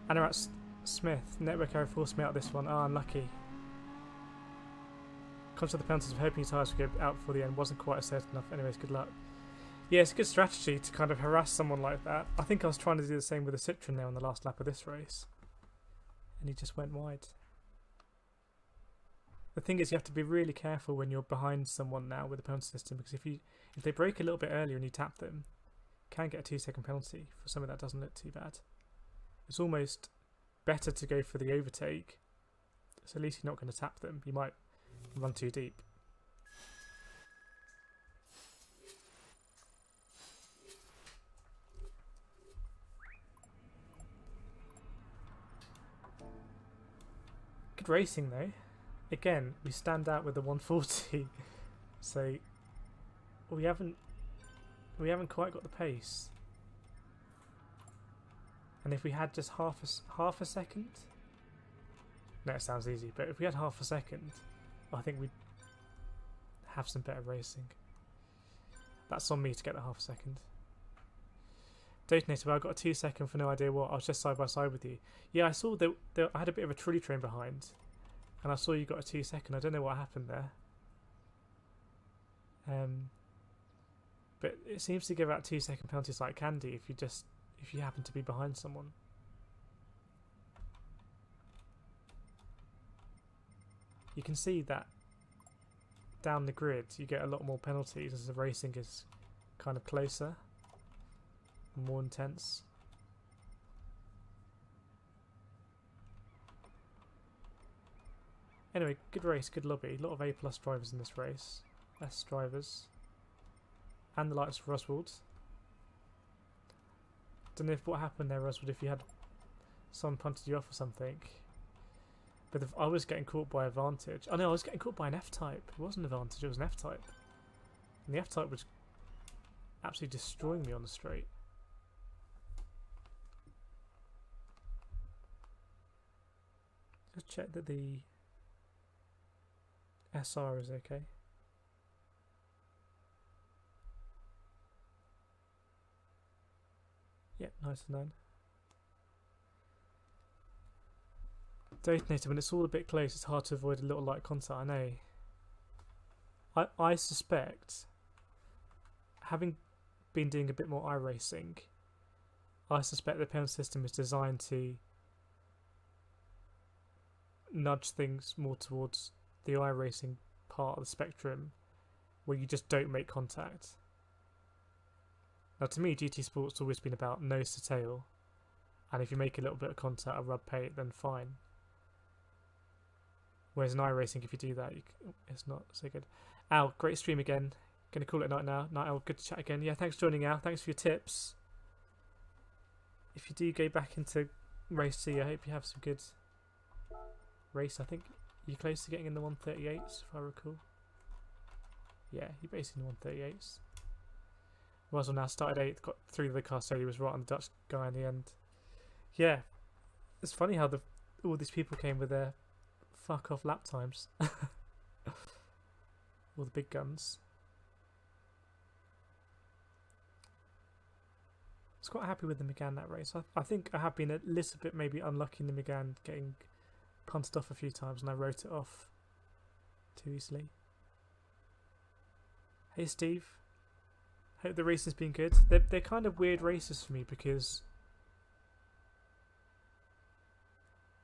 Anarat Smith, network error forced me out this one. Ah, unlucky. Conscious of the penalties of hoping your tyres would go out before the end wasn't quite certain enough. Anyways, good luck. Yeah, it's a good strategy to kind of harass someone like that. I think I was trying to do the same with the Citroen now on the last lap of this race. And he just went wide. The thing is, you have to be really careful when you're behind someone now with the penalty system, because if they break a little bit earlier and you tap them, you can get a 2-second penalty for something that doesn't look too bad. It's almost better to go for the overtake, so at least you're not going to tap them. You might run too deep. Good racing though. Again, we stand out with the 140, so we haven't quite got the pace. And if we had just half a second, no, it sounds easy, but if we had half a second, I think we'd have some better racing. That's on me to get that half a second. Detonator, well, I got a 2 second for no idea what. I was just side by side with you. Yeah, I saw that I had a bit of a trolley train behind, and I saw you got a 2 second. I don't know what happened there. But it seems to give out 2 second penalties like candy if you happen to be behind someone. You can see that down the grid you get a lot more penalties as the racing is kind of closer and more intense. Anyway, good race, good lobby. A lot of A+ drivers in this race. S drivers. And the likes of Roswald. Don't know what happened there, Roswald, if you had someone punted you off or something. But I was getting caught by Advantage. Oh no, I was getting caught by an F-Type. It wasn't Advantage, it was an F-Type. And the F-Type was absolutely destroying me on the straight. Just check that the SR is okay. Yeah, nice and done. Detonator, when it's all a bit close, it's hard to avoid a little light contact, I know. I suspect, having been doing a bit more iRacing, I suspect the penalty system is designed to nudge things more towards the iRacing part of the spectrum, where you just don't make contact. Now to me, GT Sport's always been about nose to tail, and if you make a little bit of contact or rub paint, then fine. Whereas in iRacing, if you do that, it's not so good. Al, great stream again. Gonna call it a night now. Night, Al, good to chat again. Yeah, thanks for joining, Al. Thanks for your tips. If you do go back into race C, I hope you have some good race. I think you're close to getting in the 138s, if I recall. Yeah, you're basically in the 138s. Russell now started 8th, got through the car, so he was right on the Dutch guy in the end. Yeah, it's funny how all these people came with their fuck off lap times. All the big guns. I was quite happy with the Megane that race. I think I have been a little bit maybe unlucky in the Megane, getting punted off a few times, and I wrote it off too easily. Hey Steve, hope the race has been good. They're kind of weird races for me because,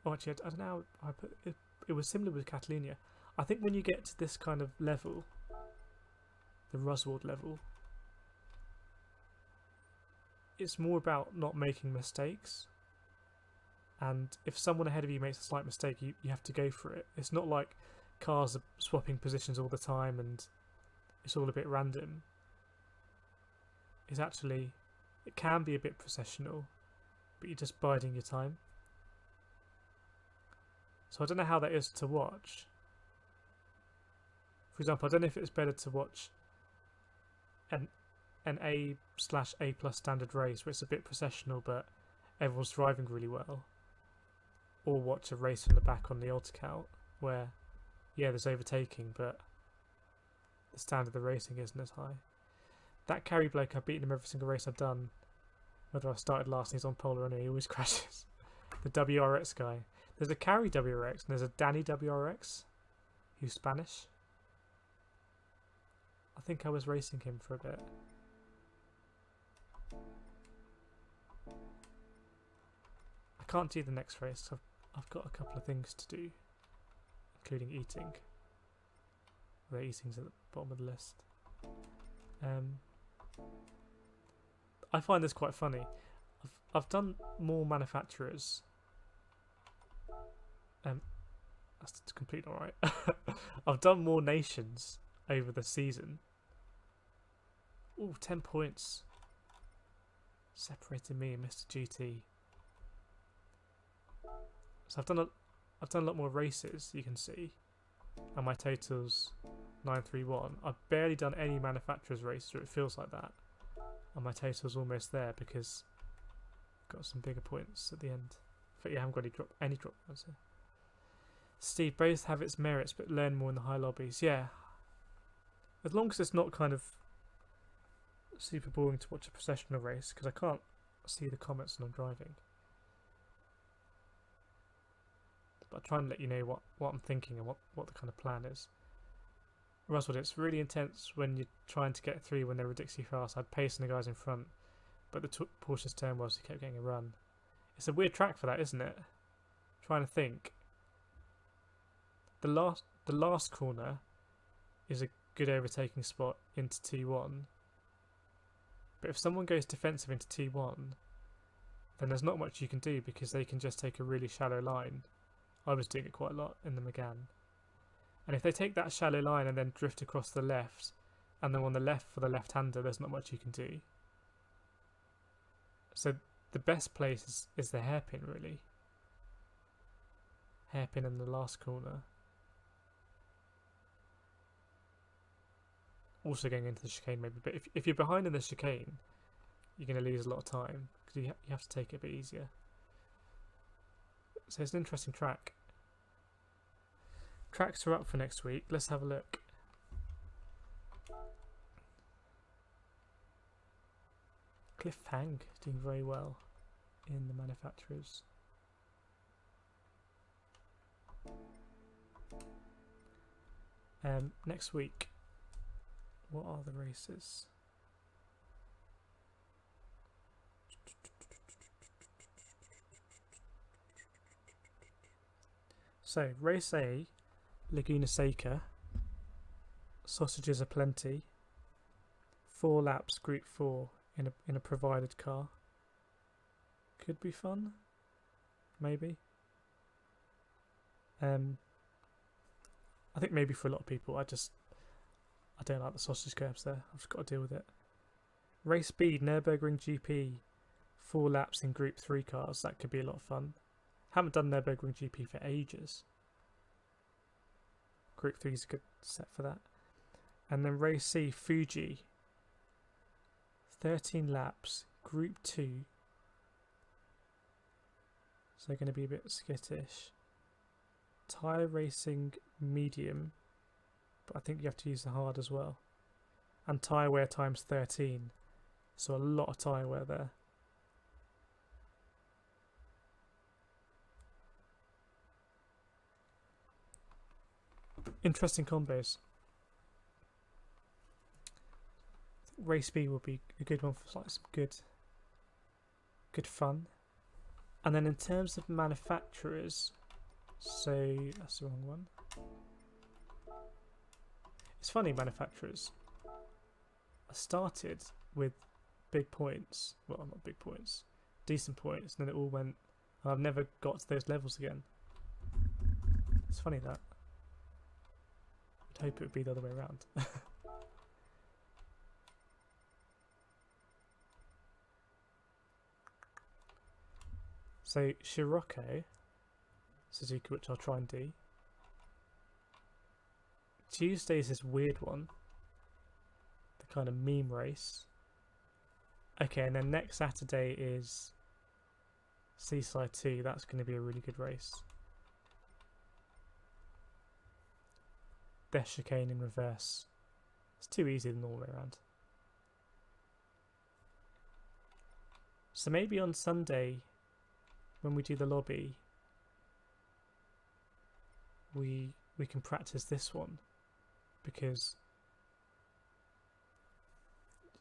oh actually I don't know how I put it. It was similar with Catalonia. I think when you get to this kind of level, the Roswald level, it's more about not making mistakes. And if someone ahead of you makes a slight mistake, you have to go for it. It's not like cars are swapping positions all the time and it's all a bit random. It's actually, it can be a bit processional, but you're just biding your time. So I don't know how that is to watch. For example, I don't know if it's better to watch an A/A+ standard race where it's a bit processional but everyone's driving really well, or watch a race from the back on the AutoCount where, yeah, there's overtaking but the standard of the racing isn't as high. That Carry bloke, I've beaten him every single race I've done, whether I started last and he's on pole or not, he always crashes. The WRX guy. There's a Carry WRX and there's a Danny WRX who's Spanish. I think I was racing him for a bit. I can't do the next race. I've got a couple of things to do, including eating. The eating's at the bottom of the list. I find this quite funny. I've done more manufacturers. That's completely alright. I've done more nations over the season. Ooh, 10 points. Separating me and Mr. GT. So I've done a lot more races, you can see. And my total's 931. I've barely done any manufacturers races, or it feels like that. And my total's almost there because got some bigger points at the end. But you haven't got any drop points here. Steve, both have its merits, but learn more in the high lobbies. Yeah. As long as it's not kind of super boring to watch a processional race, because I can't see the comments when I'm driving. But I try and let you know what I'm thinking and what the kind of plan is. Russell, it's really intense when you're trying to get through when they're ridiculously fast. I'd pace on the guys in front, but the Porsche's turn well, so he kept getting a run. It's a weird track for that, isn't it? Trying to think. The last corner is a good overtaking spot into T1. But if someone goes defensive into T1, then there's not much you can do because they can just take a really shallow line. I was doing it quite a lot in the Megane. And if they take that shallow line and then drift across the left, and then on the left for the left-hander, there's not much you can do. So the best place is the hairpin, really. Hairpin in the last corner. Also going into the chicane maybe, but if you're behind in the chicane, you're going to lose a lot of time because you have to take it a bit easier. So it's an interesting track. Tracks are up for next week. Let's have a look. Cliff Hang doing very well in the manufacturers. Next week, what are the races? So, race A, Laguna Seca, sausages aplenty, 4 laps, group 4 in a provided car. Could be fun, maybe. I think maybe for a lot of people. I don't like the sausage curves there. I've just got to deal with it. Race B, Nürburgring GP, 4 laps in group 3 cars. That could be a lot of fun. Haven't done Nürburgring GP for ages. Group 3 is a good set for that. And then race C, Fuji, 13 laps, group 2. So they're going to be a bit skittish. Tyre racing medium, but I think you have to use the hard as well. And tyre wear times 13, so a lot of tyre wear there. Interesting combos. I think race B will be a good one for like some good fun. And then in terms of manufacturers, so that's the wrong one. It's funny, manufacturers. I started with big points. Well, not big points. Decent points. And then it all went... And I've never got to those levels again. It's funny that. I'd hope it would be the other way around. So, Scirocco, Suzuki, which I'll try and do. Tuesday's this weird one. The kind of meme race. Okay, and then next Saturday is Seaside 2. That's going to be a really good race. Death chicane in reverse. It's too easy the normal way around. So maybe on Sunday, when we do the lobby, we can practice this one, because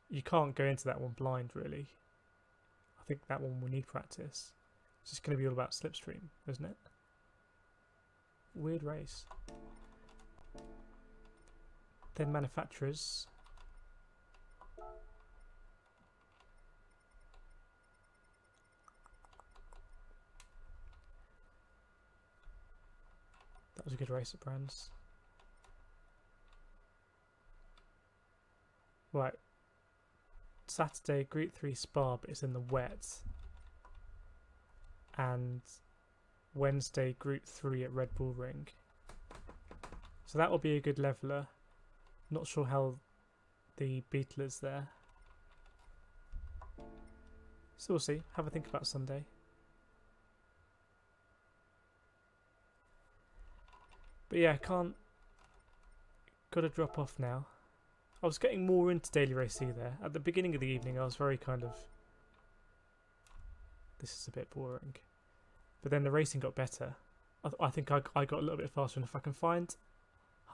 you can't go into that one blind, really. I think that one will need practice. It's just going to be all about slipstream, isn't it? Weird race. Then manufacturers. That was a good race at Brands. Right. Saturday, Group 3 Spa, but it's in the wet. And Wednesday, Group 3 at Red Bull Ring. So that will be a good leveller. Not sure how the Beetle is there. So we'll see. Have a think about Sunday. But yeah, I can't. Gotta drop off now. I was getting more into Daily Race C there. At the beginning of the evening, I was very kind of. This is a bit boring. But then the racing got better. I think I got a little bit faster, and if I can find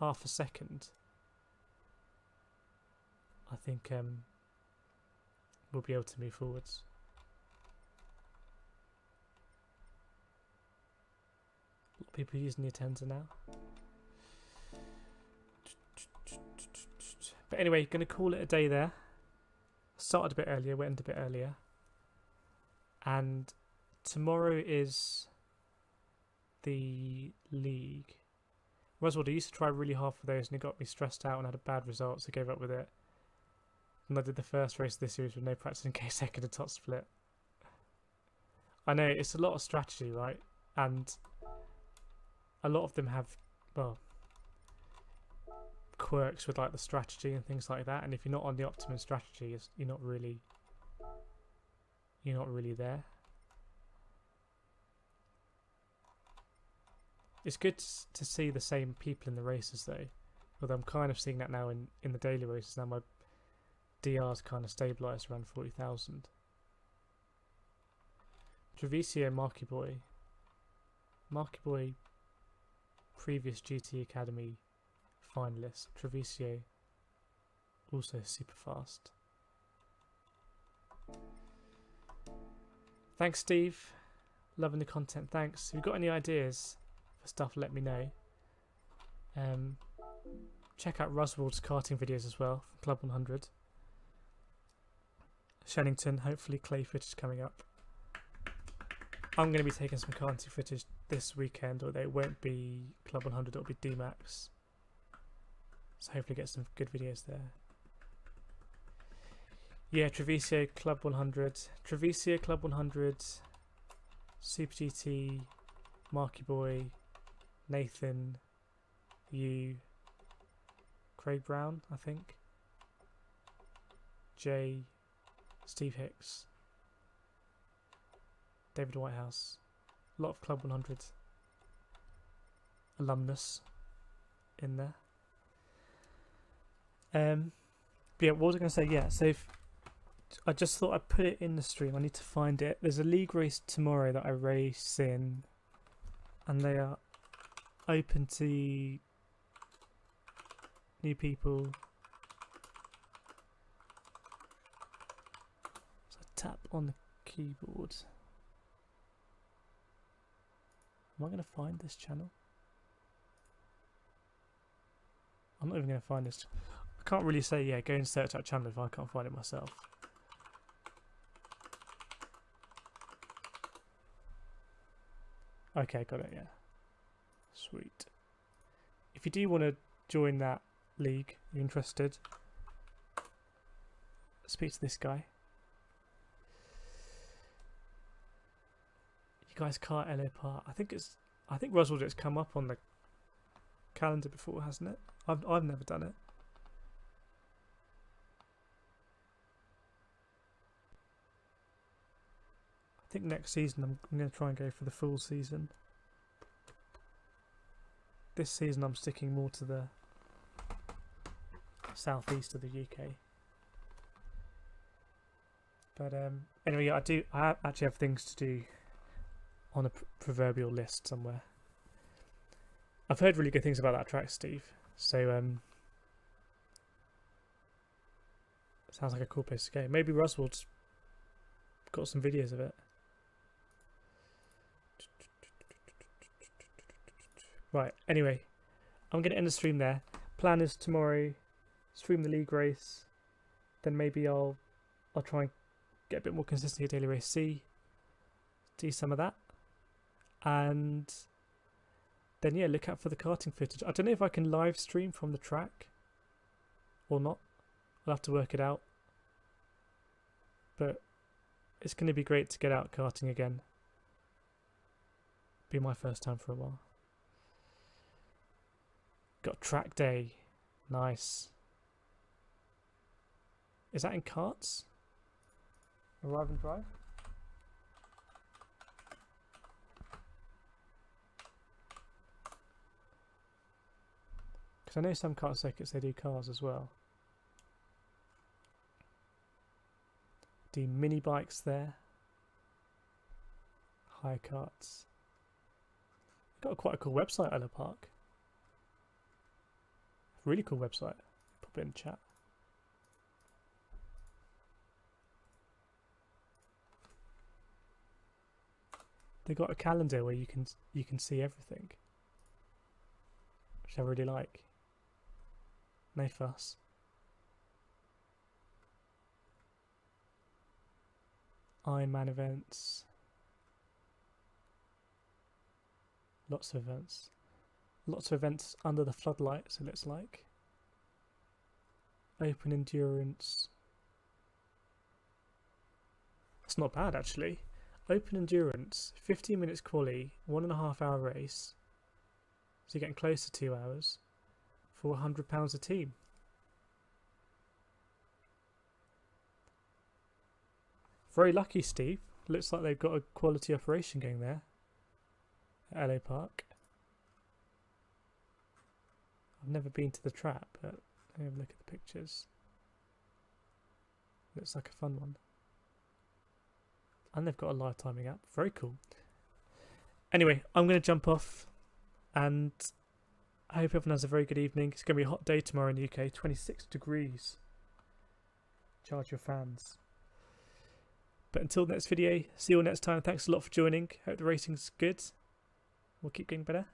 half a second, I think we'll be able to move forwards. A lot of people using the attender now. But anyway, going to call it a day there. Started a bit earlier, went a bit earlier. And tomorrow is the league. Roswell, I used to try really hard for those and it got me stressed out and had a bad result, so I gave up with it. And I did the first race of this series with no practice in case second and top split. I know, it's a lot of strategy, right? And a lot of them have, well, quirks with like the strategy and things like that, and if you're not on the optimum strategy, you're not really there. It's good to see the same people in the races though, although I'm kind of seeing that now in the daily races. Now my DR's kind of stabilised around 40,000. Treviso, Marky Boy, previous GT Academy finalist. Treviso also super fast. Thanks, Steve. Loving the content. Thanks. If you've got any ideas for stuff, let me know. Check out Roswell's karting videos as well from Club 100. Shennington, hopefully clay footage coming up. I'm going to be taking some karting footage this weekend, although it won't be Club 100, it'll be D-Max. So hopefully get some good videos there. Yeah, Treviso Club 100. Treviso Club 100. Super GT. Marky Boy. Nathan. You. Craig Brown, I think. Jay. Steve Hicks. David Whitehouse. A lot of Club 100 alumnus in there. But yeah, what was I going to say? Yeah, so I just thought I'd put it in the stream. I need to find it. There's a league race tomorrow that I race in, and they are open to new people. So I tap on the keyboard. Am I going to find this channel? I'm not even going to find this. I can't really say, yeah, go and search that channel if I can't find it myself. Okay, got it, yeah. Sweet. If you do want to join that league, you're interested, speak to this guy. You guys can't LA Park. I think Roswell it's come up on the calendar before, hasn't it? I've never done it. I think next season I'm going to try and go for the full season. This season I'm sticking more to the southeast of the UK. But anyway, I actually have things to do on a proverbial list somewhere. I've heard really good things about that track, Steve. So sounds like a cool place to go. Maybe Roswell's got some videos of it. Right, anyway, I'm going to end the stream there. Plan is tomorrow, stream the league race. Then maybe I'll try and get a bit more consistency at Daily Race C. Do some of that. And then, yeah, look out for the karting footage. I don't know if I can live stream from the track or not. I'll have to work it out. But it's going to be great to get out karting again. Be my first time for a while. Got track day. Nice. Is that in carts? Arrive and drive? Because I know some kart circuits, they do cars as well. Do mini bikes there. Hire karts. Got quite a cool website, Ella Park. Really cool website. Pop it in the chat. They got a calendar where you can see everything, which I really like. No fuss. Ironman events. Lots of events. Lots of events under the floodlights, it looks like. Open endurance. That's not bad actually. Open endurance, 15 minutes quali, 1.5 hour race. So you're getting close to 2 hours for £100 a team. Very lucky, Steve. Looks like they've got a quality operation going there at LA Park. I've never been to the track, but let me have a look at the pictures. Looks like a fun one. And they've got a live timing app. Very cool. Anyway, I'm going to jump off, and I hope everyone has a very good evening. It's going to be a hot day tomorrow in the UK, 26 degrees. Charge your fans. But until the next video, see you all next time. Thanks a lot for joining. Hope the racing's good. We'll keep getting better.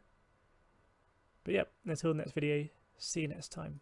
But yep, until the next video, see you next time.